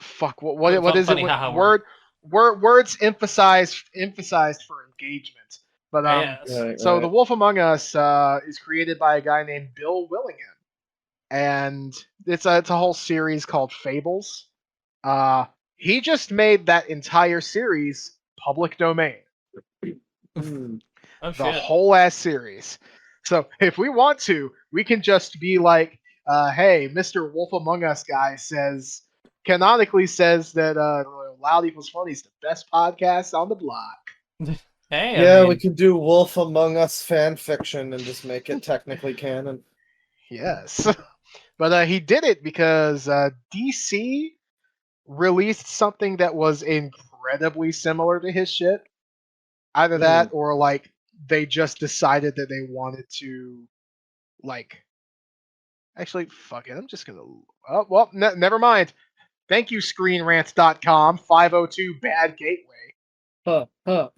Fuck. What is Funny it? haha Words emphasized for engagement. But Yes. Right, so the right. Wolf Among Us is created by a guy named Bill Willingham, and it's a whole series called Fables. He just made that entire series public domain, Hmm. Oh the shit. whole ass series. So if we want to, we can just be like, hey, Mr. Wolf Among Us guy canonically says that Loud Equals Funny is the best podcast on the block. Hey, Yeah, I we mean, could do Wolf Among Us fan fiction and just make it technically canon. Yes. But he did it because DC released something that was incredibly similar to his shit. Either that or like they just decided that they wanted to like actually fuck it. I'm just gonna oh well never mind. Thank you, screenrants.com 502 bad gateway. Huh.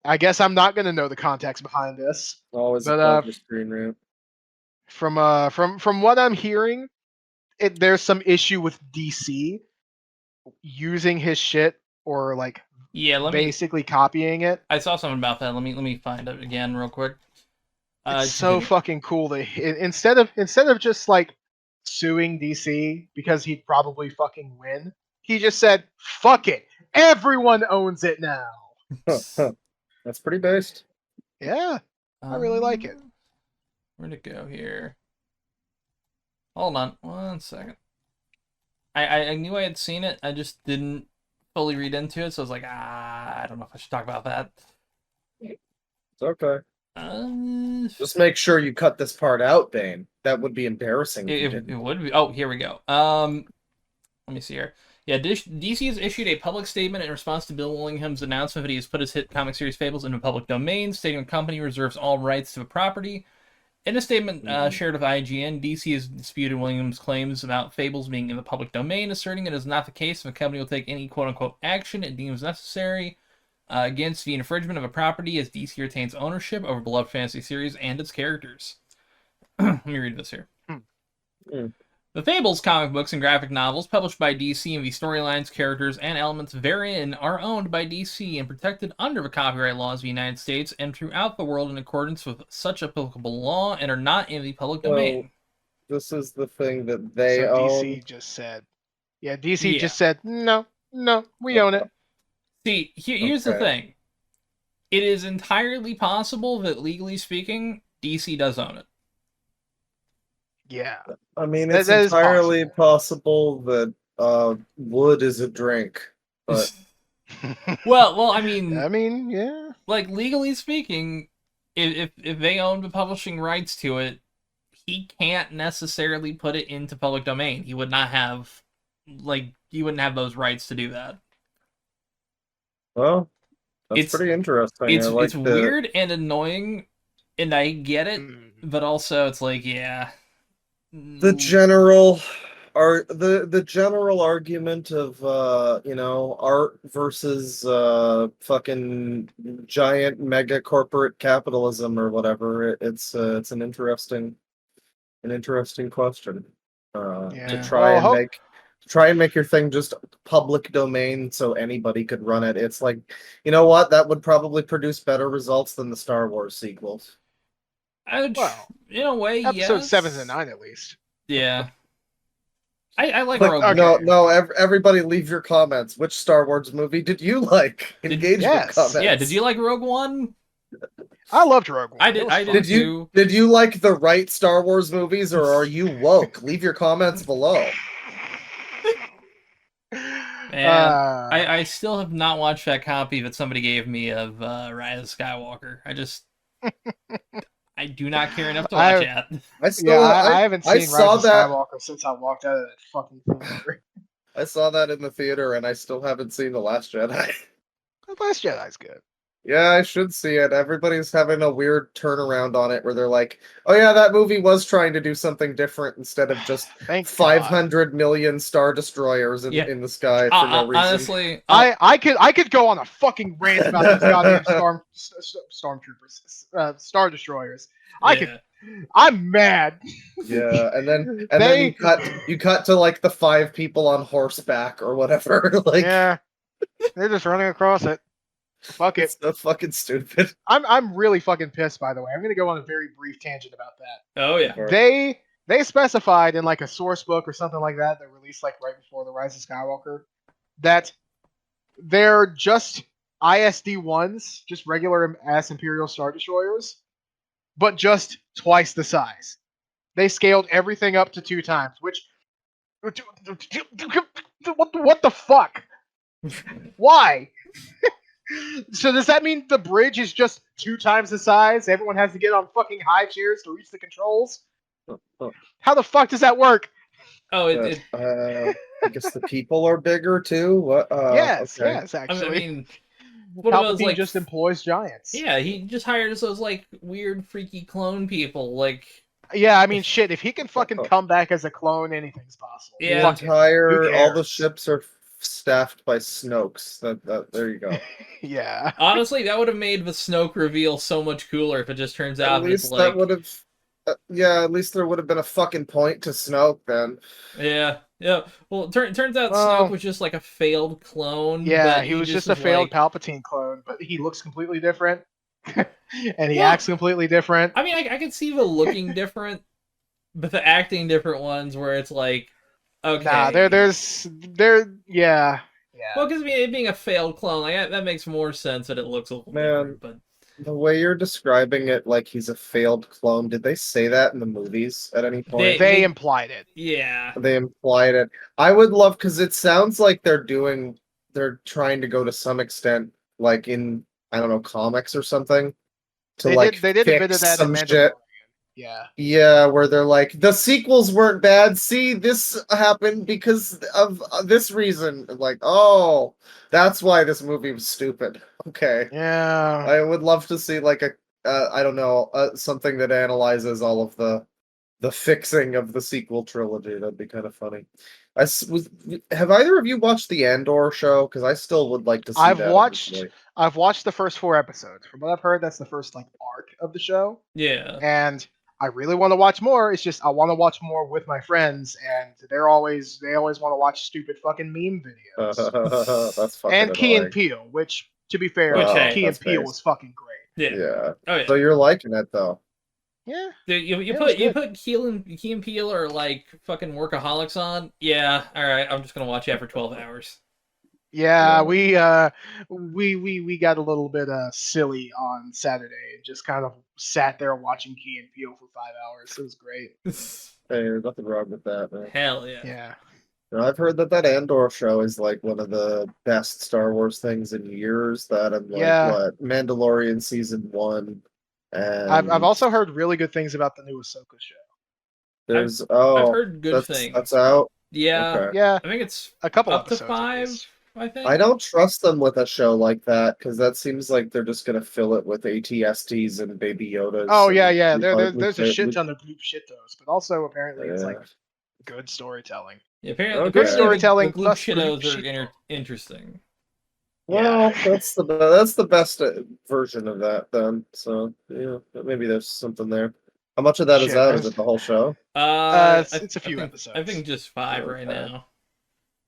I guess I'm not gonna know the context behind this. Always a But pleasure, Screen Rant. from what I'm hearing, there's some issue with DC using his shit or like yeah, basically copying it. I saw something about that. Let me find it again real quick. It's so Continue. fucking cool that instead of just like suing DC because he'd probably fucking win, he just said, "Fuck it, everyone owns it now." That's pretty based. Yeah, I really like it. Where'd it go here? Hold on 1 second. I knew I had seen it. I just didn't fully read into it, so I was like, I don't know if I should talk about that. It's okay. Uh, Just make sure you cut this part out, Bane. That would be embarrassing if you it didn't. would be. Oh, here we go. Let me see here. Yeah, DC has issued a public statement in response to Bill Willingham's announcement that he has put his hit comic series Fables into public domain, stating the company reserves all rights to the property. In a statement shared with IGN, DC has disputed Willingham's claims about Fables being in the public domain, asserting it is not the case if a company will take any quote-unquote action it deems necessary against the infringement of a property as DC retains ownership over beloved fantasy series and its characters. Let me read this here. The Fables comic books and graphic novels published by DC and the storylines, characters, and elements therein are owned by DC and protected under the copyright laws of the United States and throughout the world in accordance with such applicable law and are not in the public domain. This is the thing that they So own. DC just said, DC just said, no, we own it. See, here's the thing. It is entirely possible that, legally speaking, DC does own it. Yeah. I mean, That it's is entirely possible that wood is a drink, but well, I mean, yeah. like, legally speaking, if they own the publishing rights to it, he can't necessarily put it into public domain. He would not have, he wouldn't have those rights to do that. well, that's pretty interesting. It's weird and annoying, and I get it, but also it's like, yeah. The general argument of art versus fucking giant mega corporate capitalism or whatever. It's an interesting question to try and make your thing just public domain so anybody could run it. It's like, you know what, that would probably produce better results than the Star Wars sequels. Well, in a way, episode yes. 7 and 9 at least. Yeah. I like Like, Rogue okay. One. no, everybody leave your comments. Which Star Wars movie did you like? Engage Yes. with comments. Yeah, did you like Rogue One? I loved Rogue One. I It did. was I fun. did Did you too. did you like the right Star Wars movies, or are you woke? Leave your comments below. Man, I still have not watched that copy that somebody gave me of Rise of Skywalker. I do not care enough to watch it. I haven't seen I Rise saw of that. Skywalker since I walked out of that fucking theater. I saw that in the theater, and I still haven't seen The Last Jedi. The Last Jedi's good. Yeah, I should see it. Everybody's having a weird turnaround on it where they're like, oh yeah, that movie was trying to do something different instead of just Thank God. 500 million Star Destroyers in the sky for no reason. Honestly, I could go on a fucking rant about these goddamn stormtroopers, Star Destroyers. I'm mad. Yeah, and then you cut to like the 5 people on horseback or whatever. Like, yeah, they're just running across it. Fuck it. it's so fucking stupid. I'm really fucking pissed, by the way. I'm gonna go on a very brief tangent about that. Oh yeah. They specified in like a source book or something like that released like right before the Rise of Skywalker that they're just ISD-1s, just regular ass Imperial Star Destroyers, but just twice the size. They scaled everything up to 2 times, which what the fuck? Why? So does that mean the bridge is just 2 times the size? Everyone has to get on fucking high chairs to reach the controls? How the fuck does that work? Oh, I guess the people are bigger too. What? Yes, Okay. yes, actually. I mean, what about Palpatine like just employs giants. Yeah, he just hires those like weird, freaky clone people. Like, Yeah, I mean, shit. If he can fucking come back as a clone, anything's possible. Yeah. Fuck it. Who All the cares? ships are staffed by Snokes. There you go. Yeah. honestly, that would have made the Snoke reveal so much cooler if it just turns At out that it's least like, that would have. Yeah, at least there would have been a fucking point to Snoke then. yeah. Well, turns out Well, Snoke was just like a failed clone. Yeah, but he was just a failed like, Palpatine clone, but he looks completely different. And he Yeah. acts completely different. I mean, I could see the looking different, but the acting different ones where it's like, okay. Nah, yeah. Well, because it being a failed clone, like that makes more sense that it looks a little different. But The way you're describing it, like he's a failed clone, did they say that in the movies at any point? They implied it. yeah, They implied it. I would love, because it sounds like they're trying to go to some extent, like in, I don't know, comics or something, to They did a bit fix of that in some Mandalorian. shit. Yeah. Yeah, where they're like, the sequels weren't bad. See, this happened because of this reason. Like, oh, that's why this movie was stupid. Okay. Yeah. I would love to see like I don't know, something that analyzes all of the fixing of the sequel trilogy. That'd be kind of funny. Have either of you watched the Andor show? Because I still would like to see I've that watched eventually. I've watched the first 4 episodes. From what I've heard, that's the first like arc of the show. yeah. And I really want to watch more. It's just I want to watch more with my friends, and they always want to watch stupid fucking meme videos. That's fucking And Key and annoying. Peele, which to be fair, Which, hey, Key and that's Peele based. was fucking great. Yeah. Yeah. Oh yeah. So you're liking it though. Yeah. Dude, you it was put Key and Peele or like fucking workaholics on. Yeah. All right. I'm just gonna watch that for 12 hours. Yeah, we got a little bit silly on Saturday and just kind of sat there watching Key and Peele for 5 hours. It was great. Hey, there's nothing wrong with that, man. Hell yeah. Yeah. No, I've heard that Andor show is like one of the best Star Wars things in years. That I'm like, Yeah. what, Mandalorian season 1, and I've also heard really good things about the new Ahsoka show. there's I've heard good things. That's out. Yeah. Okay. Yeah, I think it's a couple up to episodes. at 5. least. I think. I don't trust them with a show like that because that seems like they're just gonna fill it with ATSTs and Baby Yodas. Oh and yeah. we There's a could- shit we- ton of poop shitos, but also apparently it's like Yeah. good storytelling. Yeah, apparently, Okay. apparently Storytelling the gloop plus shittos gloop are shito. interesting. Well, Yeah. that's the best version of that then. So yeah, maybe there's something there. How much of that is Shit, out? there's- Is it the whole show? It's a few I episodes. think just 5 right Okay. now.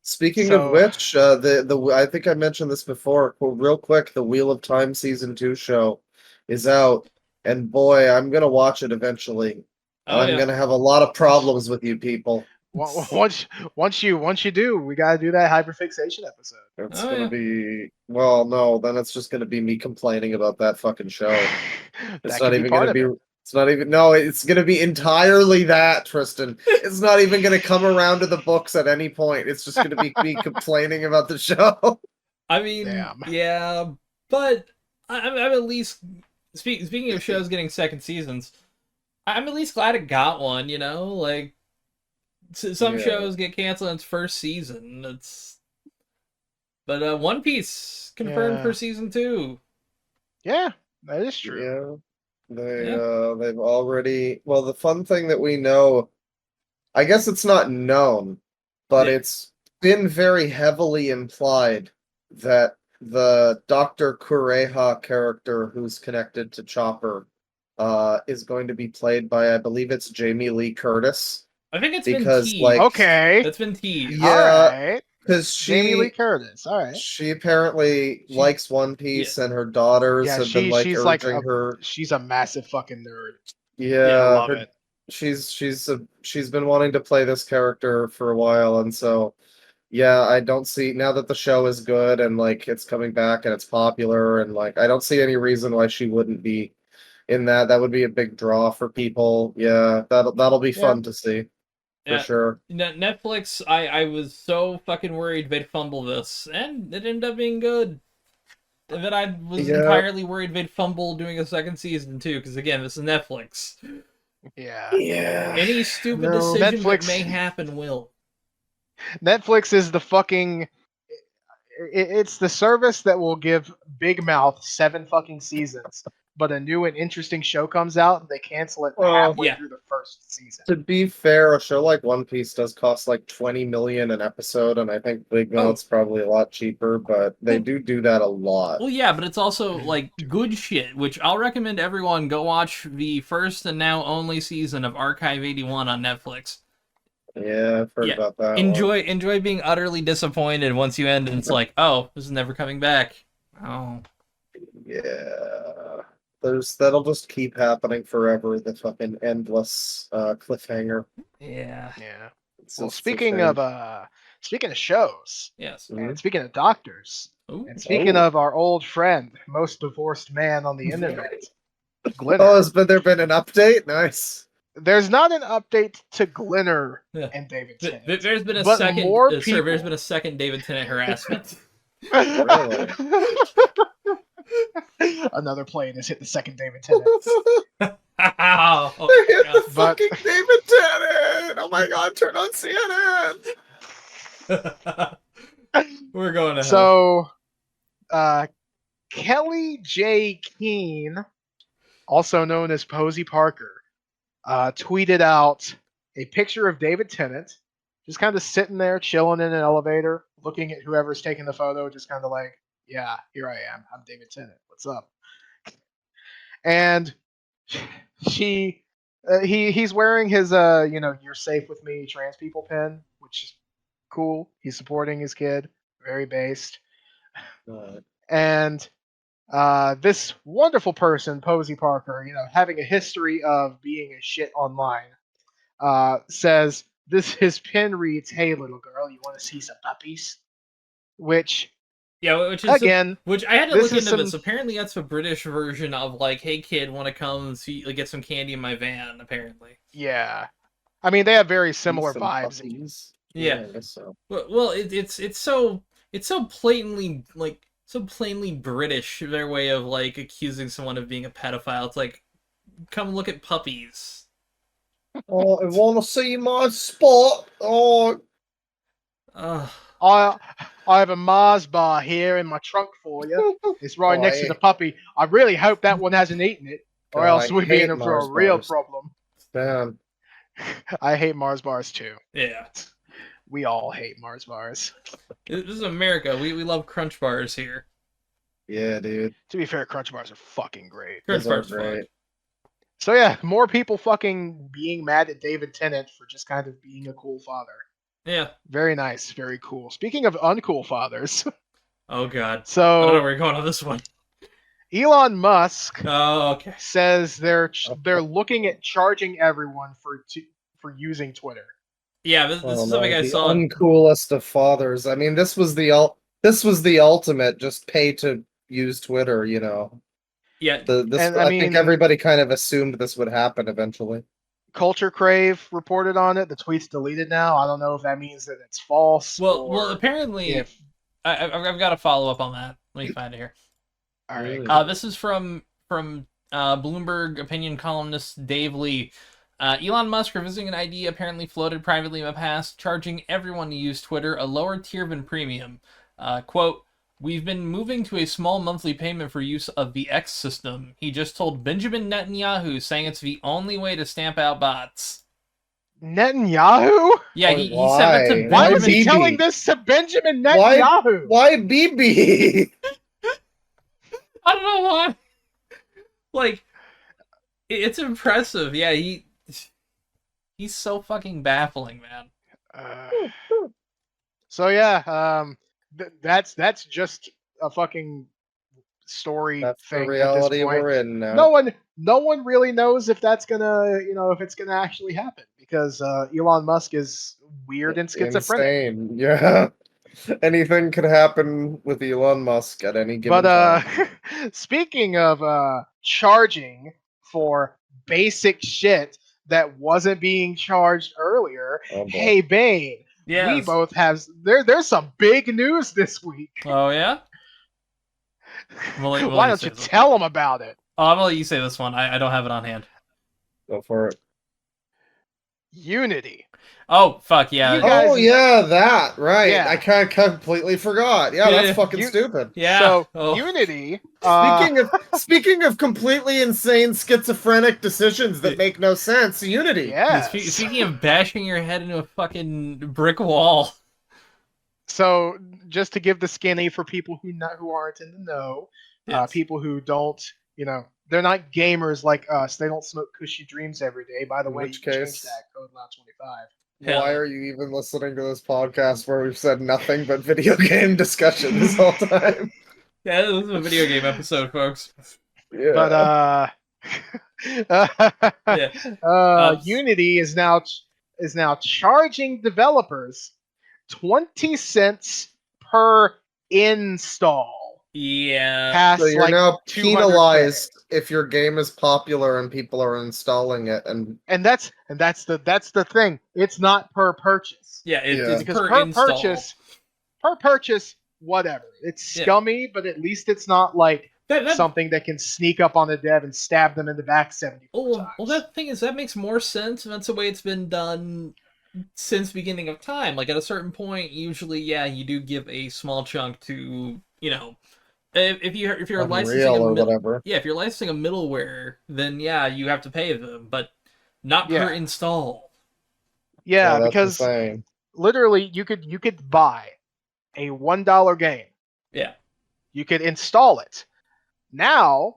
Speaking So- of which, I think I mentioned this before. Real quick, the Wheel of Time season 2 show is out, and boy, I'm gonna watch it eventually. Oh I'm yeah. gonna have a lot of problems with you people. Once you do, we gotta do that hyperfixation episode. It's Oh, gonna yeah. be well, no, then it's just gonna be me complaining about that fucking show. It's That not could be even part gonna of be. it. It's not even. No, it's gonna be entirely that, Tristan. It's not even gonna come around to the books at any point. It's just gonna be me complaining about the show. I mean, Damn. yeah, but I'm at least speaking of shows getting second seasons. I'm at least glad it got one. You know, like some Yeah. shows get canceled in its first season. But One Piece confirmed Yeah. for season 2. Yeah, that is true. Yeah, Yeah. they've already. Well, the fun thing that we know, I guess it's not known, but Yeah. it's been very heavily implied that the Dr. Kureha character who's connected to Chopper is going to be played by, I believe it's Jamie Lee Curtis. I think it's Because, been like, teased. Okay. That's been teased. Yeah, All right. because Jamie Lee Curtis. All right. she apparently likes One Piece, and her daughters Yeah, have been like she's urging like her. she's a massive fucking nerd. Yeah, Yeah, I love it. she's been wanting to play this character for a while, and so yeah, I don't see now that the show is good and like it's coming back and it's popular and like I don't see any reason why she wouldn't be in that. That would be a big draw for people. Yeah, that'll be fun to see for Yeah. sure. Netflix, I was so fucking worried they'd fumble this, and it ended up being good. And then I was Yeah. entirely worried they'd fumble doing a second season too, because again, this is Netflix. Yeah. Yeah. Any stupid No. decision that Netflix- may happen will. Netflix is the fucking. It's the service that will give Big Mouth 7 fucking seasons, but a new and interesting show comes out and they cancel it Well, halfway yeah. through the first season. To be fair, a show like One Piece does cost like 20 million an episode, and I think Big Mouth's probably a lot cheaper, but they do that a lot. Well, yeah, but it's also like good shit, which I'll recommend everyone go watch the first and now only season of Archive 81 on Netflix. Yeah, I've heard Yeah. about that. Enjoy being utterly disappointed once you end and it's like, oh, this is never coming back. Oh. Yeah. That'll just keep happening forever, the fucking endless cliffhanger. Yeah. Yeah. It's Well, just a speaking shame. of shows, Yes. and speaking of doctors, Ooh. and speaking Oh. of our old friend, most divorced man on the internet, Glinner. Oh, has there been an update? Nice. There's not an update to Glinner Yeah. and David Th- Tennant. th- There's been a But second more sir, there's people- been a second David Tennant harassment. Really? Another plane has hit the second David Tennant. Ow. Oh, They hit the But- fucking David Tennant! Oh my god, turn on CNN! God. We're going to hell. So, Kelly J. Keene, also known as Posey Parker, tweeted out a picture of David Tennant, just kind of sitting there, chilling in an elevator, looking at whoever's taking the photo, just kind of like, yeah, here I am. I'm David Tennant. What's up? And he's wearing his, "You're safe with me, trans people" pin, which is cool. He's supporting his kid, very based. And this wonderful person, Posey Parker, having a history of being a shit online, says his pin reads, "Hey little girl, you want to see some puppies?" Which Yeah, which is again, which I had to this look is into this. some- Apparently, that's a British version of like, "Hey kid, want to come see, like, get some candy in my van?" Apparently. yeah. I mean, they have very similar Some vibes. puppies. Yeah. I guess so. Well, it's so blatantly British, their way of like accusing someone of being a pedophile. It's like, come look at puppies. Oh, I want to see my spot. Oh, Ugh. I have a Mars bar here in my trunk for you. It's right next to the puppy. I really hope that one hasn't eaten it, or God, else I we'd be hate in for a Mars real bars. problem. damn. I hate Mars bars too. Yeah. We all hate Mars bars. This is America. We love crunch bars here. Yeah, dude. To be fair, Crunch bars are fucking great. Crunch Those are bars fun. great. So yeah, more people fucking being mad at David Tennant for just kind of being a cool father. Yeah. Very nice, very cool. Speaking of uncool fathers, Oh god. I don't know so where we're going on this one. Elon Musk Oh, okay. says they're looking at charging everyone for using Twitter. Yeah, this Oh is no, something I the saw. uncoolest of fathers. I mean, this was the ultimate just pay to use Twitter, you know. Yeah, And I I think mean, everybody kind of assumed this would happen eventually. Culture Crave reported on it. The tweet's deleted now. I don't know if that means that it's false well, or apparently, if. I've got to follow up on that. Let me find it here. All right, Really? cool. This is from Bloomberg opinion columnist Dave Lee. Elon Musk revisiting an idea apparently floated privately in the past, charging everyone to use Twitter a lower tier than premium. Quote, "We've been moving to a small monthly payment for use of the X system," he just told Benjamin Netanyahu, saying it's the only way to stamp out bots. Netanyahu? Yeah, Oh, he said that to why? Why was Benjamin. he BB? telling this to Benjamin Why? Netanyahu? Why BB? I don't know why. Like, it's impressive. Yeah, he's so fucking baffling, man. So yeah, that's just a fucking story That's the thing reality at this point. we're in now. No one really knows if that's gonna, if it's gonna actually happen because Elon Musk is weird and schizophrenic. Insane. Yeah. Anything could happen with Elon Musk at any given But time. speaking of charging for basic shit that wasn't being charged earlier, Oh boy. hey Bane, we Yes. both have there's some big news this week. Oh yeah. Why don't you tell them about it? Oh, I'm gonna let you say this one. I don't have it on hand. Go for it. Unity. Oh fuck yeah. You guys- Oh yeah, that right. Yeah. I kind of completely forgot. Yeah, Yeah, that's fucking you- stupid. Yeah. So Oh. Unity. Speaking of completely insane schizophrenic decisions that make no sense, Unity. Yes. Speaking of bashing your head into a fucking brick wall. So just to give the skinny for people who aren't in the know, Yes. people who don't, they're not gamers like us. They don't smoke Cushy Dreams every day. By the In way, which you can case- change that code loud 25. Hell. Why are you even listening to this podcast where we've said nothing but video game discussion this whole time? Yeah, this is a video game episode, folks. Yeah. But Yeah. Unity is now charging developers 20 cents per install. Yeah. Past So you're like now 200K. penalized if your game is popular and people are installing it, and And that's the thing. It's not per purchase. Yeah, Yeah. it's Because per install. purchase, whatever. It's Yeah. scummy, but at least it's not like That something that can sneak up on the dev and stab them in the back 74 times. well, that thing is that makes more sense, and that's the way it's been done since the beginning of time. Like at a certain point, usually, yeah, you do give a small chunk to, if you're licensing Unreal a or whatever. yeah, if you're licensing a middleware, then yeah, you have to pay them, but not Yeah. per install. Yeah, that's because insane. literally you could buy a $1 game. Yeah. You could install it. Now,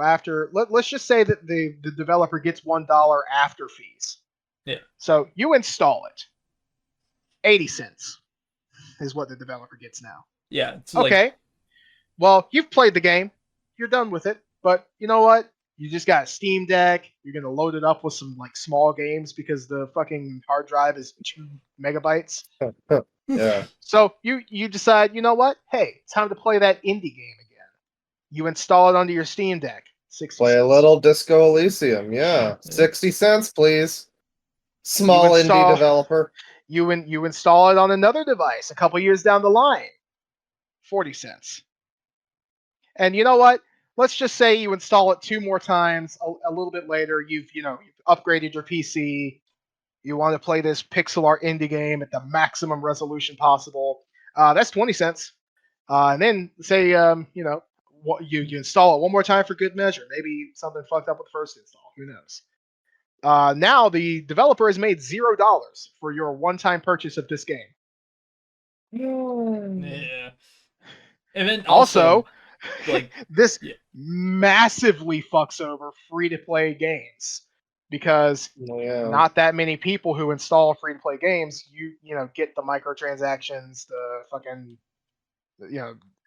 after let's just say that the developer gets $1 after fees. Yeah. So you install it. 80 cents is what the developer gets now. Yeah. It's like, Okay. Well, you've played the game. You're done with it. But you know what? You just got a Steam Deck. You're going to load it up with some like small games because the fucking hard drive is 2 megabytes. Yeah. So you decide, you know what? Hey, time to play that indie game again. You install it onto your Steam Deck. 60 Play a cents. little Disco Elysium. Yeah. 60 cents, please. Small indie install- developer. You install it on another device a couple years down the line. 40 cents. And you know what? Let's just say you install it 2 more times a little bit later. You've upgraded your PC. You want to play this pixel art indie game at the maximum resolution possible. That's 20 cents. And then say you install it one more time for good measure. Maybe something fucked up with the first install. Who knows? Now the developer has made $0 for your one-time purchase of this game. yeah. And then Also, like, this yeah. massively fucks over free-to-play games because Yeah. not that many people who install free-to-play games, get the microtransactions, the fucking,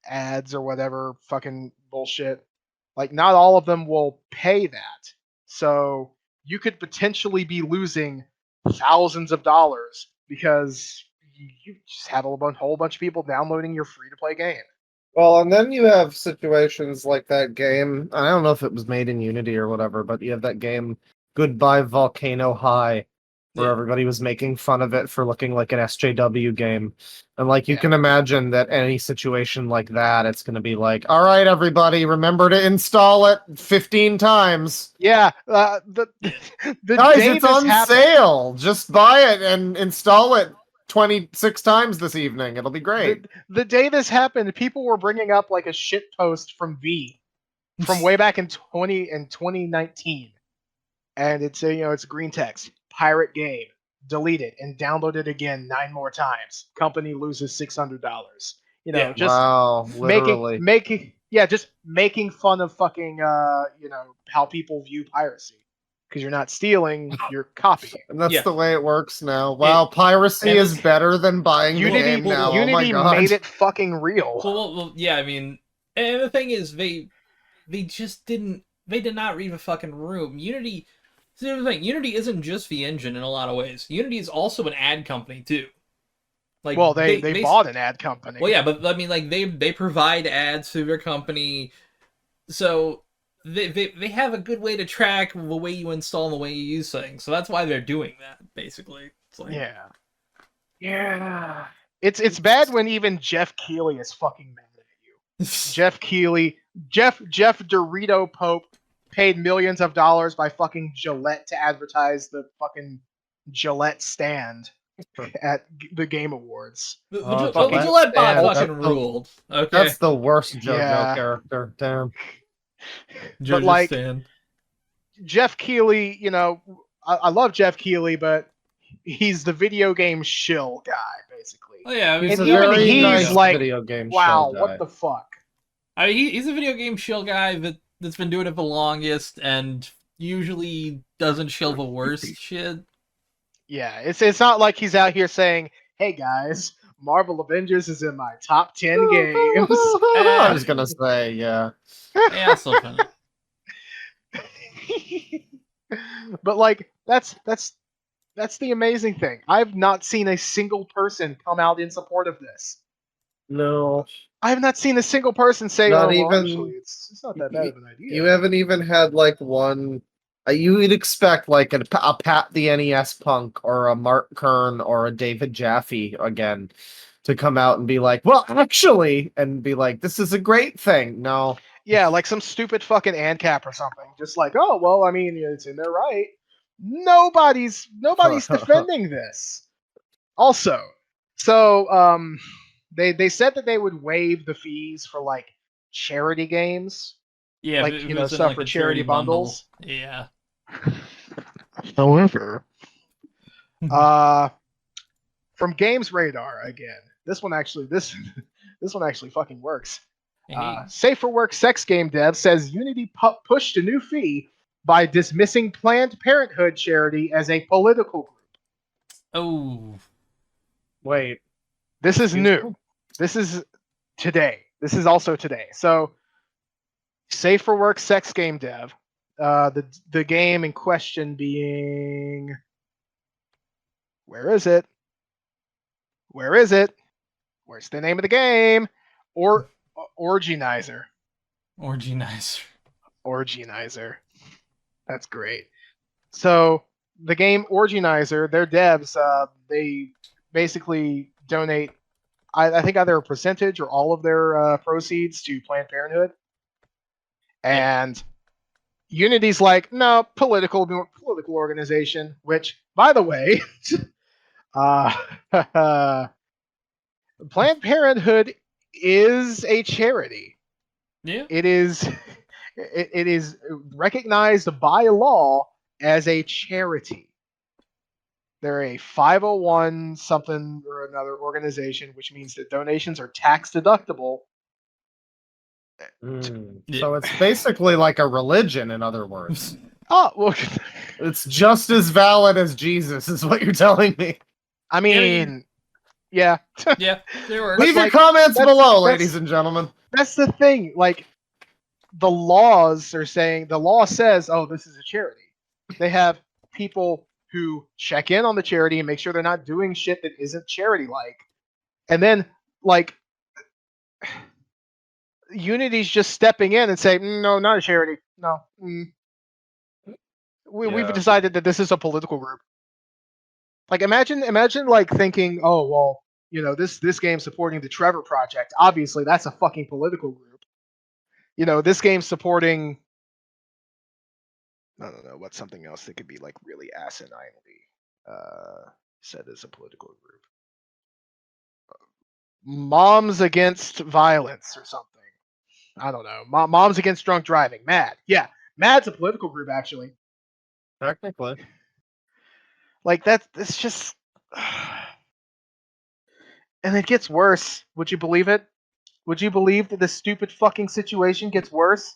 ads or whatever fucking bullshit. Like, not all of them will pay that. So you could potentially be losing thousands of dollars because you just had a whole bunch of people downloading your free-to-play game. Well, and then you have situations like that game. I don't know if it was made in Unity or whatever, but you have that game, Goodbye Volcano High, where everybody was making fun of it for looking like an SJW game. And like you can imagine that any situation like that, it's going to be like, all right, everybody, remember to install it 15 times. Yeah, the Guys, day it's this on happened, sale. Just buy it and install it 26 times this evening. It'll be great. the day this happened, people were bringing up like a shit post from V from way back in 2019, and it's it's green text, pirate game, delete it and download it again 9 more times. Company loses $600. Just wow, literally. just making fun of fucking how people view piracy. Because you're not stealing, you're copying. And that's the way it works now. Wow, piracy is better than buying the game now. Unity oh my God. made it fucking real. Well, yeah, I mean, and the thing is, they did not read a fucking room. Unity, see, the thing, Unity isn't just the engine in a lot of ways. Unity is also an ad company too. Like, well, they bought an ad company. Well, yeah, but I mean, like they provide ads through their company, so they have a good way to track the way you install and the way you use things. So that's why they're doing that, basically. It's like, yeah. It's bad when even Jeff Keighley is fucking mad at you. Jeff Dorito Pope paid millions of dollars by fucking Gillette to advertise the fucking Gillette stand at the Game Awards. The Gillette bot fucking ruled. Okay, that's the worst JoJo character. Damn. But like Jeff Keighley, I love Jeff Keighley, but he's the video game shill guy, basically. Oh yeah, I mean, and even he's like, video game wow, what the fuck? I mean, he's a video game shill guy that's been doing it the longest, and usually doesn't shill the worst shit. Yeah, it's not like he's out here saying, "Hey guys, Marvel Avengers is in my top 10 games." I was gonna say, yeah. Yeah, so funny. But like, that's the amazing thing. I've not seen a single person come out in support of this. No. I have not seen a single person say, actually, it's not that bad of an idea. You haven't even had like one. You would expect like a Pat the NES Punk or a Mark Kern or a David Jaffe again to come out and be like, well, actually, and be like, this is a great thing. No. Yeah, like some stupid fucking ANCAP or something. Just like, oh, well, I mean, it's in their right. Nobody's defending this. Also, so they said that they would waive the fees for like charity games. Yeah, like stuff like for charity bundles. Yeah. However, from Games Radar again. This one actually fucking works. Safe for Work sex game dev says Unity pushed a new fee by dismissing Planned Parenthood charity as a political group. Oh. Wait. This is new. This is today. This is also today. So, Safe for Work sex game dev. The game in question being... Where is it? Where's the name of the game? Originizer. That's great. So the game Originizer, their devs, they basically donate, I think either a percentage or all of their proceeds to Planned Parenthood. And Unity's like, no, political organization. Which, by the way, Planned Parenthood is a charity. Yeah. It is recognized by law as a charity. They're a 501 something or another organization, which means that donations are tax deductible. So it's basically like a religion, in other words. Oh, well, it's just as valid as Jesus, is what you're telling me. I mean, yeah. Yeah, leave your comments below, ladies and gentlemen. That's the thing. Like, the law says, oh, this is a charity. They have people who check in on the charity and make sure they're not doing shit that isn't charity-like. And then, like, Unity's just stepping in and saying, no, not a charity. No. We've decided that this is a political group. Like, imagine like thinking, oh, well, you know, this game's supporting the Trevor Project. Obviously, that's a fucking political group. You know, this game's supporting, I don't know, what's something else that could be like really asininely said as a political group. Moms Against Violence or something. I don't know. Moms Against Drunk Driving. MAD. Yeah, MAD's a political group, actually. Technically. Like, it's just... And it gets worse. Would you believe it? Would you believe that this stupid fucking situation gets worse?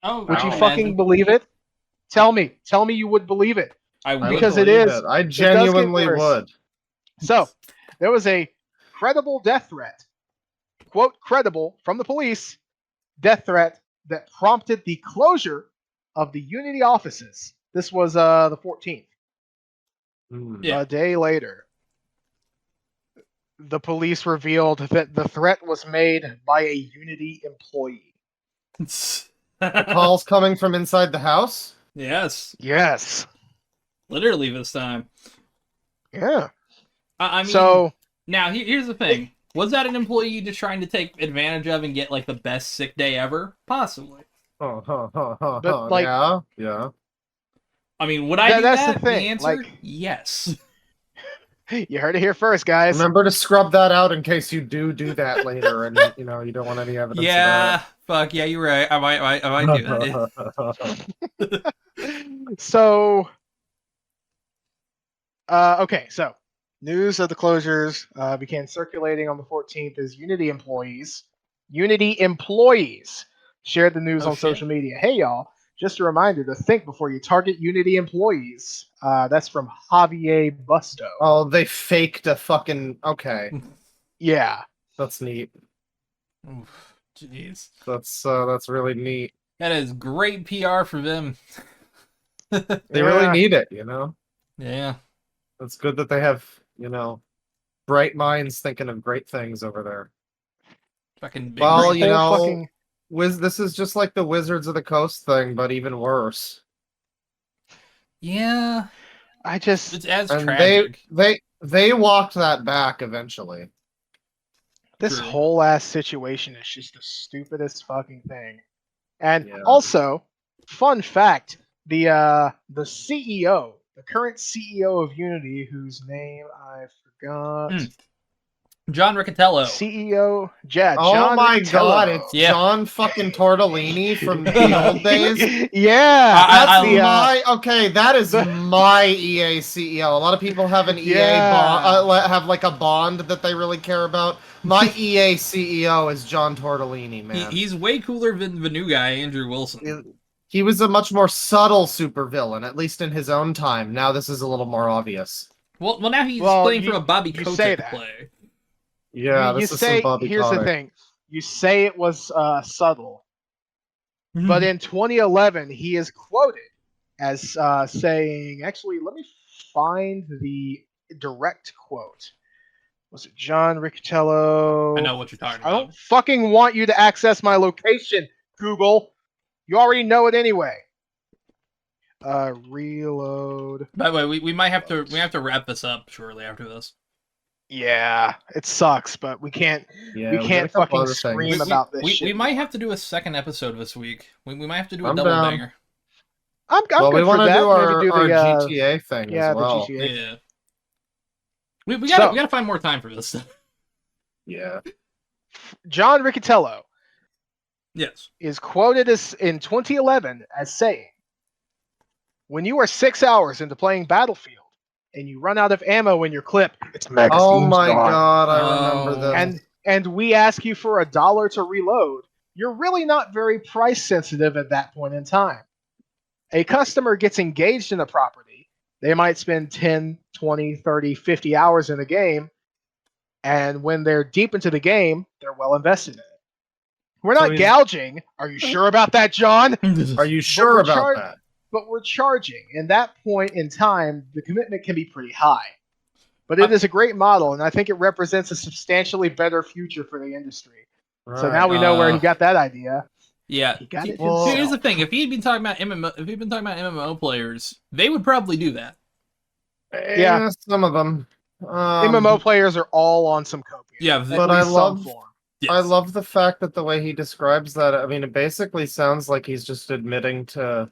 Oh, would you fucking believe it? Tell me you would believe it. I would, because it is. I genuinely would. So, there was a credible death threat, quote, credible, from the police, death threat that prompted the closure of the Unity offices. This was the 14th. Yeah. A day later, the police revealed that the threat was made by a Unity employee. The call's coming from inside the house? Yes. Yes. Literally this time. Yeah. I mean, so now here's the thing. Was that an employee just trying to take advantage of and get like the best sick day ever? Possibly. But like, yeah. I mean, would I do that's that? the thing. Answer, like, yes. You heard it here first, guys. Remember to scrub that out in case you do that later, and you know you don't want any evidence. Yeah, fuck yeah, you're right. I might do that. So, okay, so news of the closures began circulating on the 14th as Unity employees shared the news on social media. Hey, y'all. Just a reminder to think before you target Unity employees. That's from Javier Busto. Oh, they faked a fucking... Okay. Yeah. That's neat. Oof, jeez. That's really neat. That is great PR for them. They really need it, you know? Yeah. It's good that they have, you know, bright minds thinking of great things over there. Fucking big. Well, you know... This is just like the Wizards of the Coast thing, but even worse. Yeah, it's as tragic. They walked that back eventually. This whole ass situation is just the stupidest fucking thing. And also, fun fact: the CEO, the current CEO of Unity, whose name I forgot. John Riccatello. CEO, John oh my Riccatello. God, it's John fucking Tortellini from the old days. Yeah, okay, that is my EA CEO. A lot of people have an EA bond, have like a bond that they really care about. My EA CEO is John Tortellini, man. He's way cooler than the new guy, Andrew Wilson. He was a much more subtle supervillain, at least in his own time. Now this is a little more obvious. Well, now he's playing for a Bobby Kotick play. Yeah, here's the thing. You say it was subtle, but in 2011 he is quoted as saying, actually, let me find the direct quote. Was it John Riccatello? I know what you're talking about. I don't fucking want you to access my location, Google. You already know it anyway. Reload. By the way, we might have to wrap this up shortly after this. Yeah, it sucks, but we can't fucking scream about this shit. We might have to do a second episode this week. We might have to do a double banger. I'm good we for want to that. do our GTA thing as well. The GTA. Yeah. We gotta find more time for this. Yeah. John Riccatello. Yes. Is quoted as in 2011 as saying, "When you are 6 hours into playing Battlefield and you run out of ammo in your clip, it's magazines Oh my gone. God, I remember that. And we ask you for $1 to reload. You're really not very price sensitive at that point in time. A customer gets engaged in a property. They might spend 10, 20, 30, 50 hours in a game. And when they're deep into the game, they're well invested in it. We're not gouging. Are you sure about that, John? Are you sure about that? but we're charging. And that point in time, the commitment can be pretty high. But it is a great model, and I think it represents a substantially better future for the industry. So now we know where he got that idea. Yeah. He got it Well, himself. Here's the thing: if he'd been talking about MMO players, they would probably do that. Yeah. Some of them. MMO players are all on some copium. Yeah, but I love Yes. I love the fact that the way he describes that. I mean, it basically sounds like he's just admitting to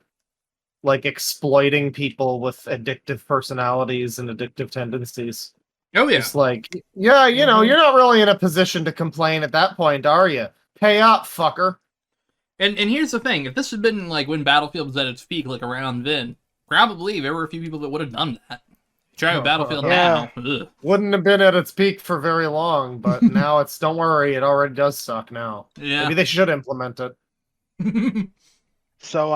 like exploiting people with addictive personalities and addictive tendencies. Oh yeah. It's like, yeah, you know, you're not really in a position to complain at that point, are you? Pay up, fucker. And here's the thing: if this had been like when Battlefield was at its peak, like around then, probably there were a few people that would have done that. Try Battlefield now. Ugh. Wouldn't have been at its peak for very long, but now it's, don't worry, it already does suck now. Yeah. Maybe they should implement it. So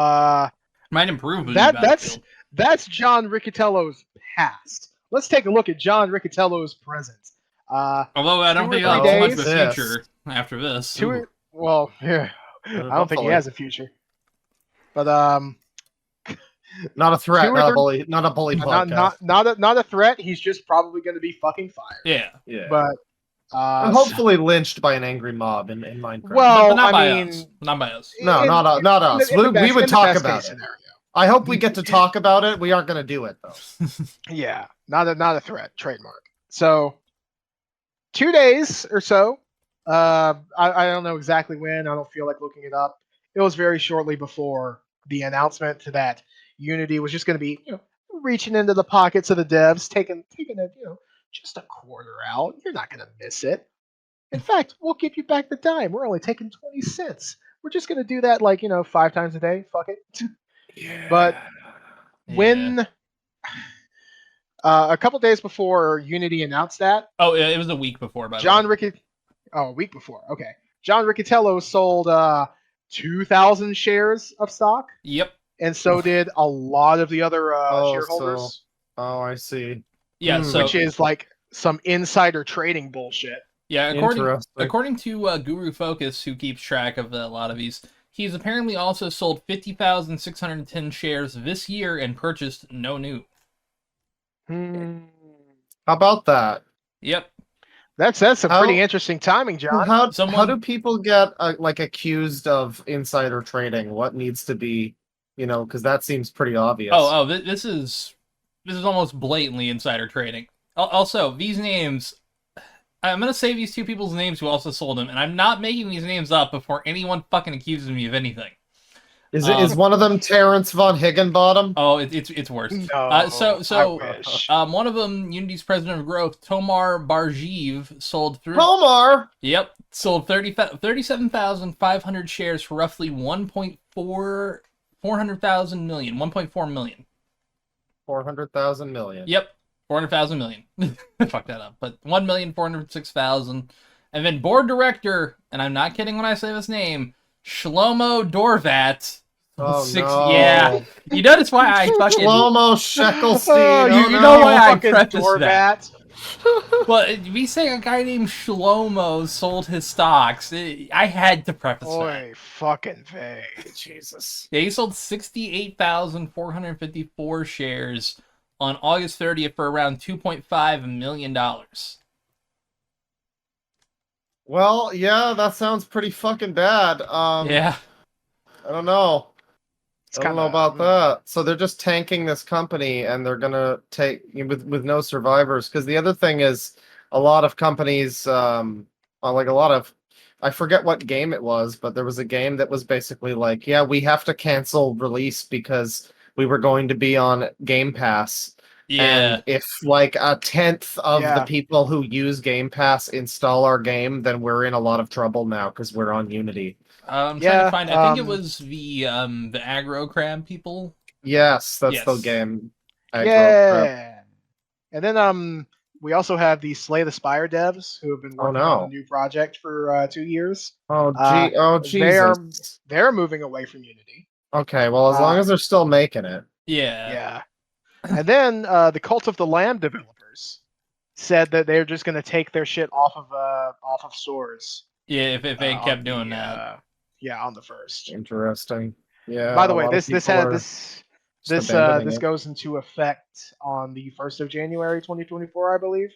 might improve. That's John Riccitello's past. Let's take a look at John Riccitello's present. Although I don't think I'll I'll have much of a days. future after this. Well, yeah, I don't think he has a future. But not a threat, two or not a three- bully, not a bully podcast. not a threat. He's just probably going to be fucking fired. Yeah. Yeah. But And hopefully lynched by an angry mob in Minecraft. Well, But not I by mean, us. Not by us. No, not us. in the We best- would in the talk best about case it. scenario. I hope we get to talk about it. We aren't going to do it though. Yeah, not a threat. Trademark. So 2 days or so. I don't know exactly when. I don't feel like looking it up. It was very shortly before the announcement that Unity was just going to be, reaching into the pockets of the devs, taking a, just a quarter out. You're not going to miss it. In fact, we'll give you back the dime. We're only taking 20 cents. We're just going to do that 5 times a day. Fuck it. Yeah. But when a couple days before Unity announced that, Oh, yeah, it was a week before. By a week before. Okay, John Riccitello sold 2,000 shares of stock, Yep. and so did a lot of the other shareholders, Oh, I see. Yeah. So which is like some insider trading bullshit. yeah, Interesting. according to Guru Focus, who keeps track of a lot of these, he's apparently also sold 50,610 shares this year and purchased no new. How about that? Yep. That's some How- pretty interesting timing, John. How Someone- do people get accused of insider trading? What needs to be, because that seems pretty obvious. This is almost blatantly insider trading. Also, these names, I'm gonna say these two people's names who also sold them, and I'm not making these names up before anyone fucking accuses me of anything. Is one of them Terrence von Higginbottom? Oh, it's worse. No, I wish. One of them, Unity's president of growth, Tomar Barjeev, sold through. Tomar! Yep, sold 37,500 shares for roughly 400,000 million, 1.4 million. 400,000 million. Yep, 400,000 million. I fucked that up, but 1,406,000. And then board director, and I'm not kidding when I say this name, Shlomo Dorvat. Oh, no. Yeah, you notice why I fucking. Shlomo Sheckelstein. you know why I Fucking prefaced that. Dorvat. Well, we say a guy named Shlomo sold his stocks. I had to preface that. Boy, fucking vague. Jesus. Yeah, he sold 68,454 shares on August 30th for around $2.5 million. Well, yeah, that sounds pretty fucking bad. Yeah. I don't know. I don't know about kinda- that. So they're just tanking this company, and they're gonna take with no survivors. Because the other thing is, a lot of companies, I forget what game it was, but there was a game that was basically like, yeah, we have to cancel release because we were going to be on Game Pass. Yeah. And if like a tenth of Yeah. the people who use Game Pass install our game, then we're in a lot of trouble now because we're on Unity. I'm trying Yeah, to find. I think it was the aggro crab people. Yes, that's Yes. the game. Aggro Yeah. Crab. And then we also have the Slay the Spire devs who have been Oh, working on no. a new project for 2 years. Oh, They are- Jesus. They're moving away from Unity. Okay, well, as long as they're still making it. Yeah. Yeah. And then the Cult of the Lamb developers said that they're just going to take their shit off of stores. Yeah, if they on kept doing the, that. yeah, on the first. Interesting. Yeah. By the a way, lot of this people are- Just This abandoning this it. goes into effect on the 1st of January 2024, I believe.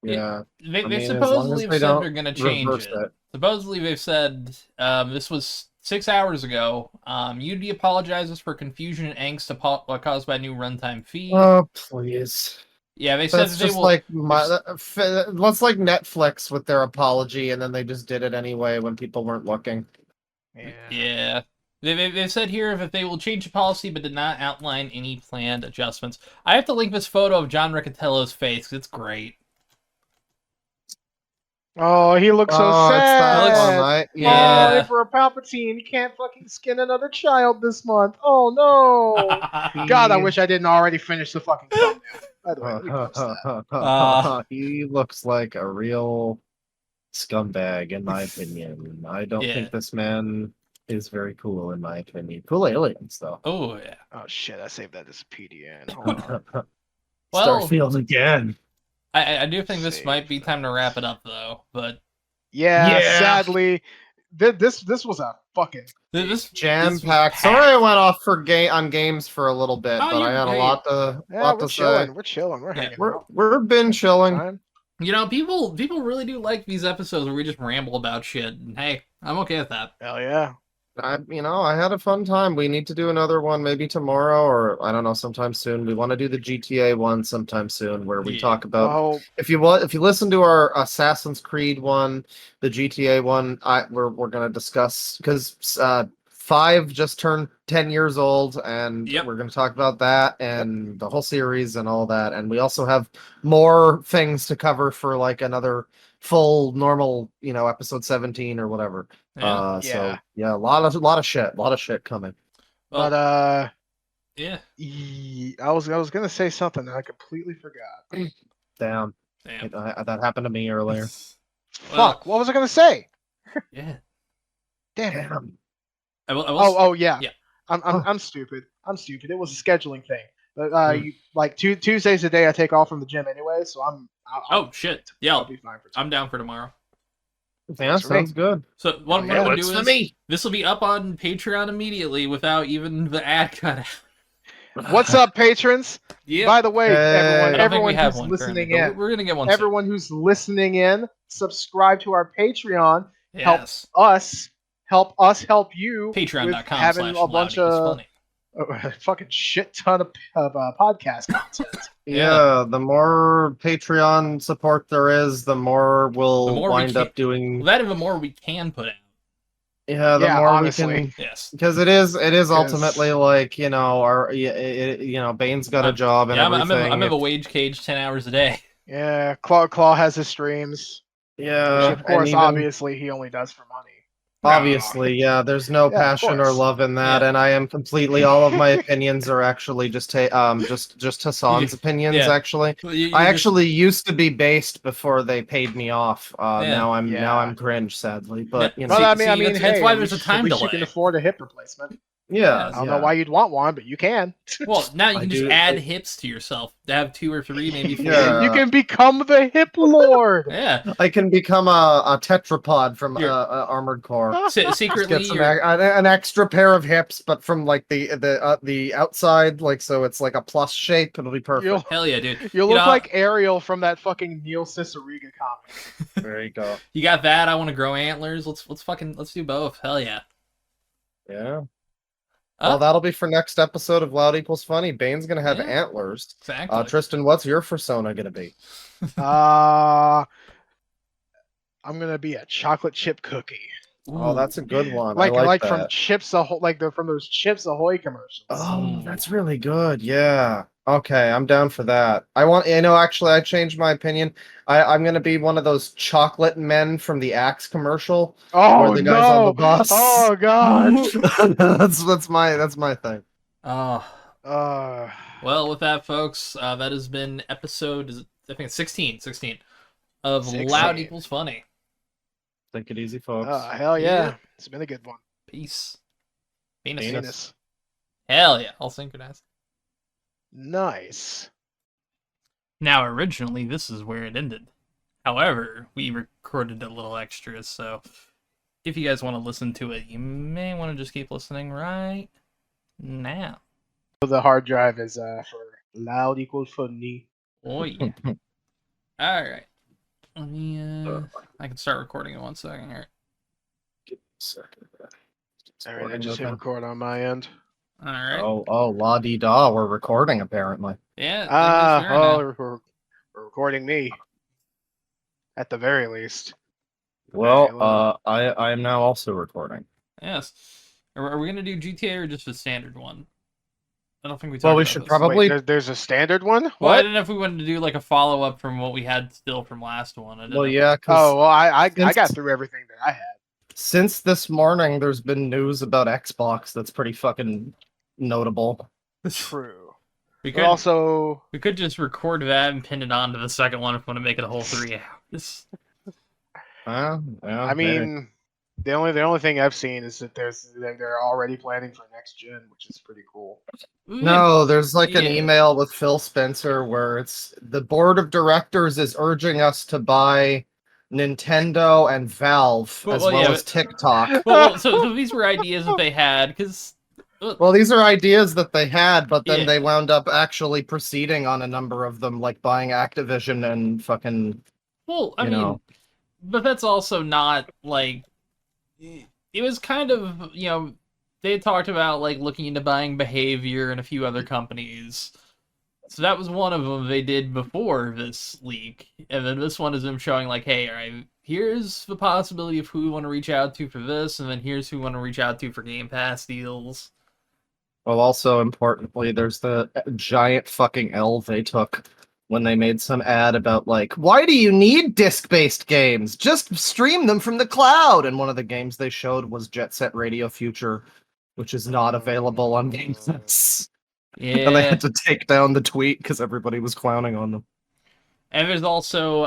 Yeah. They I mean, as long supposedly as have they said don't they're going to change reverse it. it. Supposedly they've said this was 6 hours ago. Unity apologizes for confusion and angst caused by new runtime feed. Oh, please. Yeah, they said That's that they just will. like that's like Netflix with their apology, and then they just did it anyway when people weren't looking. Yeah. They said here that they will change the policy but did not outline any planned adjustments. I have to link this photo of John Riccatello's face 'cause it's great. Oh, he looks so Oh, it's that He looks- sad. one, right? Oh, Yeah. Emperor Palpatine, you can't fucking skin another child this month. Oh no. God, I wish I didn't already finish the fucking thumbnail. By the way, let me post that. He looks like a real scumbag, in my opinion. I don't Yeah. think this man is very cool, in my opinion. Cool aliens, though. Oh, yeah. Oh shit, I saved that as a PDN. Hold on. Well, Starfield again. I do think this Save might be time to that. wrap it up, though. But Yeah, Yeah. sadly, this was a fucking this Jam this was packed. Sorry, I went off for on games for a little bit, Oh, but I you're had a great. lot to we're say. chilling. We're chilling. We're Yeah, hanging We're out. we've been chilling. Time. You know, people really do like these episodes where we just ramble about shit. And hey, I'm okay with that. Hell yeah. I had a fun time. We need to do another one maybe tomorrow, or I don't know, sometime soon. We want to do the GTA one sometime soon, where we Yeah. talk about. Oh, If you listen to our Assassin's Creed one, the GTA one, we're gonna discuss because 5 just turned 10 years old, and Yep. we're gonna talk about that and the whole series and all that. And we also have more things to cover for like another full normal, episode 17 or whatever. Yeah. So yeah, a lot of shit coming. Well, but yeah. I was gonna say something that I completely forgot. Damn, Damn. that happened to me earlier. Well, Fuck, what was I gonna say? Yeah. Damn it. Damn. I will, Oh yeah. Yeah. I'm stupid. It was a scheduling thing. But Hmm. like Tuesdays a day I take off from the gym anyway, so Oh shit. Yeah. I'll be fine for I'm down for tomorrow. Yeah, for me. sounds good. So what I'm Yeah, gonna Works do for is me. this will be up on Patreon immediately without even the ad cut out. What's up, patrons? Yeah. By the way, Hey. I don't think we everyone have who's one listening currently, but in, we're gonna get one. soon. everyone who's listening in, subscribe to our Patreon. Yes. Help us help you with Patreon.com/loud having a bunch equals of funny. fucking shit ton of podcast content. Yeah, the more Patreon support there is, the more we'll The more we wind can- up doing. Well, that and the more we can put out. Yeah, the Yeah, more honestly. we can. Yes. Because it is 'Cause- ultimately like our Bane's got a job and Yeah, I'm everything. in a wage cage 10 hours a day. Yeah, Claw has his streams, Yeah, which of course, and even- obviously, he only does for money. Obviously, yeah. There's no Yeah, of passion or course. love in that, Yeah. and I am completely. All of my opinions are actually just Hassan's opinions. Yeah. Actually, You I just- actually used to be based before they paid me off. Yeah. Now Yeah. I'm cringe, sadly. But Yeah. Well, See- I mean, that's- hey, that's why at there's a least- time at least you delay. can afford a hip replacement. yeah, I don't know why you'd want one, but you can. Well, now you I can just do- add I- hips to yourself. To have 2 or 3, maybe 4. Yeah. You can become the hip lord. Yeah. I can become a tetrapod from You're- Armored Core. Secretly, Get some you're, an extra pair of hips, but from like the outside, like so it's like a plus shape. It'll be perfect. You'll hell yeah, dude. you You look know, like Ariel from that fucking Neil Cicierega comic. There you go. You got that. I want to grow antlers. Let's do both. Hell yeah. Yeah. Well, that'll be for next episode of Loud Equals Funny. Bane's gonna have Yeah. antlers. Exactly. Tristan, what's your persona gonna be? I'm gonna be a chocolate chip cookie, Oh, that's a good one. like I like from that. Chips Ahoy, from those Chips Ahoy commercials. Oh, that's really good. Yeah. Okay, I'm down for that. Actually, I changed my opinion. I'm gonna be one of those chocolate men from the Axe commercial. Oh, the guy's on no! the bus. Oh god! that's my thing. Oh. uh, Well, with that, folks, that has been episode, I think it's 16 of 16. Loud Equals Funny. Take it easy, folks. hell yeah. Yeah. It's been a good one. Peace. Penis. Penis. Penis. Hell yeah, all synchronized. Nice. Now, originally, this is where it ended. However, we recorded a little extra, so if you guys want to listen to it, you may want to just keep listening right now. The hard drive is for loud equals funny. Oh yeah. All right. Let me. I can start recording in 1 second here. Give me a second. All right, I just hit record on my end. All right. Oh, la di da. We're recording apparently. Yeah. We're recording me. At the very least. Well, I am now also recording. Yes. Are we gonna do GTA or just a standard one? I don't think we talked Well, we about should this. probably. Wait, there's a standard one? Well, What? I don't know if we wanted to do like a follow up from what we had still from last one. I didn't Well, know. yeah. Oh, well, I since- got through everything that I had. Since this morning, there's been news about Xbox that's pretty fucking notable. True. We But could also, we could just record that and pin it on to the second one if we want to make it a whole 3 hours. Yeah, I mean, the only thing I've seen is that they're already planning for next gen, which is pretty cool. no, there's like an Yeah. email with Phil Spencer where it's the board of directors is urging us to buy Nintendo and Valve Well, as well, well yeah, as TikTok. Well, so these were ideas that they had because. Well, these are ideas that they had, but then Yeah. they wound up actually proceeding on a number of them, like buying Activision and fucking. Well, I You mean, know. but that's also not like. It was kind of, they had talked about like looking into buying Behavior and a few other companies. So that was one of them they did before this leak. And then this one is them showing like, hey, all right, here's the possibility of who we want to reach out to for this, and then here's who we want to reach out to for Game Pass deals. Well, also importantly, there's the giant fucking L they took when they made some ad about like, why do you need disc-based games? Just stream them from the cloud. And one of the games they showed was Jet Set Radio Future, which is not available on Game Pass. Yeah. And they had to take down the tweet because everybody was clowning on them. And there's also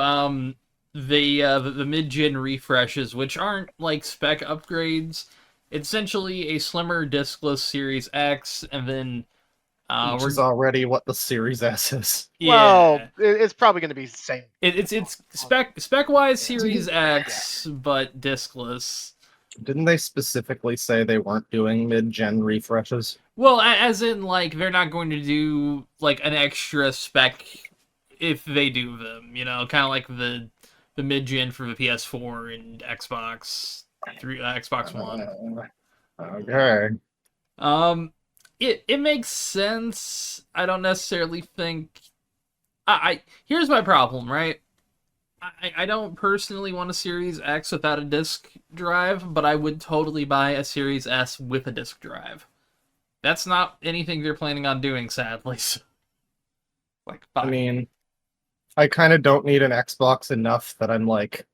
the mid-gen refreshes, which aren't like spec upgrades. It's essentially a slimmer discless Series X, and then Which is already what the Series S is. yeah. Well, it's probably going to be the same. It's spec-wise Series X, but discless. Didn't they specifically say they weren't doing mid-gen refreshes? Well, as in like they're not going to do like an extra spec if they do them, kind of like the mid-gen for the PS4 and Xbox One. Okay. It makes sense. I don't necessarily think. Here's my problem, right? I don't personally want a Series X without a disc drive, but I would totally buy a Series S with a disc drive. That's not anything they're planning on doing, sadly. So, I mean, I kind of don't need an Xbox enough that I'm like,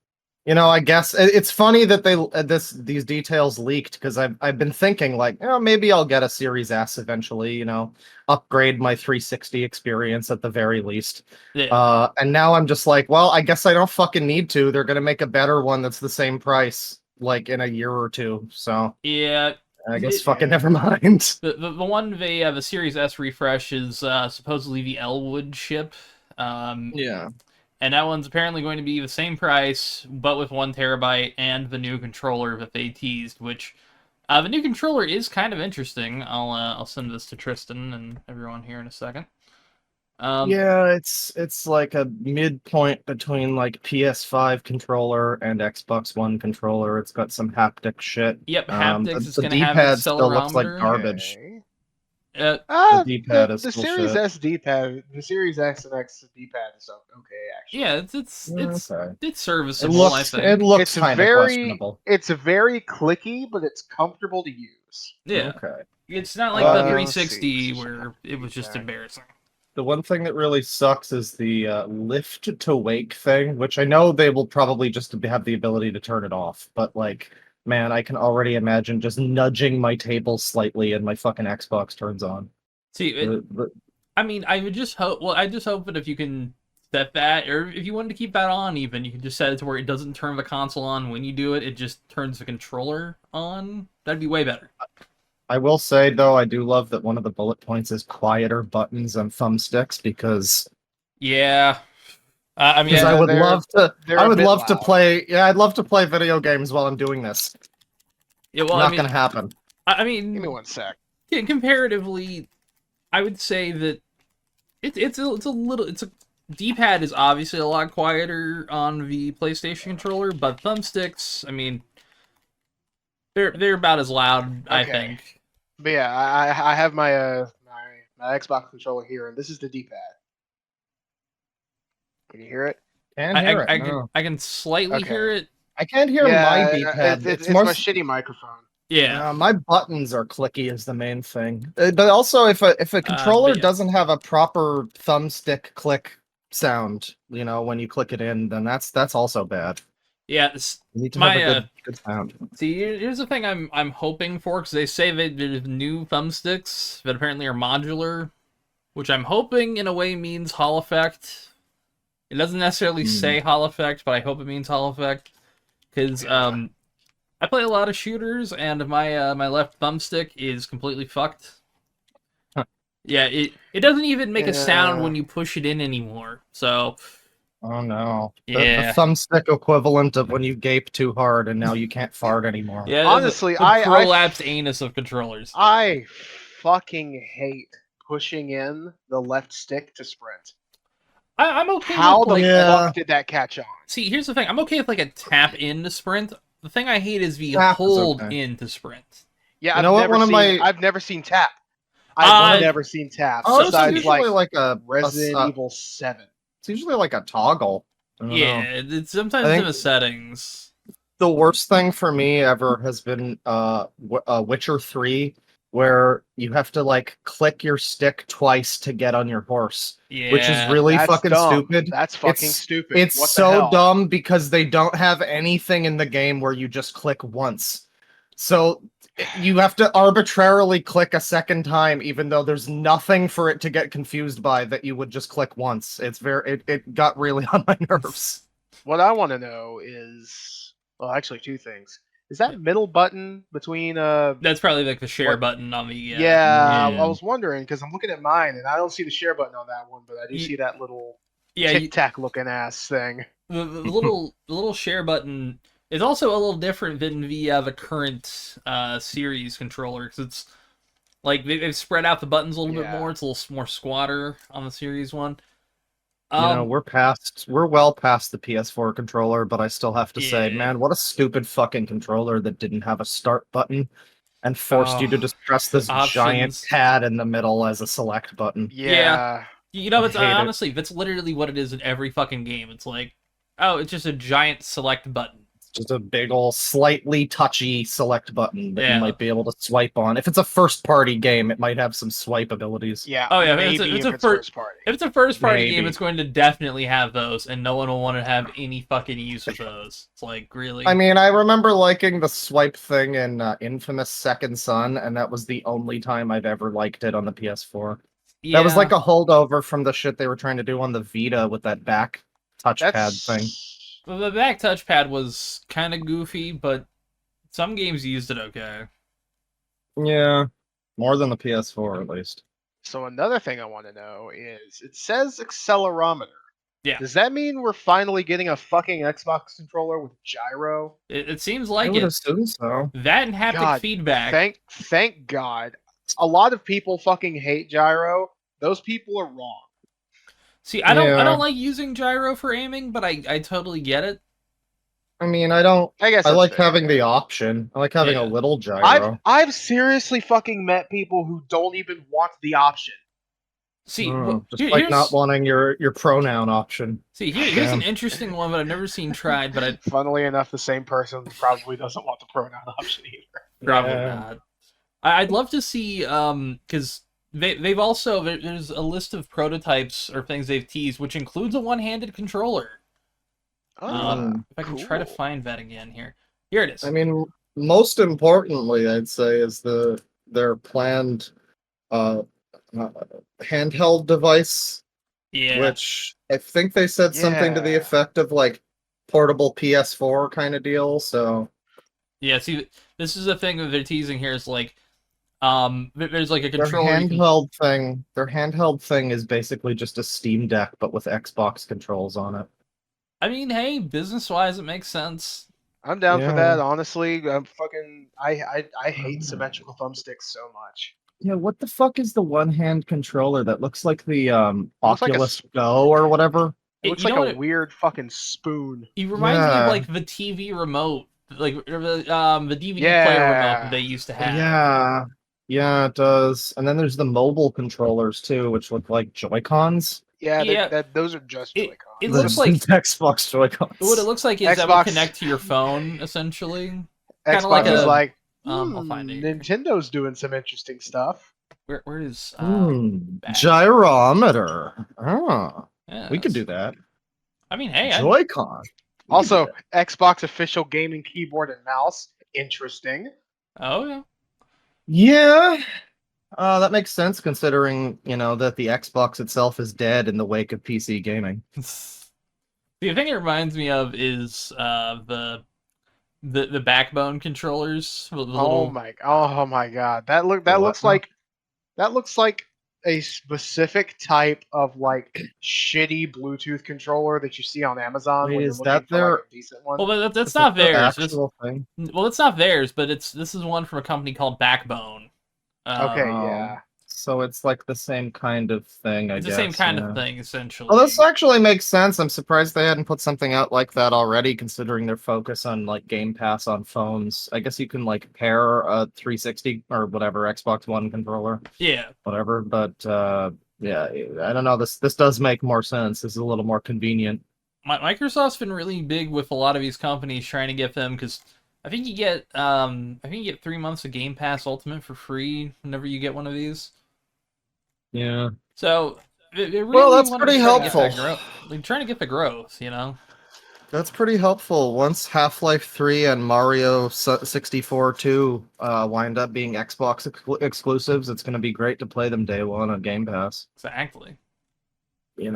I guess it's funny that these details leaked because I've been thinking like, maybe I'll get a Series S eventually, upgrade my 360 experience at the very least. Yeah. And now I'm just like, well, I guess I don't fucking need to. They're gonna make a better one that's the same price, like in a year or two. So yeah. I guess fucking never mind. The one the Series S refresh is supposedly the Elwood chip. Yeah. And that one's apparently going to be the same price, but with 1 terabyte and the new controller that they teased, which the new controller is kind of interesting. I'll send this to Tristan and everyone here in a second. Yeah, it's like a midpoint between like PS5 controller and Xbox One controller. It's got some haptic shit. Yep, haptics. It's The going to have D-pad still looks like accelerometer. garbage. Okay. The D-pad is the still Series shit. S D-pad, the Series X and X D-pad is okay actually. Yeah, Okay. it's It serviceable. I looks think. It's kind of very questionable. it's very clicky, but it's comfortable to use. Yeah, Okay. it's not like the let's 360 see. where it was just embarrassing. The one thing that really sucks is the lift to wake thing, which I know they will probably just have the ability to turn it off, but like, man, I can already imagine just nudging my table slightly and my fucking Xbox turns on. See, I mean, I would just hope. Well, I just hope that if you can set that, or if you wanted to keep that on, even you can just set it to where it doesn't turn the console on when you do it. It just turns the controller on. That'd be way better. I will say though, I do love that one of the bullet points is quieter buttons and thumbsticks because Yeah, I mean, I would love to. they're I a would bit love to loud. play. Yeah, I'd love to play video games while I'm doing this. yeah. Well, Not I mean, gonna happen. I Give me mean, 1 sec. comparatively, I would say that it's a little D-pad is obviously a lot quieter on the PlayStation controller, but thumbsticks, I mean, they're about as loud, I Okay. think. But yeah, I have my Xbox controller here, and this is the D-pad. Can you hear it? Can't hear it. I No. can slightly Okay. hear it. I can't hear my D-pad. It's more my shitty microphone. Yeah. my buttons are clicky is the main thing. But also, if a controller yeah. doesn't have a proper thumbstick click sound, you know, when you click it in, then that's also bad. Yeah, You need to my have a good sound. see, here's the thing I'm hoping for, because they say that there's new thumbsticks that apparently are modular, which I'm hoping in a way means Hall Effect. It doesn't necessarily say Hall Effect, but I hope it means Hall Effect, because I play a lot of shooters, and my my left thumbstick is completely fucked. Huh. Yeah, it doesn't even make a sound when you push it in anymore. So, Oh no. Yeah. The thumbstick equivalent of when you gape too hard and now you can't fart anymore. yeah, Honestly, the I prolapsed anus of controllers. I fucking hate pushing in the left stick to sprint. I'm okay How with the like fuck did that catch on? see. Here's the thing. I'm okay with like a tap in to sprint. The thing I hate is the Tap is hold okay. in to sprint. Yeah, You know what? I've never seen tap. I've never seen tap. Oh, it's Besides, usually like a Resident Evil 7. It's usually like a toggle. I don't know. Yeah, it's sometimes I in think the settings. the worst thing for me ever has been Witcher 3, where you have to like click your stick twice to get on your horse, Yeah, which is really That's fucking dumb. stupid. That's fucking stupid. It's What the so hell? dumb because they don't have anything in the game where you just click once. So you have to arbitrarily click a second time, even though there's nothing for it to get confused by that you would just click once. It got really on my nerves. What I want to know is, well, actually, two things. Is that middle button between that's probably like the share What- button on the Yeah, yeah. I was wondering because I'm looking at mine and I don't see the share button on that one, but I do see that little Tic Tac looking ass thing. The little share button is also a little different than the current series controller, because it's like they've spread out the buttons a little bit more. It's a little more squatter on the series one. You know, we're well past the PS4 controller, but I still have to say, Yeah. man, what a stupid fucking controller that didn't have a start button and forced you to just press this giant options. pad in the middle as a select button. Yeah. You know, it's I hate it. honestly that's literally what it is in every fucking game. It's like, oh, it's just a giant select button. Just a big ol' slightly touchy select button that Yeah. you might be able to swipe on. If it's a first-party game, it might have some swipe abilities. Yeah. Oh, yeah, Maybe if it's if a it's first party. If it's a first party game, Maybe. it's going to definitely have those, and no one will want to have any fucking use with those. It's like, really? I mean, I remember liking the swipe thing in Infamous Second Son, and that was the only time I've ever liked it on the PS4. yeah. That was like a holdover from the shit they were trying to do on the Vita with that back touchpad thing. The back touchpad was kind of goofy, but some games used it okay. Yeah, more than the PS4 at least. So another thing I want to know is, it says accelerometer. Yeah. Does that mean we're finally getting a fucking Xbox controller with gyro? It seems I like would it. assume so. That and haptic God, feedback. Thank God. A lot of people fucking hate gyro. Those people are wrong. See, I Yeah. don't like using gyro for aiming, but I totally get it. I mean, I guess I that's like fair. having the option. I like having Yeah. a little gyro. I've seriously fucking met people who don't even want the option. See, Just like not wanting your pronoun option. See, here's an interesting one that I've never seen tried, but Funnily enough, the same person probably doesn't want the pronoun option either. probably Yeah. not. I'd love to see, because they've also, there's a list of prototypes or things they've teased, which includes a one-handed controller. If I can try to cool. find that again here. Here it is. I mean, most importantly, I'd say is their planned handheld device, yeah. which I think they said something to the Yeah. effect of like portable PS4 kind of deal. So Yeah, see, this is the thing that they're teasing here is like, there's like a their controller. their handheld thing is basically just a Steam Deck, but with Xbox controls on it. I mean, hey, business-wise, it makes sense. I'm down for Yeah. that, honestly. I hate symmetrical thumbsticks so much. Yeah, what the fuck is the one-hand controller that looks like the Looks like a Oculus Go or whatever? It looks You like know a what weird fucking spoon. it reminds me of Yeah. like the TV remote, like the DVD player remote that Yeah. they used to have. Yeah, it does. And then there's the mobile controllers too, which look like Joy-Cons. Yeah, Yeah. those are just It Joy-Cons. looks like Xbox Joy-Cons. what it looks like is that would Xbox- connect to your phone essentially. Xbox Kinda like is a- like, I'll find it. Nintendo's doing some interesting stuff. Where is back? Gyrometer. Oh, Yeah, we could do that's- that. I mean, hey, Joy-Con. We could Also, do that. Xbox official gaming keyboard and mouse. Interesting. oh yeah. Yeah. That makes sense considering, that the Xbox itself is dead in the wake of PC gaming. The thing it reminds me of is the backbone controllers. The Oh little, my god. That looks like a specific type of like shitty Bluetooth controller that you see on Amazon Wait, when you're is looking that for like their- a decent one. well, but that's Is not that the theirs. It's, actual thing? well, it's not theirs, but this is one from a company called Backbone. Okay, Oh, yeah. So it's like the same kind of thing, I It's guess. the same kind yeah. of thing essentially. Well, this actually makes sense. I'm surprised they hadn't put something out like that already, considering their focus on like Game Pass on phones. I guess you can like pair a 360 or whatever Xbox One controller, Yeah. whatever. But yeah, I don't know. This does make more sense. This is a little more convenient. Microsoft's been really big with a lot of these companies trying to get them because I think you get 3 months of Game Pass Ultimate for free whenever you get one of these. Yeah. So it really Well, that's wanted to pretty try to get that helpful. They're trying to get the growth, you know. That's pretty helpful. Once Half-Life 3 and Mario 64 2 wind up being Xbox exclusives, it's going to be great to play them day one on Game Pass. Exactly. You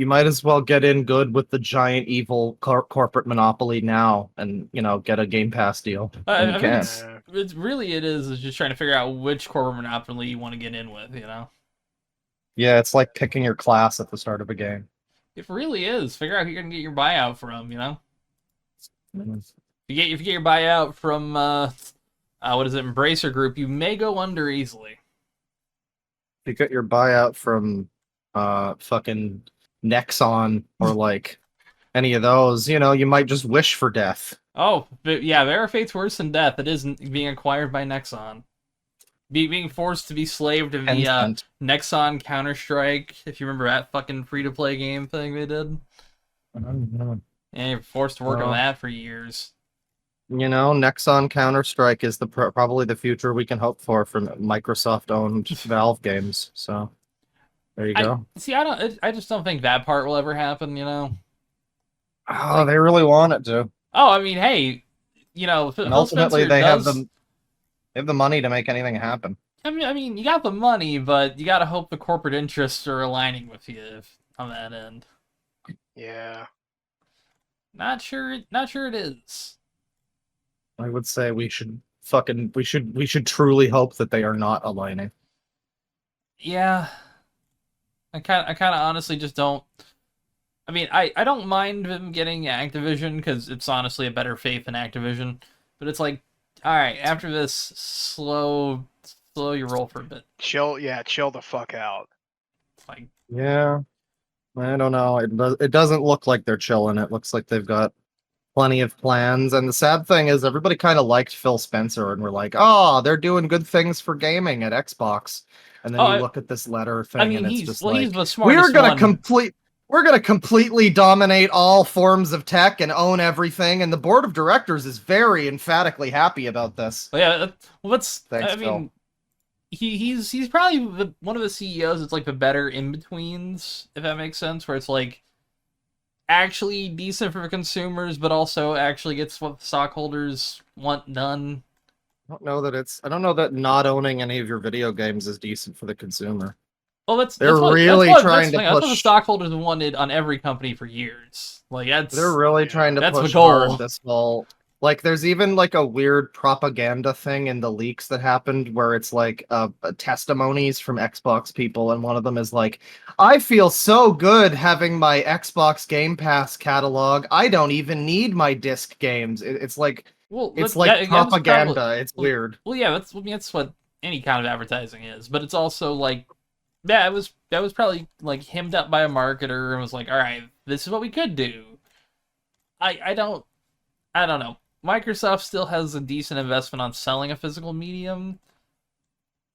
might as well get in good with the giant evil corporate monopoly now and, get a Game Pass deal. when you I can. think it's really is just trying to figure out which corporate monopoly you want to get in with, you know. Yeah, it's like picking your class at the start of a game. It really is. Figure out who you're gonna get your buyout from, you know. If you get your buyout from what is it, Embracer Group, you may go under easily. If you get your buyout from fucking Nexon or like any of those, you might just wish for death. Oh, but yeah, there are fates worse than death. It isn't being acquired by Nexon. Being forced to be slave to the Tencent. Nexon Counter-Strike, if you remember that fucking free-to-play game thing they did. I don't know. And you're forced to work on Oh. that for years. Nexon Counter-Strike is probably the future we can hope for from Microsoft-owned Valve games. So there you go. I just don't think that part will ever happen, you know? Oh, they really want it to. Oh, I mean, hey, you know, And Phil ultimately, Spencer they does... have the money to make anything happen. I mean, you got the money, but you gotta hope the corporate interests are aligning with you on that end. Yeah. Not sure it is. I would say we should truly hope that they are not aligning. Yeah. I kind of honestly just don't. I mean, I don't mind them getting Activision because it's honestly a better faith in Activision. But it's like, all right, after this, slow your roll for a bit. Chill the fuck out. It's like, Yeah, I don't know. It doesn't look like they're chilling. It looks like they've got plenty of plans. And the sad thing is, everybody kind of liked Phil Spencer, and we're like, oh, they're doing good things for gaming at Xbox. And then you look at this letter thing, I mean, and it's just like, he's the smartest we're gonna completely dominate all forms of tech and own everything. And the board of directors is very emphatically happy about this. Well, yeah, Thanks, I mean, he's probably one of the CEOs that's like the better in betweens, if that makes sense. Where it's like actually decent for consumers, but also actually gets what the stockholders want done. I don't know that not owning any of your video games is decent for the consumer. Well, that's They're what the push. stockholders have wanted on every company for years. Like They're really trying to that's the push goal. hard this whole. Like, there's even like a weird propaganda thing in the leaks that happened where it's like testimonies from Xbox people, and one of them is like, "I feel so good having my Xbox Game Pass catalog. I don't even need my disc games." It's like well, it's yeah, like propaganda. It's well, weird. Well, yeah, that's what any kind of advertising is, but it's also like, yeah, that was probably like hemmed up by a marketer and was like, all right, this is what we could do. I don't know. Microsoft still has a decent investment on selling a physical medium.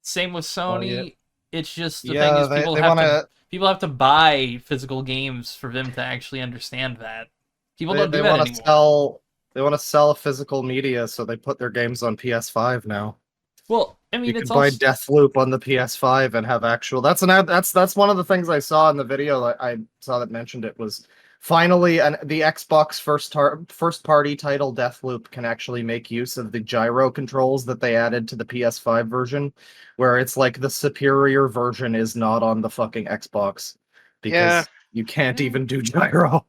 Same with Well, yeah, Sony. It's just the thing yeah, is they want to people have to buy physical games for them to actually understand that. People don't do they that want to anymore. sell physical media, so they put their games on PS5 now. Well, I You mean, it's can buy also Deathloop on the PS5 and have actual. That's one of the things I saw in the video that I saw that mentioned it was finally the Xbox first party title Deathloop can actually make use of the gyro controls that they added to the PS5 version, where it's like the superior version is not on the fucking Xbox Yeah, because you can't even do gyro.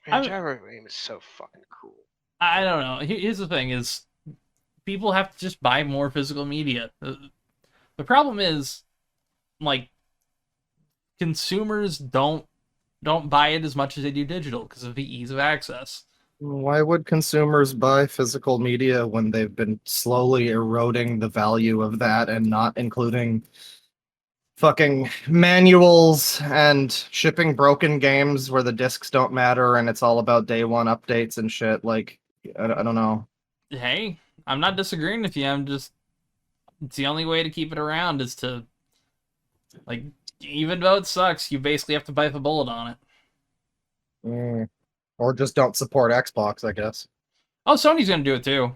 man, I'm- gyro game is so fucking cool. I don't know. Here's the thing: is people have to just buy more physical media. The problem is, like, consumers don't buy it as much as they do digital because of the ease of access. Why would consumers buy physical media when they've been slowly eroding the value of that and not including fucking manuals and shipping broken games where the discs don't matter and it's all about day one updates and shit? Like, I don't know. Hey, I'm not disagreeing with you. I'm just it's the only way to keep it around is to, like, even though it sucks, you basically have to bite the bullet on it. Mm. Or just don't support Xbox, I guess. Oh, Sony's gonna do it too.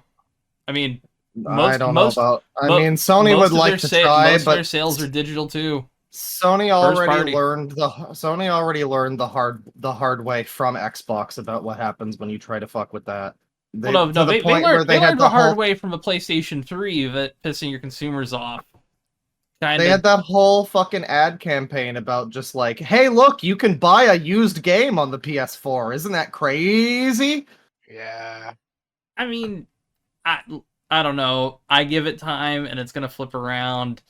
I mean, I don't know about. I mo- mean, Sony most would of like their to try, most of their but sales are digital too. Sony First already party. learned the hard way from Xbox about what happens when you try to fuck with that. Well, no, To the they point where learned they had learned the the hard whole way from the PlayStation 3 that pissing your consumers off. Kind they of. had that whole fucking ad campaign about just like, hey, look, you can buy a used game on the PS4. Isn't that crazy? Yeah. I mean, I I don't know. I give it time, and it's gonna flip around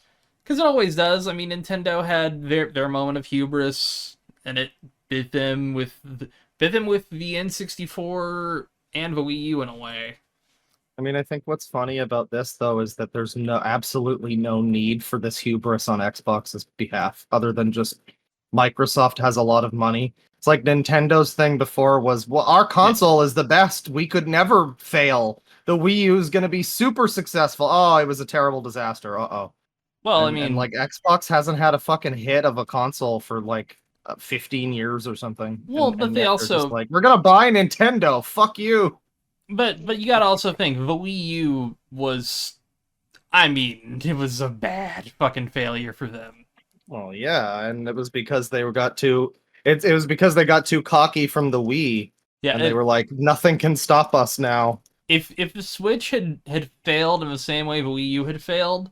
because it always does. I mean, Nintendo had their moment of hubris, and it bit them with the N64 and the Wii U in a way. I mean, I think what's funny about this though is that there's absolutely no need for this hubris on Xbox's behalf, other than just Microsoft has a lot of money. It's like Nintendo's thing before was, well, our console is the best. We could never fail. The Wii U is going to be super successful. Oh, it was a terrible disaster. Uh-oh. Well, I And mean, like Xbox hasn't had a fucking hit of a console for like 15 years or something. well, but And they yet they're just also, like, we're going to buy Nintendo. Fuck you. but you gotta also think the Wii U was, I mean, it was a bad fucking failure for them. Well, yeah, and it was because they got too. It was because they got too cocky from the Wii, Yeah, and they were like, nothing can stop us now. if the Switch had failed in the same way the Wii U had failed,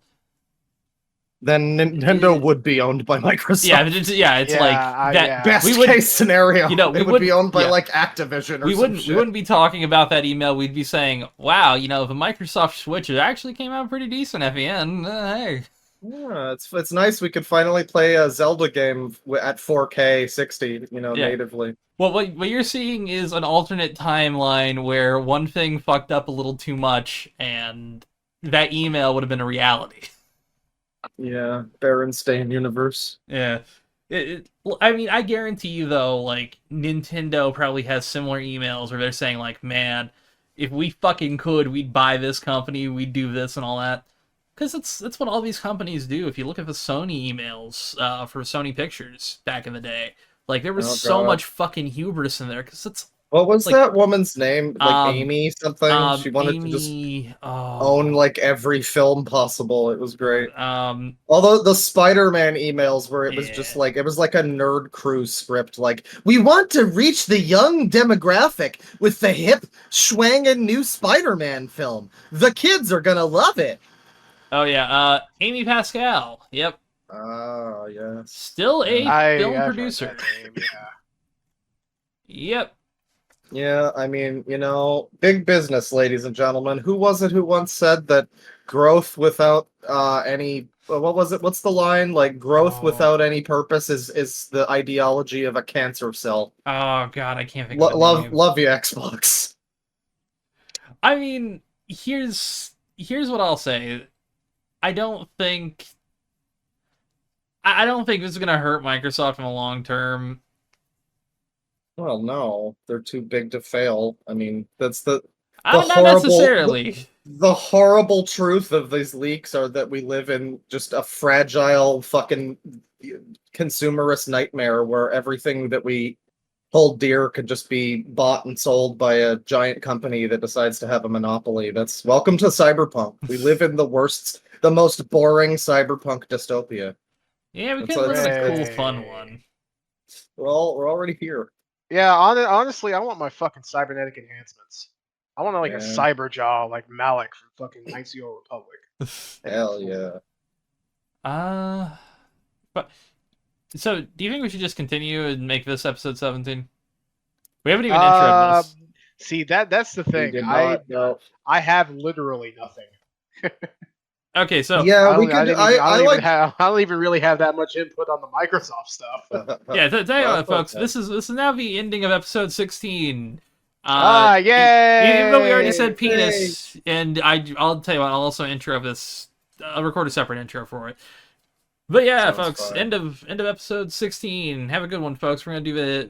Then Nintendo would be owned by Microsoft. yeah, it's Yeah, like that. yeah. Best we would, case scenario. you know, it we would be wouldn't- owned by yeah. like Activision or we some shit. wouldn't be talking about that email. We'd be saying, "Wow, you know, the Microsoft Switch it actually came out pretty decent at the end." Hey, Yeah, it's nice we could finally play a Zelda game at 4K 60, Yeah. natively. well, what you're seeing is an alternate timeline where one thing fucked up a little too much, and that email would have been a reality. Yeah, Berenstain universe. Yeah. I mean, I guarantee you, though, like, Nintendo probably has similar emails where they're saying, like, man, if we fucking could, we'd buy this company, we'd do this and all that. Because that's what all these companies do. If you look at the Sony emails for Sony Pictures back in the day, like, there was Oh, so God. much fucking hubris in there, because it's, What was like, that woman's name? Like Amy something? She wanted to just Amy, own like every film possible. It was great. um, Although the Spider-Man emails where it was just Yeah. like it was like a nerd crew script, like we want to reach the young demographic with the hip schwangin' new Spider-Man film. The kids are gonna love it. oh yeah, Amy Pascal, yep, Oh yes. still a I've film heard producer, that name, yeah. yep. Yeah, I mean, big business, ladies and gentlemen. Who was it who once said that growth without any what was it? What's the line? Like growth Oh. without any purpose is the ideology of a cancer cell. Oh god, I can't think of the Love name. love you, Xbox. I mean, here's what I'll say. I don't think I don't think this is gonna hurt Microsoft in the long term. Well, no, they're too big to fail. I mean, that's the Not horrible necessarily. the horrible truth of these leaks are that we live in just a fragile fucking consumerist nightmare where everything that we hold dear could just be bought and sold by a giant company that decides to have a monopoly. That's welcome to cyberpunk. We live in the most boring cyberpunk dystopia. Yeah, we That's could live in a cool, Hey. fun one. We're already here. Yeah, honestly, I want my fucking cybernetic enhancements. I want like a Yeah. cyber jaw like Malik from fucking Knights of the Old Republic. Hell yeah. But so do you think we should just continue and make this episode 17? We haven't even introed this. See that's the We thing. did not, no. I have literally nothing. Okay, so Yeah, we could. I don't even really have that much input on the Microsoft stuff. yeah, tell you Well, what, folks, okay. this is now the ending of episode 16. Yay! Even though we already said penis, and I'll tell you what, I'll also intro this. I'll record a separate intro for it. But yeah, Sounds folks, fine. end of episode 16. Have a good one, folks. We're gonna do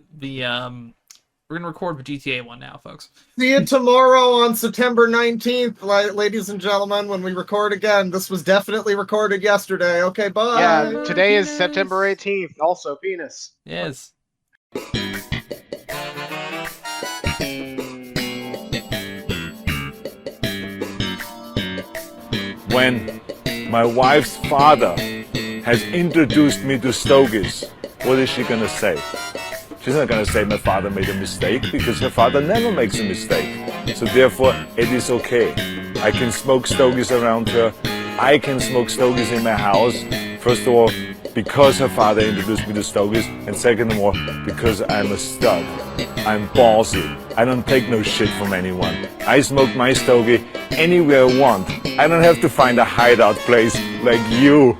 we're gonna record the GTA one now, folks. See you tomorrow on September 19th, ladies and gentlemen, when we record again. This was definitely recorded yesterday. Okay, bye. Yeah, today is September 18th. Also, penis. Yes. When my wife's father has introduced me to stogies, what is she gonna say? She's not gonna say my father made a mistake, because her father never makes a mistake. So therefore, it is okay. I can smoke stogies around her. I can smoke stogies in my house. First of all, because her father introduced me to stogies, and second of all, because I'm a stud. I'm ballsy. I don't take no shit from anyone. I smoke my stogie anywhere I want. I don't have to find a hideout place like you.